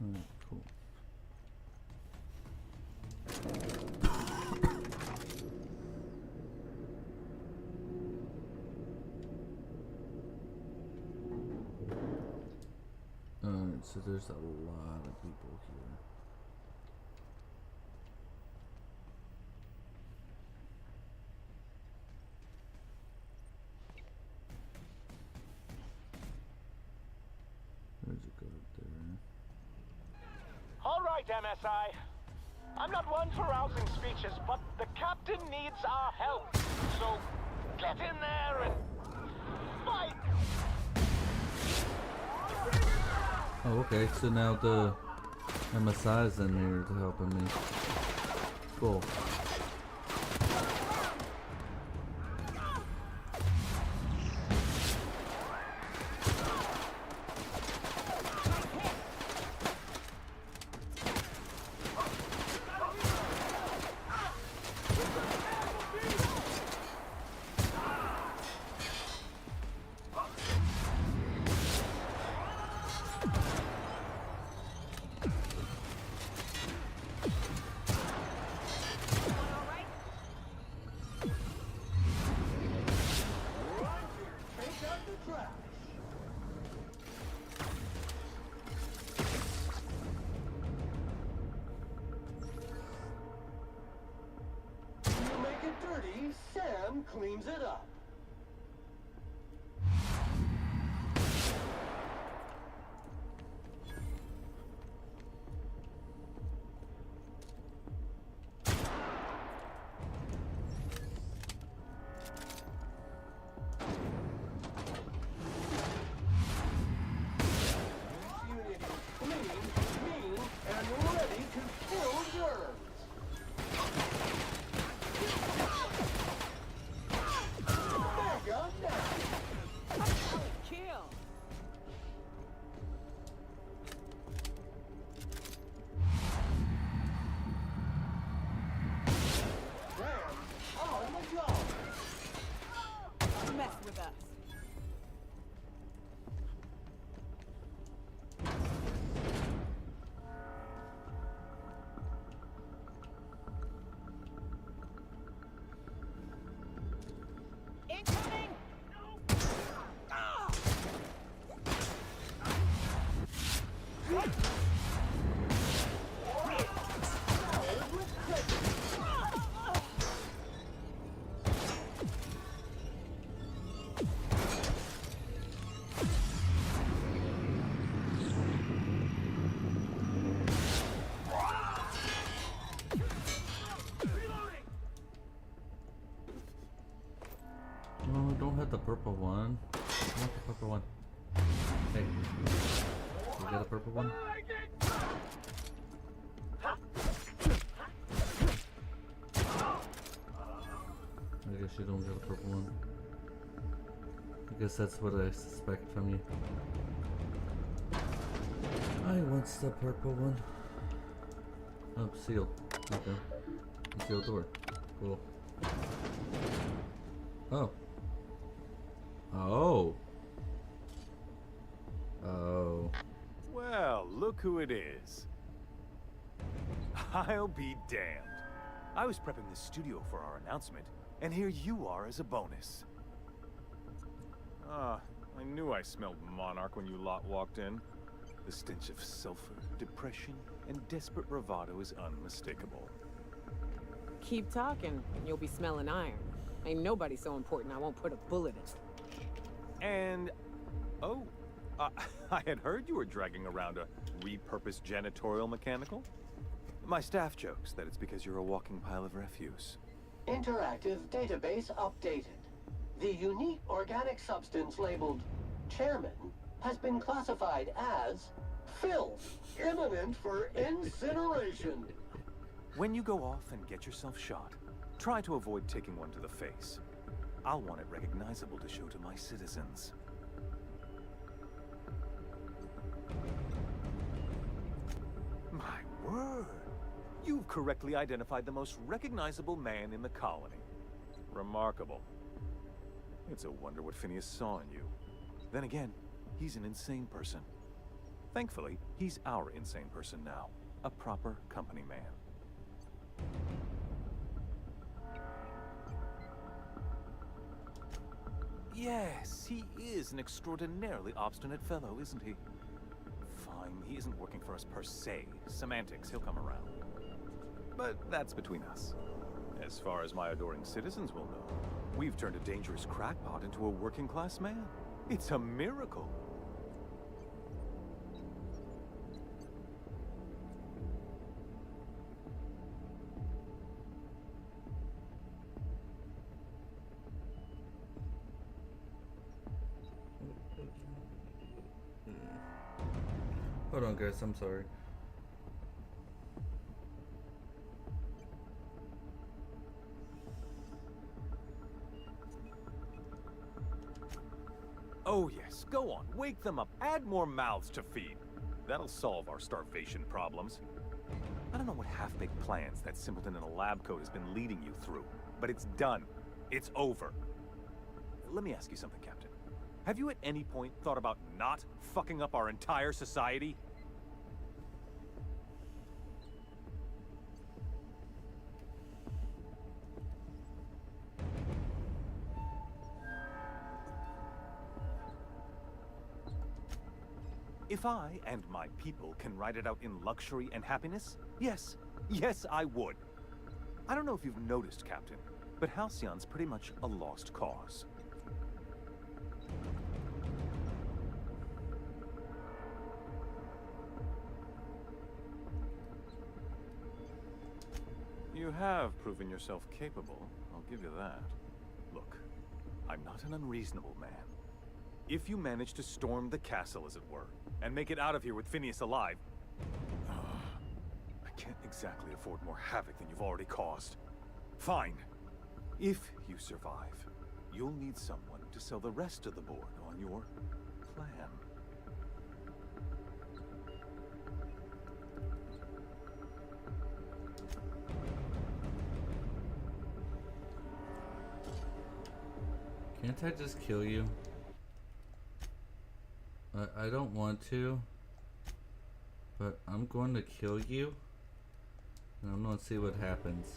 Speaker 1: Alright, cool. Alright, so there's a lot of people here. There's a guard there.
Speaker 16: All right, MSI. I'm not one for rousing speeches, but the captain needs our help. So, get in there and fight!
Speaker 1: Oh, okay. So now the MSI is in here to helping me. Cool.
Speaker 14: Dirty, Sam cleans it up. Unit is clean, mean, and ready to kill germs.
Speaker 4: Kill!
Speaker 14: On the job.
Speaker 4: Mess with us. Incoming!
Speaker 1: No, I don't have the purple one. I want the purple one. Hey, you got a purple one? I guess you don't got a purple one. I guess that's what I suspect from you. I want the purple one. Oh, sealed. Okay. Sealed door. Cool. Oh. Oh. Oh.
Speaker 17: Well, look who it is. I'll be damned. I was prepping the studio for our announcement, and here you are as a bonus. Ah, I knew I smelled Monarch when you lot walked in. The stench of sulfur, depression, and desperate bravado is unmistakable.
Speaker 4: Keep talking, and you'll be smelling iron. Ain't nobody so important I won't put a bullet in.
Speaker 17: And... oh, I had heard you were dragging around a repurposed janitorial mechanical. My staff jokes that it's because you're a walking pile of refuse.
Speaker 14: Interactive database updated. The unique organic substance labeled Chairman has been classified as filth, imminent for incineration.
Speaker 17: When you go off and get yourself shot, try to avoid taking one to the face. I'll want it recognizable to show to my citizens. My word! You've correctly identified the most recognizable man in the colony. Remarkable. It's a wonder what Phineas saw in you. Then again, he's an insane person. Thankfully, he's our insane person now. A proper company man. Yes, he is an extraordinarily obstinate fellow, isn't he? Fine, he isn't working for us per se. Semantics, he'll come around. But that's between us. As far as my adoring citizens will know, we've turned a dangerous crackpot into a working-class man. It's a miracle.
Speaker 1: Hold on, guys. I'm sorry.
Speaker 17: Oh yes, go on, wake them up, add more mouths to feed. That'll solve our starvation problems. I don't know what half-baked plans that simpleton in a lab coat has been leading you through, but it's done. It's over. Let me ask you something, Captain. Have you at any point thought about not fucking up our entire society? If I and my people can ride it out in luxury and happiness, yes, I would. I don't know if you've noticed, Captain, but Halcyon's pretty much a lost cause. You have proven yourself capable, I'll give you that. Look, I'm not an unreasonable man. If you manage to storm the castle, as it were, and make it out of here with Phineas alive, I can't exactly afford more havoc than you've already caused. Fine. If you survive, you'll need someone to sell the rest of the board on your plan.
Speaker 1: Can't I just kill you? I don't want to, but I'm going to kill you, and I'm going to see what happens.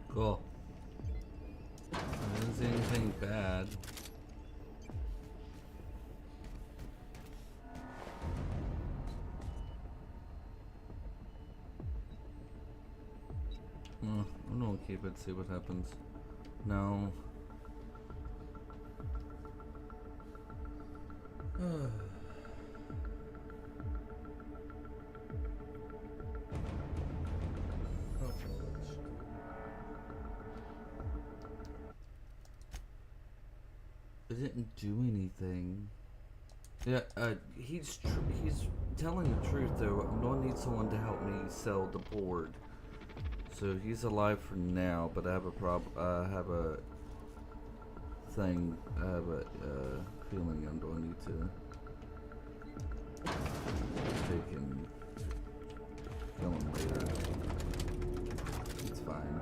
Speaker 1: Cool. I didn't see anything bad. I'm gonna keep it, see what happens. No. It didn't do anything. Yeah, he's telling the truth though. I'm gonna need someone to help me sell the board. So he's alive for now, but I have a thing. I have a feeling I'm gonna need to take him, kill him later. It's fine.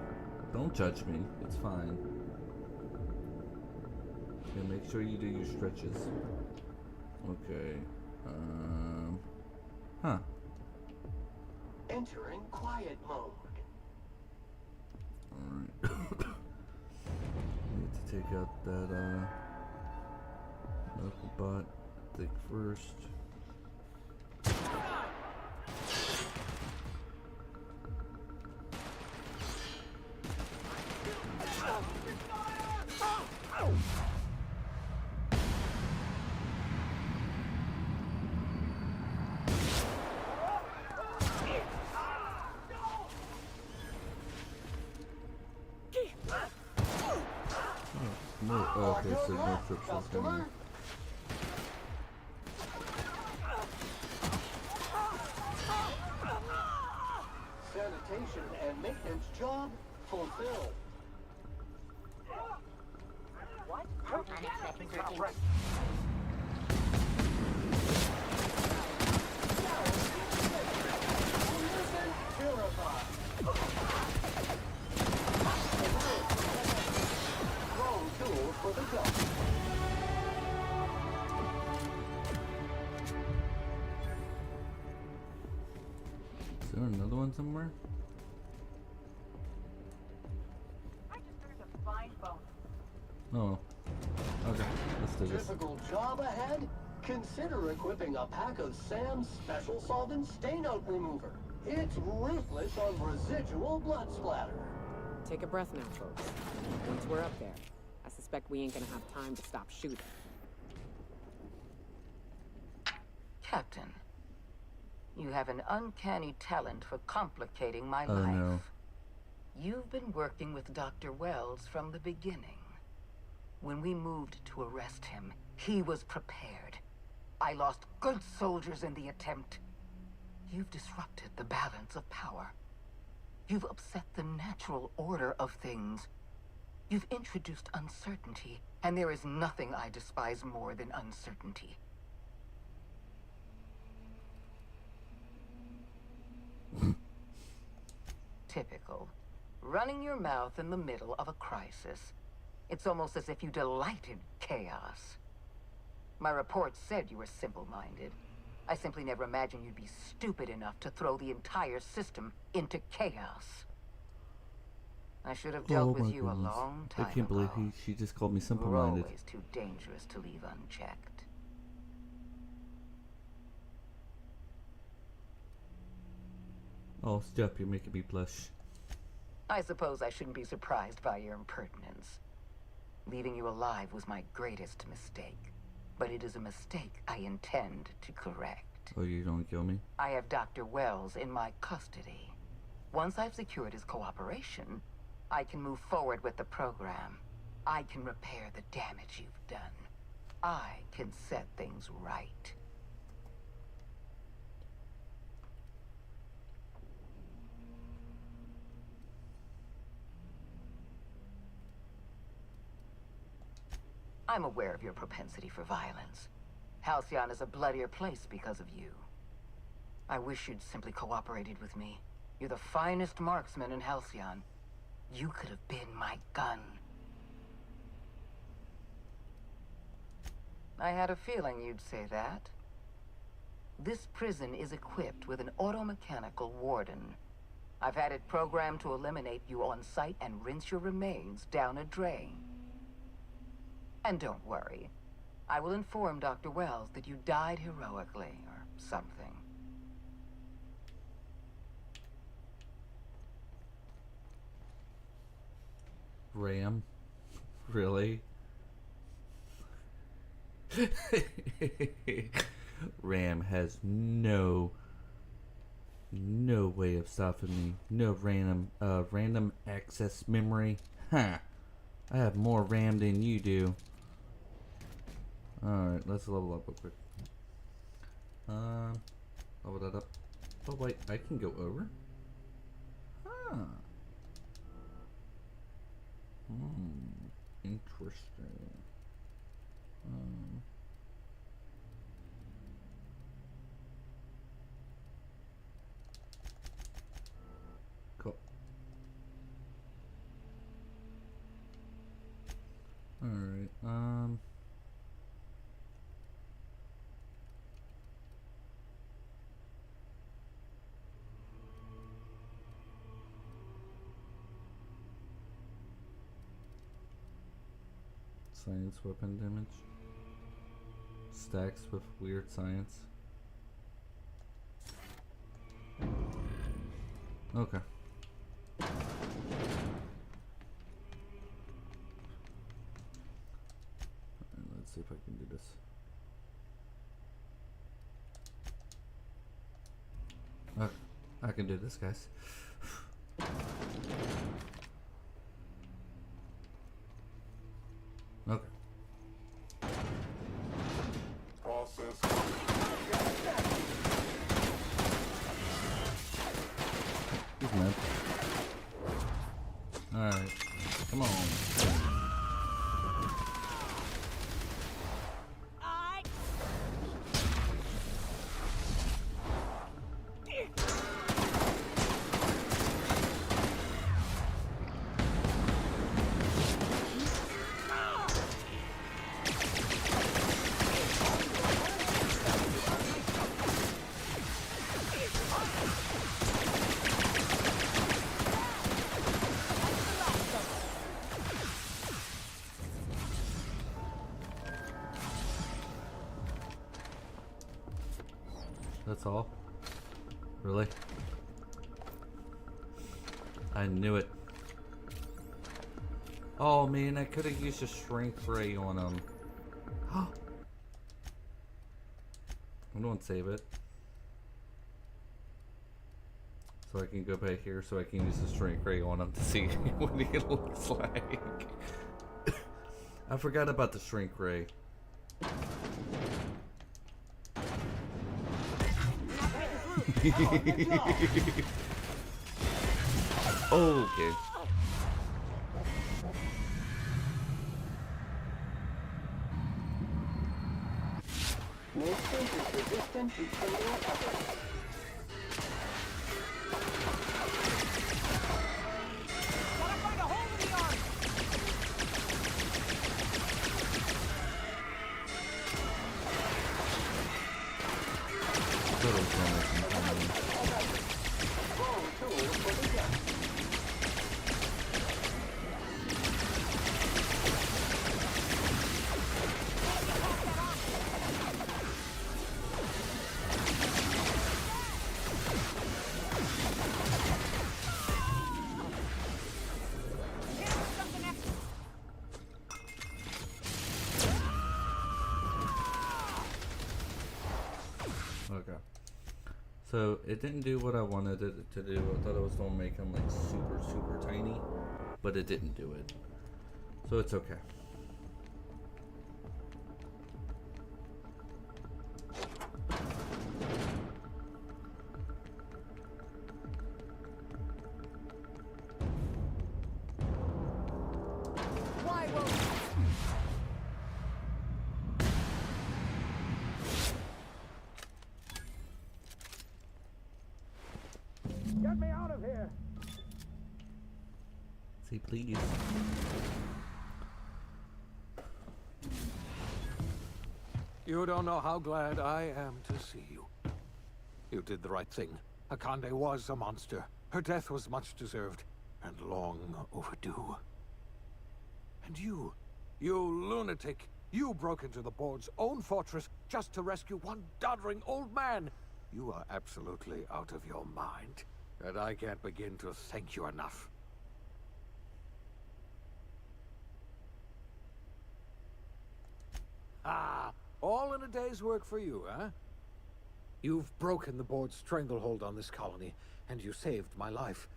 Speaker 1: Don't judge me. It's fine. Okay, make sure you do your stretches. Okay. Huh.
Speaker 14: Entering quiet mode.
Speaker 1: Alright. Need to take out that knuckle bot thing first. Okay, so no trips are coming.
Speaker 14: Sanitation and maintenance job fulfilled.
Speaker 15: What? Unexpected routine.
Speaker 14: For the job.
Speaker 1: Is there another one somewhere?
Speaker 22: I just earned a fine bonus.
Speaker 1: Oh. Okay, let's do this.
Speaker 14: Difficult job ahead? Consider equipping a pack of Sam's special solvent stain-out remover. It's ruthless on residual blood splatter.
Speaker 4: Take a breath now, folks. Once we're up there, I suspect we ain't gonna have time to stop shooting.
Speaker 10: Captain, you have an uncanny talent for complicating my life.
Speaker 1: No.
Speaker 10: You've been working with Dr. Wells from the beginning. When we moved to arrest him, he was prepared. I lost good soldiers in the attempt. You've disrupted the balance of power. You've upset the natural order of things. You've introduced uncertainty, and there is nothing I despise more than uncertainty. Typical. Running your mouth in the middle of a crisis. It's almost as if you delighted chaos. My report said you were simple-minded. I simply never imagined you'd be stupid enough to throw the entire system into chaos. I should have dealt with you a long time
Speaker 1: I can't believe
Speaker 10: ago.
Speaker 1: she just called me
Speaker 10: You're
Speaker 1: simple-minded.
Speaker 10: always too dangerous to leave unchecked.
Speaker 1: Oh, stop, you're making me blush.
Speaker 10: I suppose I shouldn't be surprised by your impertinence. Leaving you alive was my greatest mistake. But it is a mistake I intend to correct.
Speaker 1: Oh, you don't kill me?
Speaker 10: I have Dr. Wells in my custody. Once I've secured his cooperation, I can move forward with the program. I can repair the damage you've done. I can set things right. I'm aware of your propensity for violence. Halcyon is a bloodier place because of you. I wish you'd simply cooperated with me. You're the finest marksman in Halcyon. You could have been my gun. I had a feeling you'd say that. This prison is equipped with an automechanical warden. I've had it programmed to eliminate you on sight and rinse your remains down a drain. And don't worry. I will inform Dr. Wells that you died heroically, or something.
Speaker 1: Ram? Really? Ram has no way of stopping me. No random access memory. Huh. I have more RAM than you do. Alright, let's level up real quick. Level that up. Oh wait, I can go over? Huh. Interesting. Cool. Alright, science weapon damage. Stacks with weird science. Okay. Let's see if I can do this. Okay, I can do this, guys. Okay. He's mad. Alright. Come on. That's all? Really? I knew it. Oh man, I could have used a shrink ray on him. I'm gonna save it. So I can go back here so I can use the shrink ray on him to see what he looks like. I forgot about the shrink ray. Oh, okay.
Speaker 14: Nature is resistant to single effort.
Speaker 16: Gotta find a hole in the arm!
Speaker 1: Okay. So it didn't do what I wanted it to do. I thought it was going to make him like super, super tiny, but it didn't do it. So it's okay.
Speaker 16: Why won't
Speaker 14: Get me out of here!
Speaker 1: See, please.
Speaker 7: You don't know how glad I am to see you. You did the right thing. Akande was a monster. Her death was much deserved, and long overdue. And you lunatic, you broke into the board's own fortress just to rescue one doddering old man. You are absolutely out of your mind, and I can't begin to thank you enough. Ah, all in a day's work for you, huh? You've broken the board's stranglehold on this colony, and you saved my life.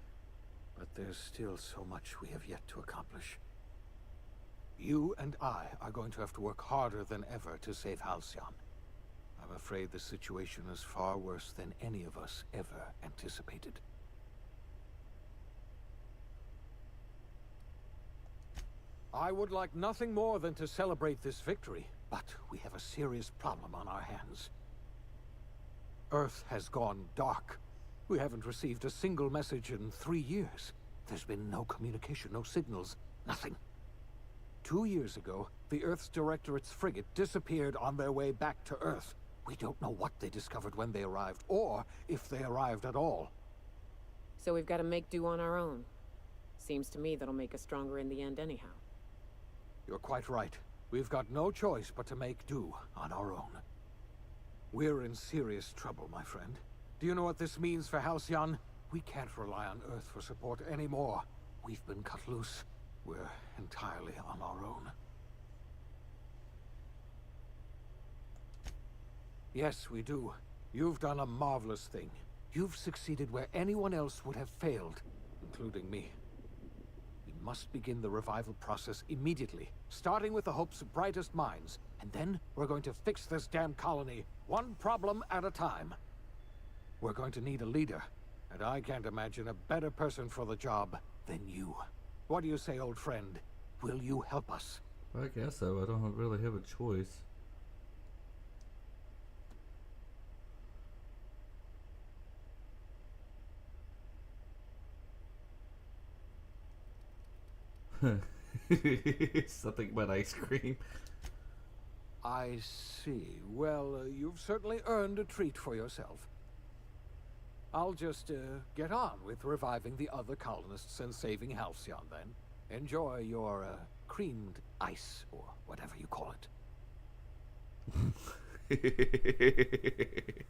Speaker 7: But there's still so much we have yet to accomplish. You and I are going to have to work harder than ever to save Halcyon. I'm afraid the situation is far worse than any of us ever anticipated. I would like nothing more than to celebrate this victory, but we have a serious problem on our hands. Earth has gone dark. We haven't received a single message in 3 years. There's been no communication, no signals, nothing. 2 years ago, the Earth's Directorate's frigate disappeared on their way back to Earth. We don't know what they discovered when they arrived, or if they arrived at all.
Speaker 4: So we've got to make do on our own. Seems to me that'll make us stronger in the end anyhow.
Speaker 7: You're quite right. We've got no choice but to make do on our own. We're in serious trouble, my friend. Do you know what this means for Halcyon? We can't rely on Earth for support anymore. We've been cut loose. We're entirely on our own. Yes, we do. You've done a marvelous thing. You've succeeded where anyone else would have failed, including me. We must begin the revival process immediately, starting with the Hope's brightest minds, and then we're going to fix this damn colony, one problem at a time. We're going to need a leader, and I can't imagine a better person for the job than you. What do you say, old friend? Will you help us?
Speaker 1: I guess so. I don't really have a choice. Something about ice cream.
Speaker 7: I see. Well, you've certainly earned a treat for yourself. I'll just get on with reviving the other colonists and saving Halcyon, then. Enjoy your creamed ice, or whatever you call it.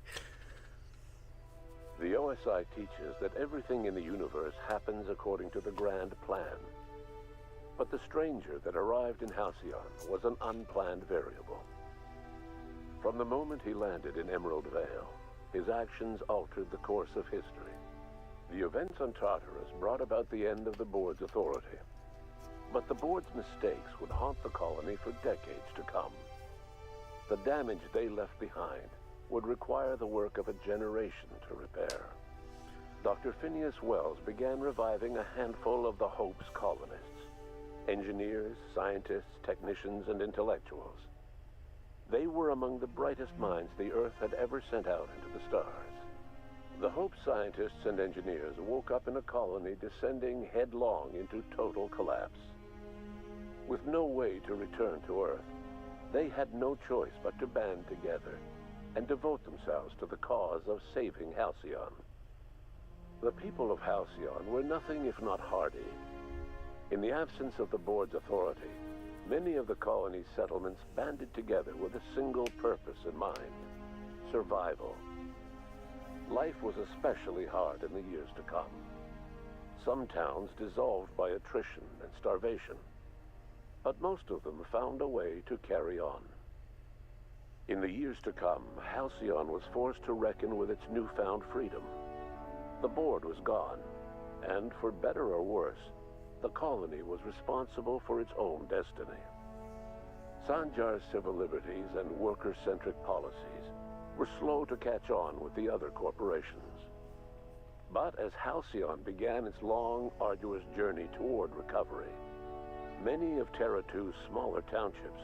Speaker 11: The OSI teaches that everything in the universe happens according to the grand plan. But the stranger that arrived in Halcyon was an unplanned variable. From the moment he landed in Emerald Vale, his actions altered the course of history. The events on Tartarus brought about the end of the Board's authority. But the Board's mistakes would haunt the colony for decades to come. The damage they left behind would require the work of a generation to repair. Dr. Phineas Wells began reviving a handful of the Hope's colonists. Engineers, scientists, technicians, and intellectuals. They were among the brightest minds the Earth had ever sent out into the stars. The Hope scientists and engineers woke up in a colony descending headlong into total collapse. With no way to return to Earth, they had no choice but to band together and devote themselves to the cause of saving Halcyon. The people of Halcyon were nothing if not hardy. In the absence of the Board's authority, many of the colony's settlements banded together with a single purpose in mind: survival. Life was especially hard in the years to come. Some towns dissolved by attrition and starvation, but most of them found a way to carry on. In the years to come, Halcyon was forced to reckon with its newfound freedom. The Board was gone, and for better or worse, the colony was responsible for its own destiny. Sanjar's civil liberties and worker-centric policies were slow to catch on with the other corporations. But as Halcyon began its long, arduous journey toward recovery, many of Terra 2's smaller townships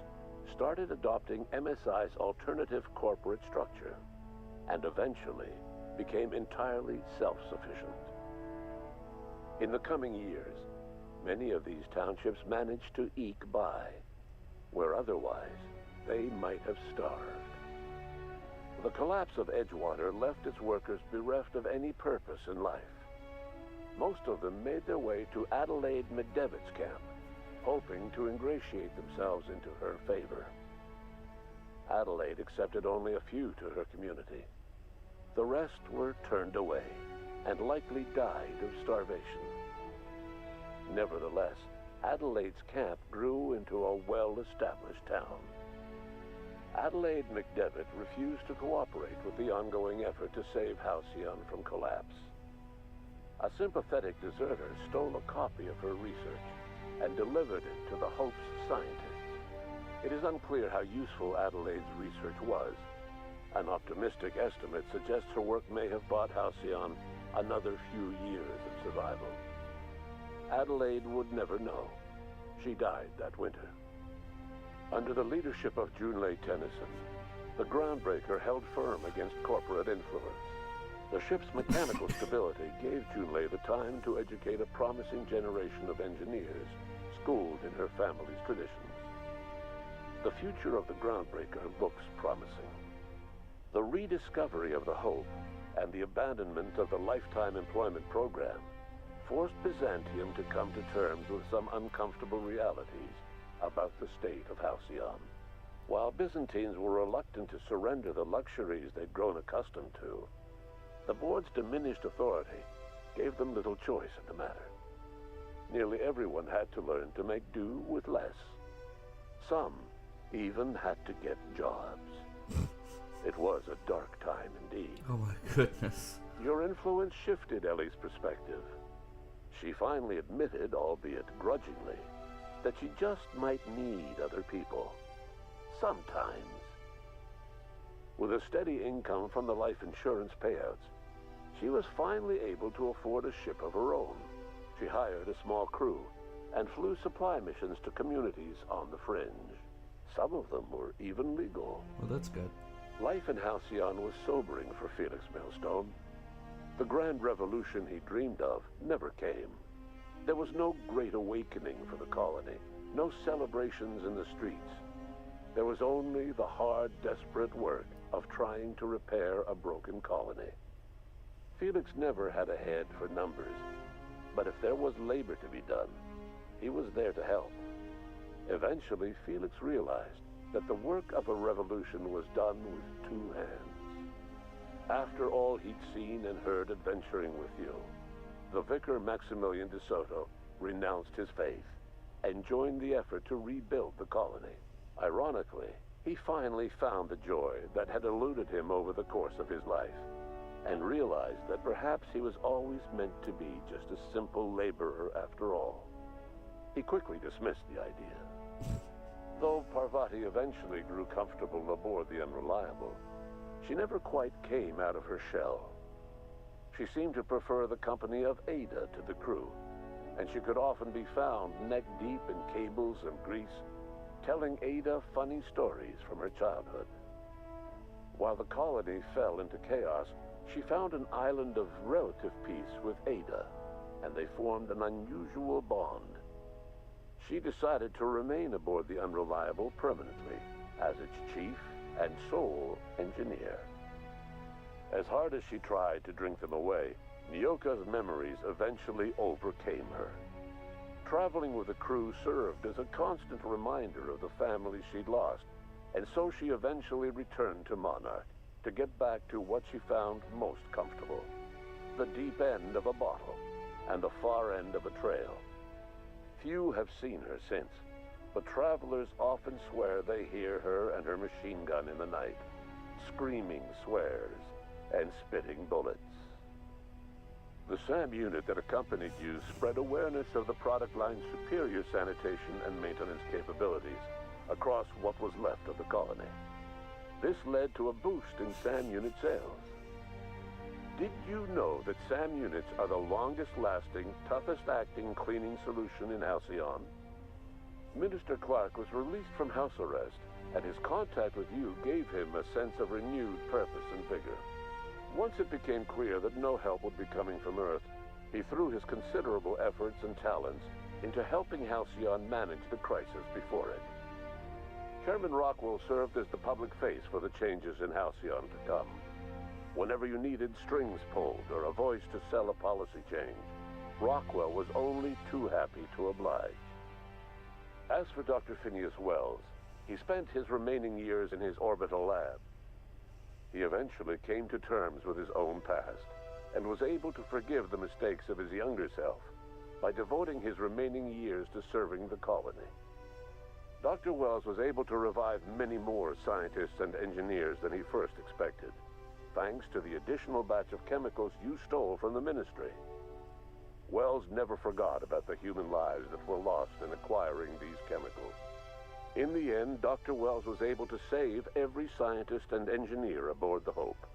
Speaker 11: started adopting MSI's alternative corporate structure, and eventually became entirely self-sufficient. In the coming years, many of these townships managed to eke by, where otherwise they might have starved. The collapse of Edgewater left its workers bereft of any purpose in life. Most of them made their way to Adelaide McDevitt's camp, hoping to ingratiate themselves into her favor. Adelaide accepted only a few to her community. The rest were turned away, and likely died of starvation. Nevertheless, Adelaide's camp grew into a well-established town. Adelaide McDevitt refused to cooperate with the ongoing effort to save Halcyon from collapse. A sympathetic deserter stole a copy of her research and delivered it to the Hope's scientists. It is unclear how useful Adelaide's research was. An optimistic estimate suggests her work may have bought Halcyon another few years of survival. Adelaide would never know. She died that winter. Under the leadership of Junlei Tennyson, the Groundbreaker held firm against corporate influence. The ship's mechanical stability gave Junlei the time to educate a promising generation of engineers, schooled in her family's traditions. The future of the Groundbreaker looks promising. The rediscovery of the Hope and the abandonment of the Lifetime Employment Program forced Byzantium to come to terms with some uncomfortable realities about the state of Halcyon. While Byzantines were reluctant to surrender the luxuries they'd grown accustomed to, the Board's diminished authority gave them little choice in the matter. Nearly everyone had to learn to make do with less. Some even had to get jobs. It was a dark time indeed.
Speaker 1: Oh my goodness.
Speaker 11: Your influence shifted Ellie's perspective. She finally admitted, albeit grudgingly, that she just might need other people. Sometimes. With a steady income from the life insurance payouts, she was finally able to afford a ship of her own. She hired a small crew and flew supply missions to communities on the fringe. Some of them were even legal.
Speaker 1: Well, that's good.
Speaker 11: Life in Halcyon was sobering for Felix Millstone. The grand revolution he dreamed of never came. There was no great awakening for the colony, no celebrations in the streets. There was only the hard, desperate work of trying to repair a broken colony. Felix never had a head for numbers, but if there was labor to be done, he was there to help. Eventually, Felix realized that the work of a revolution was done with two hands. After all he'd seen and heard adventuring with you, the Vicar Maximilian de Soto renounced his faith and joined the effort to rebuild the colony. Ironically, he finally found the joy that had eluded him over the course of his life, and realized that perhaps he was always meant to be just a simple laborer after all. He quickly dismissed the idea. Though Parvati eventually grew comfortable aboard the Unreliable, she never quite came out of her shell. She seemed to prefer the company of Ada to the crew, and she could often be found neck-deep in cables and grease, telling Ada funny stories from her childhood. While the colony fell into chaos, she found an island of relative peace with Ada, and they formed an unusual bond. She decided to remain aboard the Unreliable permanently, as its chief and sole engineer. As hard as she tried to drink them away, Nyoka's memories eventually overcame her. Traveling with the crew served as a constant reminder of the family she'd lost, and so she eventually returned to Monarch to get back to what she found most comfortable: the deep end of a bottle and the far end of a trail. Few have seen her since, but travelers often swear they hear her and her machine gun in the night, screaming swears and spitting bullets. The SAM unit that accompanied you spread awareness of the product line's superior sanitation and maintenance capabilities across what was left of the colony. This led to a boost in SAM unit sales. Did you know that SAM units are the longest-lasting, toughest-acting cleaning solution in Halcyon? Minister Clark was released from house arrest, and his contact with you gave him a sense of renewed purpose and vigor. Once it became clear that no help would be coming from Earth, he threw his considerable efforts and talents into helping Halcyon manage the crisis before it. Chairman Rockwell served as the public face for the changes in Halcyon to come. Whenever you needed strings pulled or a voice to sell a policy change, Rockwell was only too happy to oblige. As for Dr. Phineas Wells, he spent his remaining years in his orbital lab. He eventually came to terms with his own past and was able to forgive the mistakes of his younger self by devoting his remaining years to serving the colony. Dr. Wells was able to revive many more scientists and engineers than he first expected, thanks to the additional batch of chemicals you stole from the Ministry. Wells never forgot about the human lives that were lost in acquiring these chemicals. In the end, Dr. Wells was able to save every scientist and engineer aboard the Hope.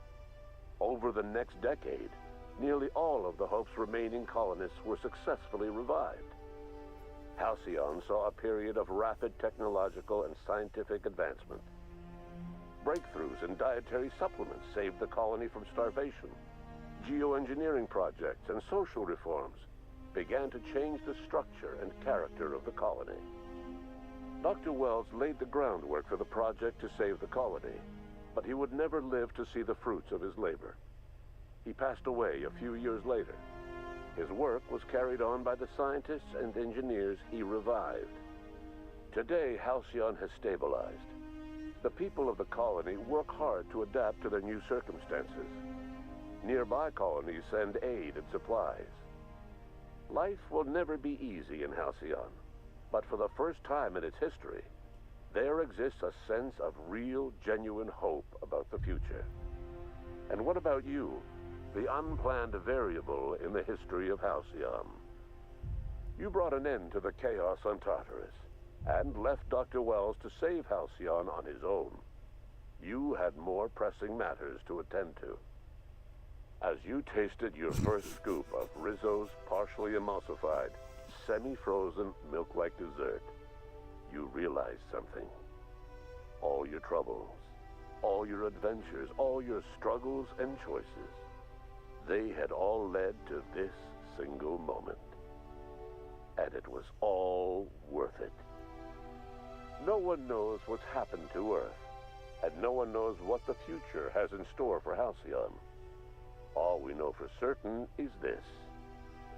Speaker 11: Over the next decade, nearly all of the Hope's remaining colonists were successfully revived. Halcyon saw a period of rapid technological and scientific advancement. Breakthroughs in dietary supplements saved the colony from starvation. Geoengineering projects and social reforms began to change the structure and character of the colony. Dr. Wells laid the groundwork for the project to save the colony, but he would never live to see the fruits of his labor. He passed away a few years later. His work was carried on by the scientists and engineers he revived. Today, Halcyon has stabilized. The people of the colony work hard to adapt to their new circumstances. Nearby colonies send aid and supplies. Life will never be easy in Halcyon, but for the first time in its history, there exists a sense of real, genuine hope about the future. And what about you, the unplanned variable in the history of Halcyon? You brought an end to the chaos on Tartarus, and left Dr. Wells to save Halcyon on his own. You had more pressing matters to attend to. As you tasted your first scoop of Rizzo's partially emulsified, semi-frozen milk-like dessert, you realized something. All your troubles, all your adventures, all your struggles and choices, they had all led to this single moment. And it was all worth it. No one knows what's happened to Earth, and no one knows what the future has in store for Halcyon. All we know for certain is this: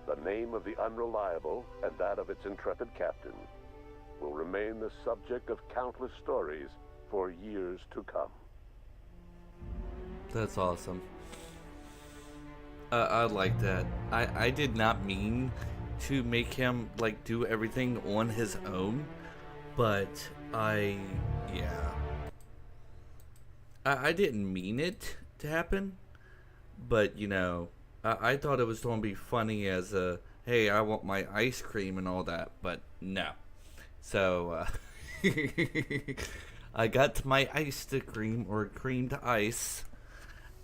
Speaker 11: the name of the Unreliable and that of its intrepid captain will remain the subject of countless stories for years to come.
Speaker 1: That's awesome. I like that. I did not mean to make him like do everything on his own, but yeah. I didn't mean it to happen, but you know, I thought it was going to be funny as a, hey, I want my ice cream and all that, but no. So, I got my iced cream, or creamed ice,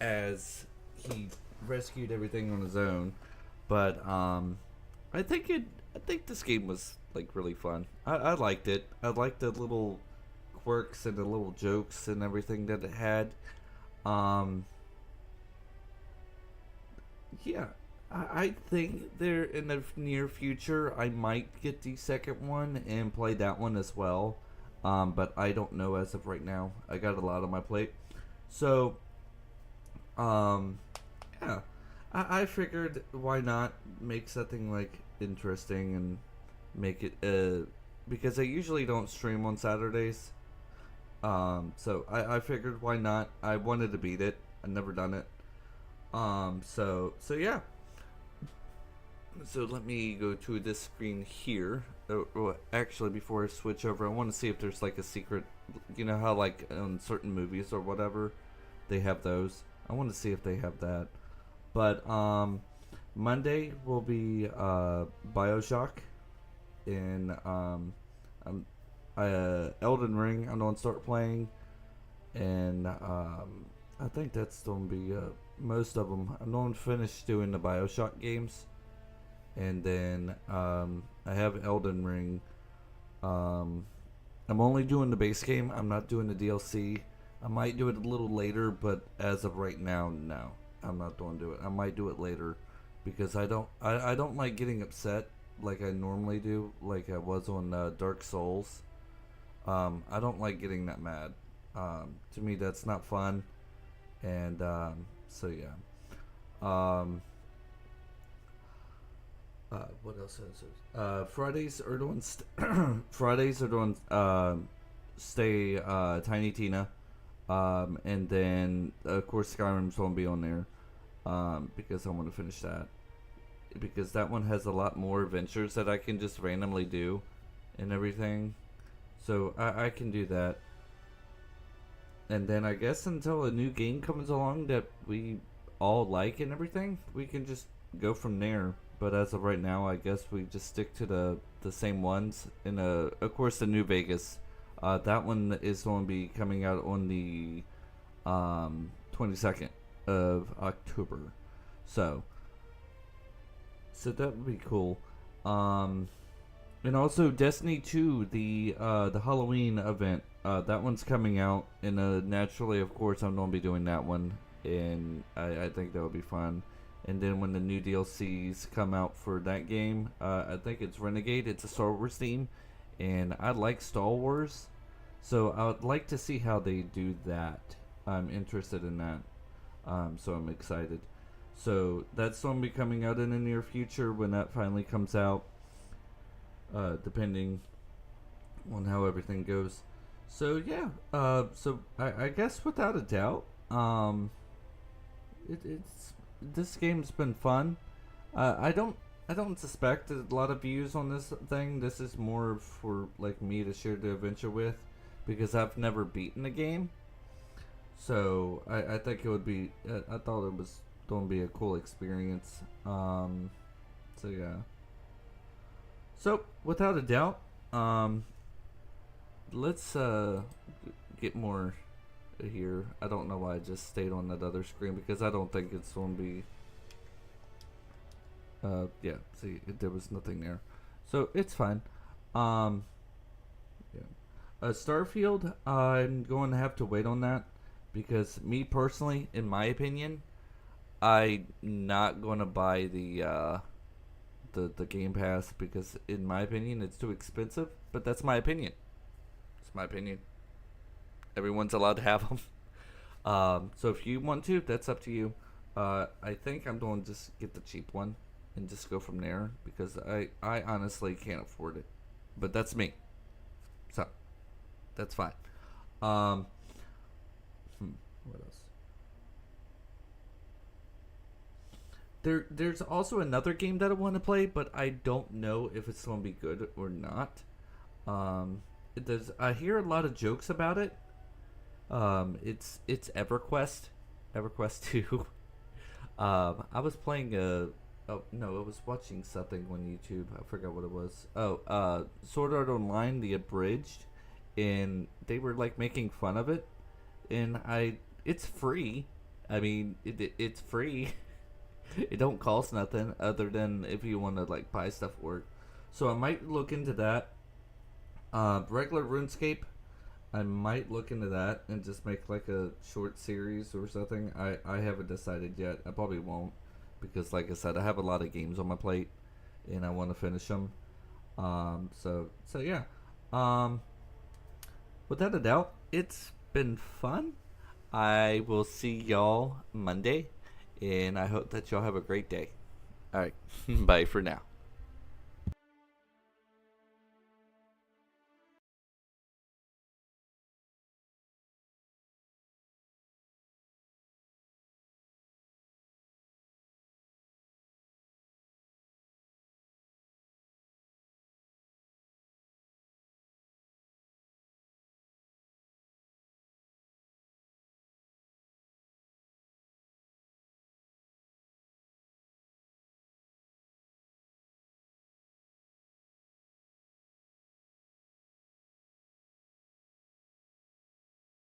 Speaker 1: as he rescued everything on his own. But, I think this game was, like, really fun. I liked it. I liked the little quirks and the little jokes and everything that it had. Yeah, I think there in the near future I might get the second one and play that one as well. But I don't know as of right now. I got a lot on my plate. So, yeah, I figured why not make something like interesting and make it because I usually don't stream on Saturdays. So I figured why not. I wanted to beat it. I've never done it. So yeah. So let me go to this screen here. Actually, before I switch over, I want to see if there's like a secret. You know how like on certain movies or whatever, they have those. I want to see if they have that. But Monday will be BioShock, and Elden Ring. I'm gonna start playing, and I think that's gonna be most of them. I'm gonna finish doing the BioShock games, and then I have Elden Ring. I'm only doing the base game. I'm not doing the DLC. I might do it a little later, but as of right now, no, I'm not going to do it. I might do it later because I don't like getting upset like I normally do, like I was on Dark Souls. I don't like getting that mad. To me, that's not fun. And so yeah. What else is it? Fridays are doing Fridays are doing Stay Tiny Tina. And then of course Skyrim's gonna be on there. Because I want to finish that. Because that one has a lot more adventures that I can just randomly do and everything. So I can do that. And then I guess until a new game comes along that we all like and everything, we can just go from there. But as of right now, I guess we just stick to the same ones. And of course, the New Vegas. That one is going to be coming out on the 22nd of October. So that would be cool. And also Destiny 2, the Halloween event. That one's coming out, and naturally, of course, I'm going to be doing that one, and I think that would be fun. And then when the new DLCs come out for that game, I think it's Renegade. It's a Star Wars theme, and I like Star Wars, so I would like to see how they do that. I'm interested in that, so I'm excited. So that's going to be coming out in the near future when that finally comes out, depending on how everything goes. So yeah, so I guess without a doubt, it's this game's been fun. I don't suspect a lot of views on this thing. This is more for like me to share the adventure with, because I've never beaten the game. So I think it would be. I thought it was going to be a cool experience. So yeah. So without a doubt, let's get more here. I don't know why I just stayed on that other screen, because I don't think it's going to be. Yeah. See, there was nothing there, so it's fine. Yeah. Starfield, I'm going to have to wait on that, because me personally, in my opinion, I'm not going to buy the Game Pass, because in my opinion it's too expensive. But that's my opinion. It's my opinion. Everyone's allowed to have them. So if you want to, that's up to you. I think I'm going to just get the cheap one and just go from there, because I honestly can't afford it. But that's me. So that's fine. What else? there's also another game that I want to play, but I don't know if it's going to be good or not. I hear a lot of jokes about it. It's EverQuest 2. I was playing I was watching something on YouTube. I forgot what it was. Sword Art Online, the abridged, and they were like making fun of it. And it's free. I mean, it's free. It don't cost nothing other than if you want to like buy stuff for it. So I might look into that. Regular RuneScape, I might look into that and just make like a short series or something. I haven't decided yet. I probably won't, because like I said, I have a lot of games on my plate and I want to finish them. So yeah. Without a doubt, it's been fun. I will see y'all Monday, and I hope that y'all have a great day. All right, bye for now.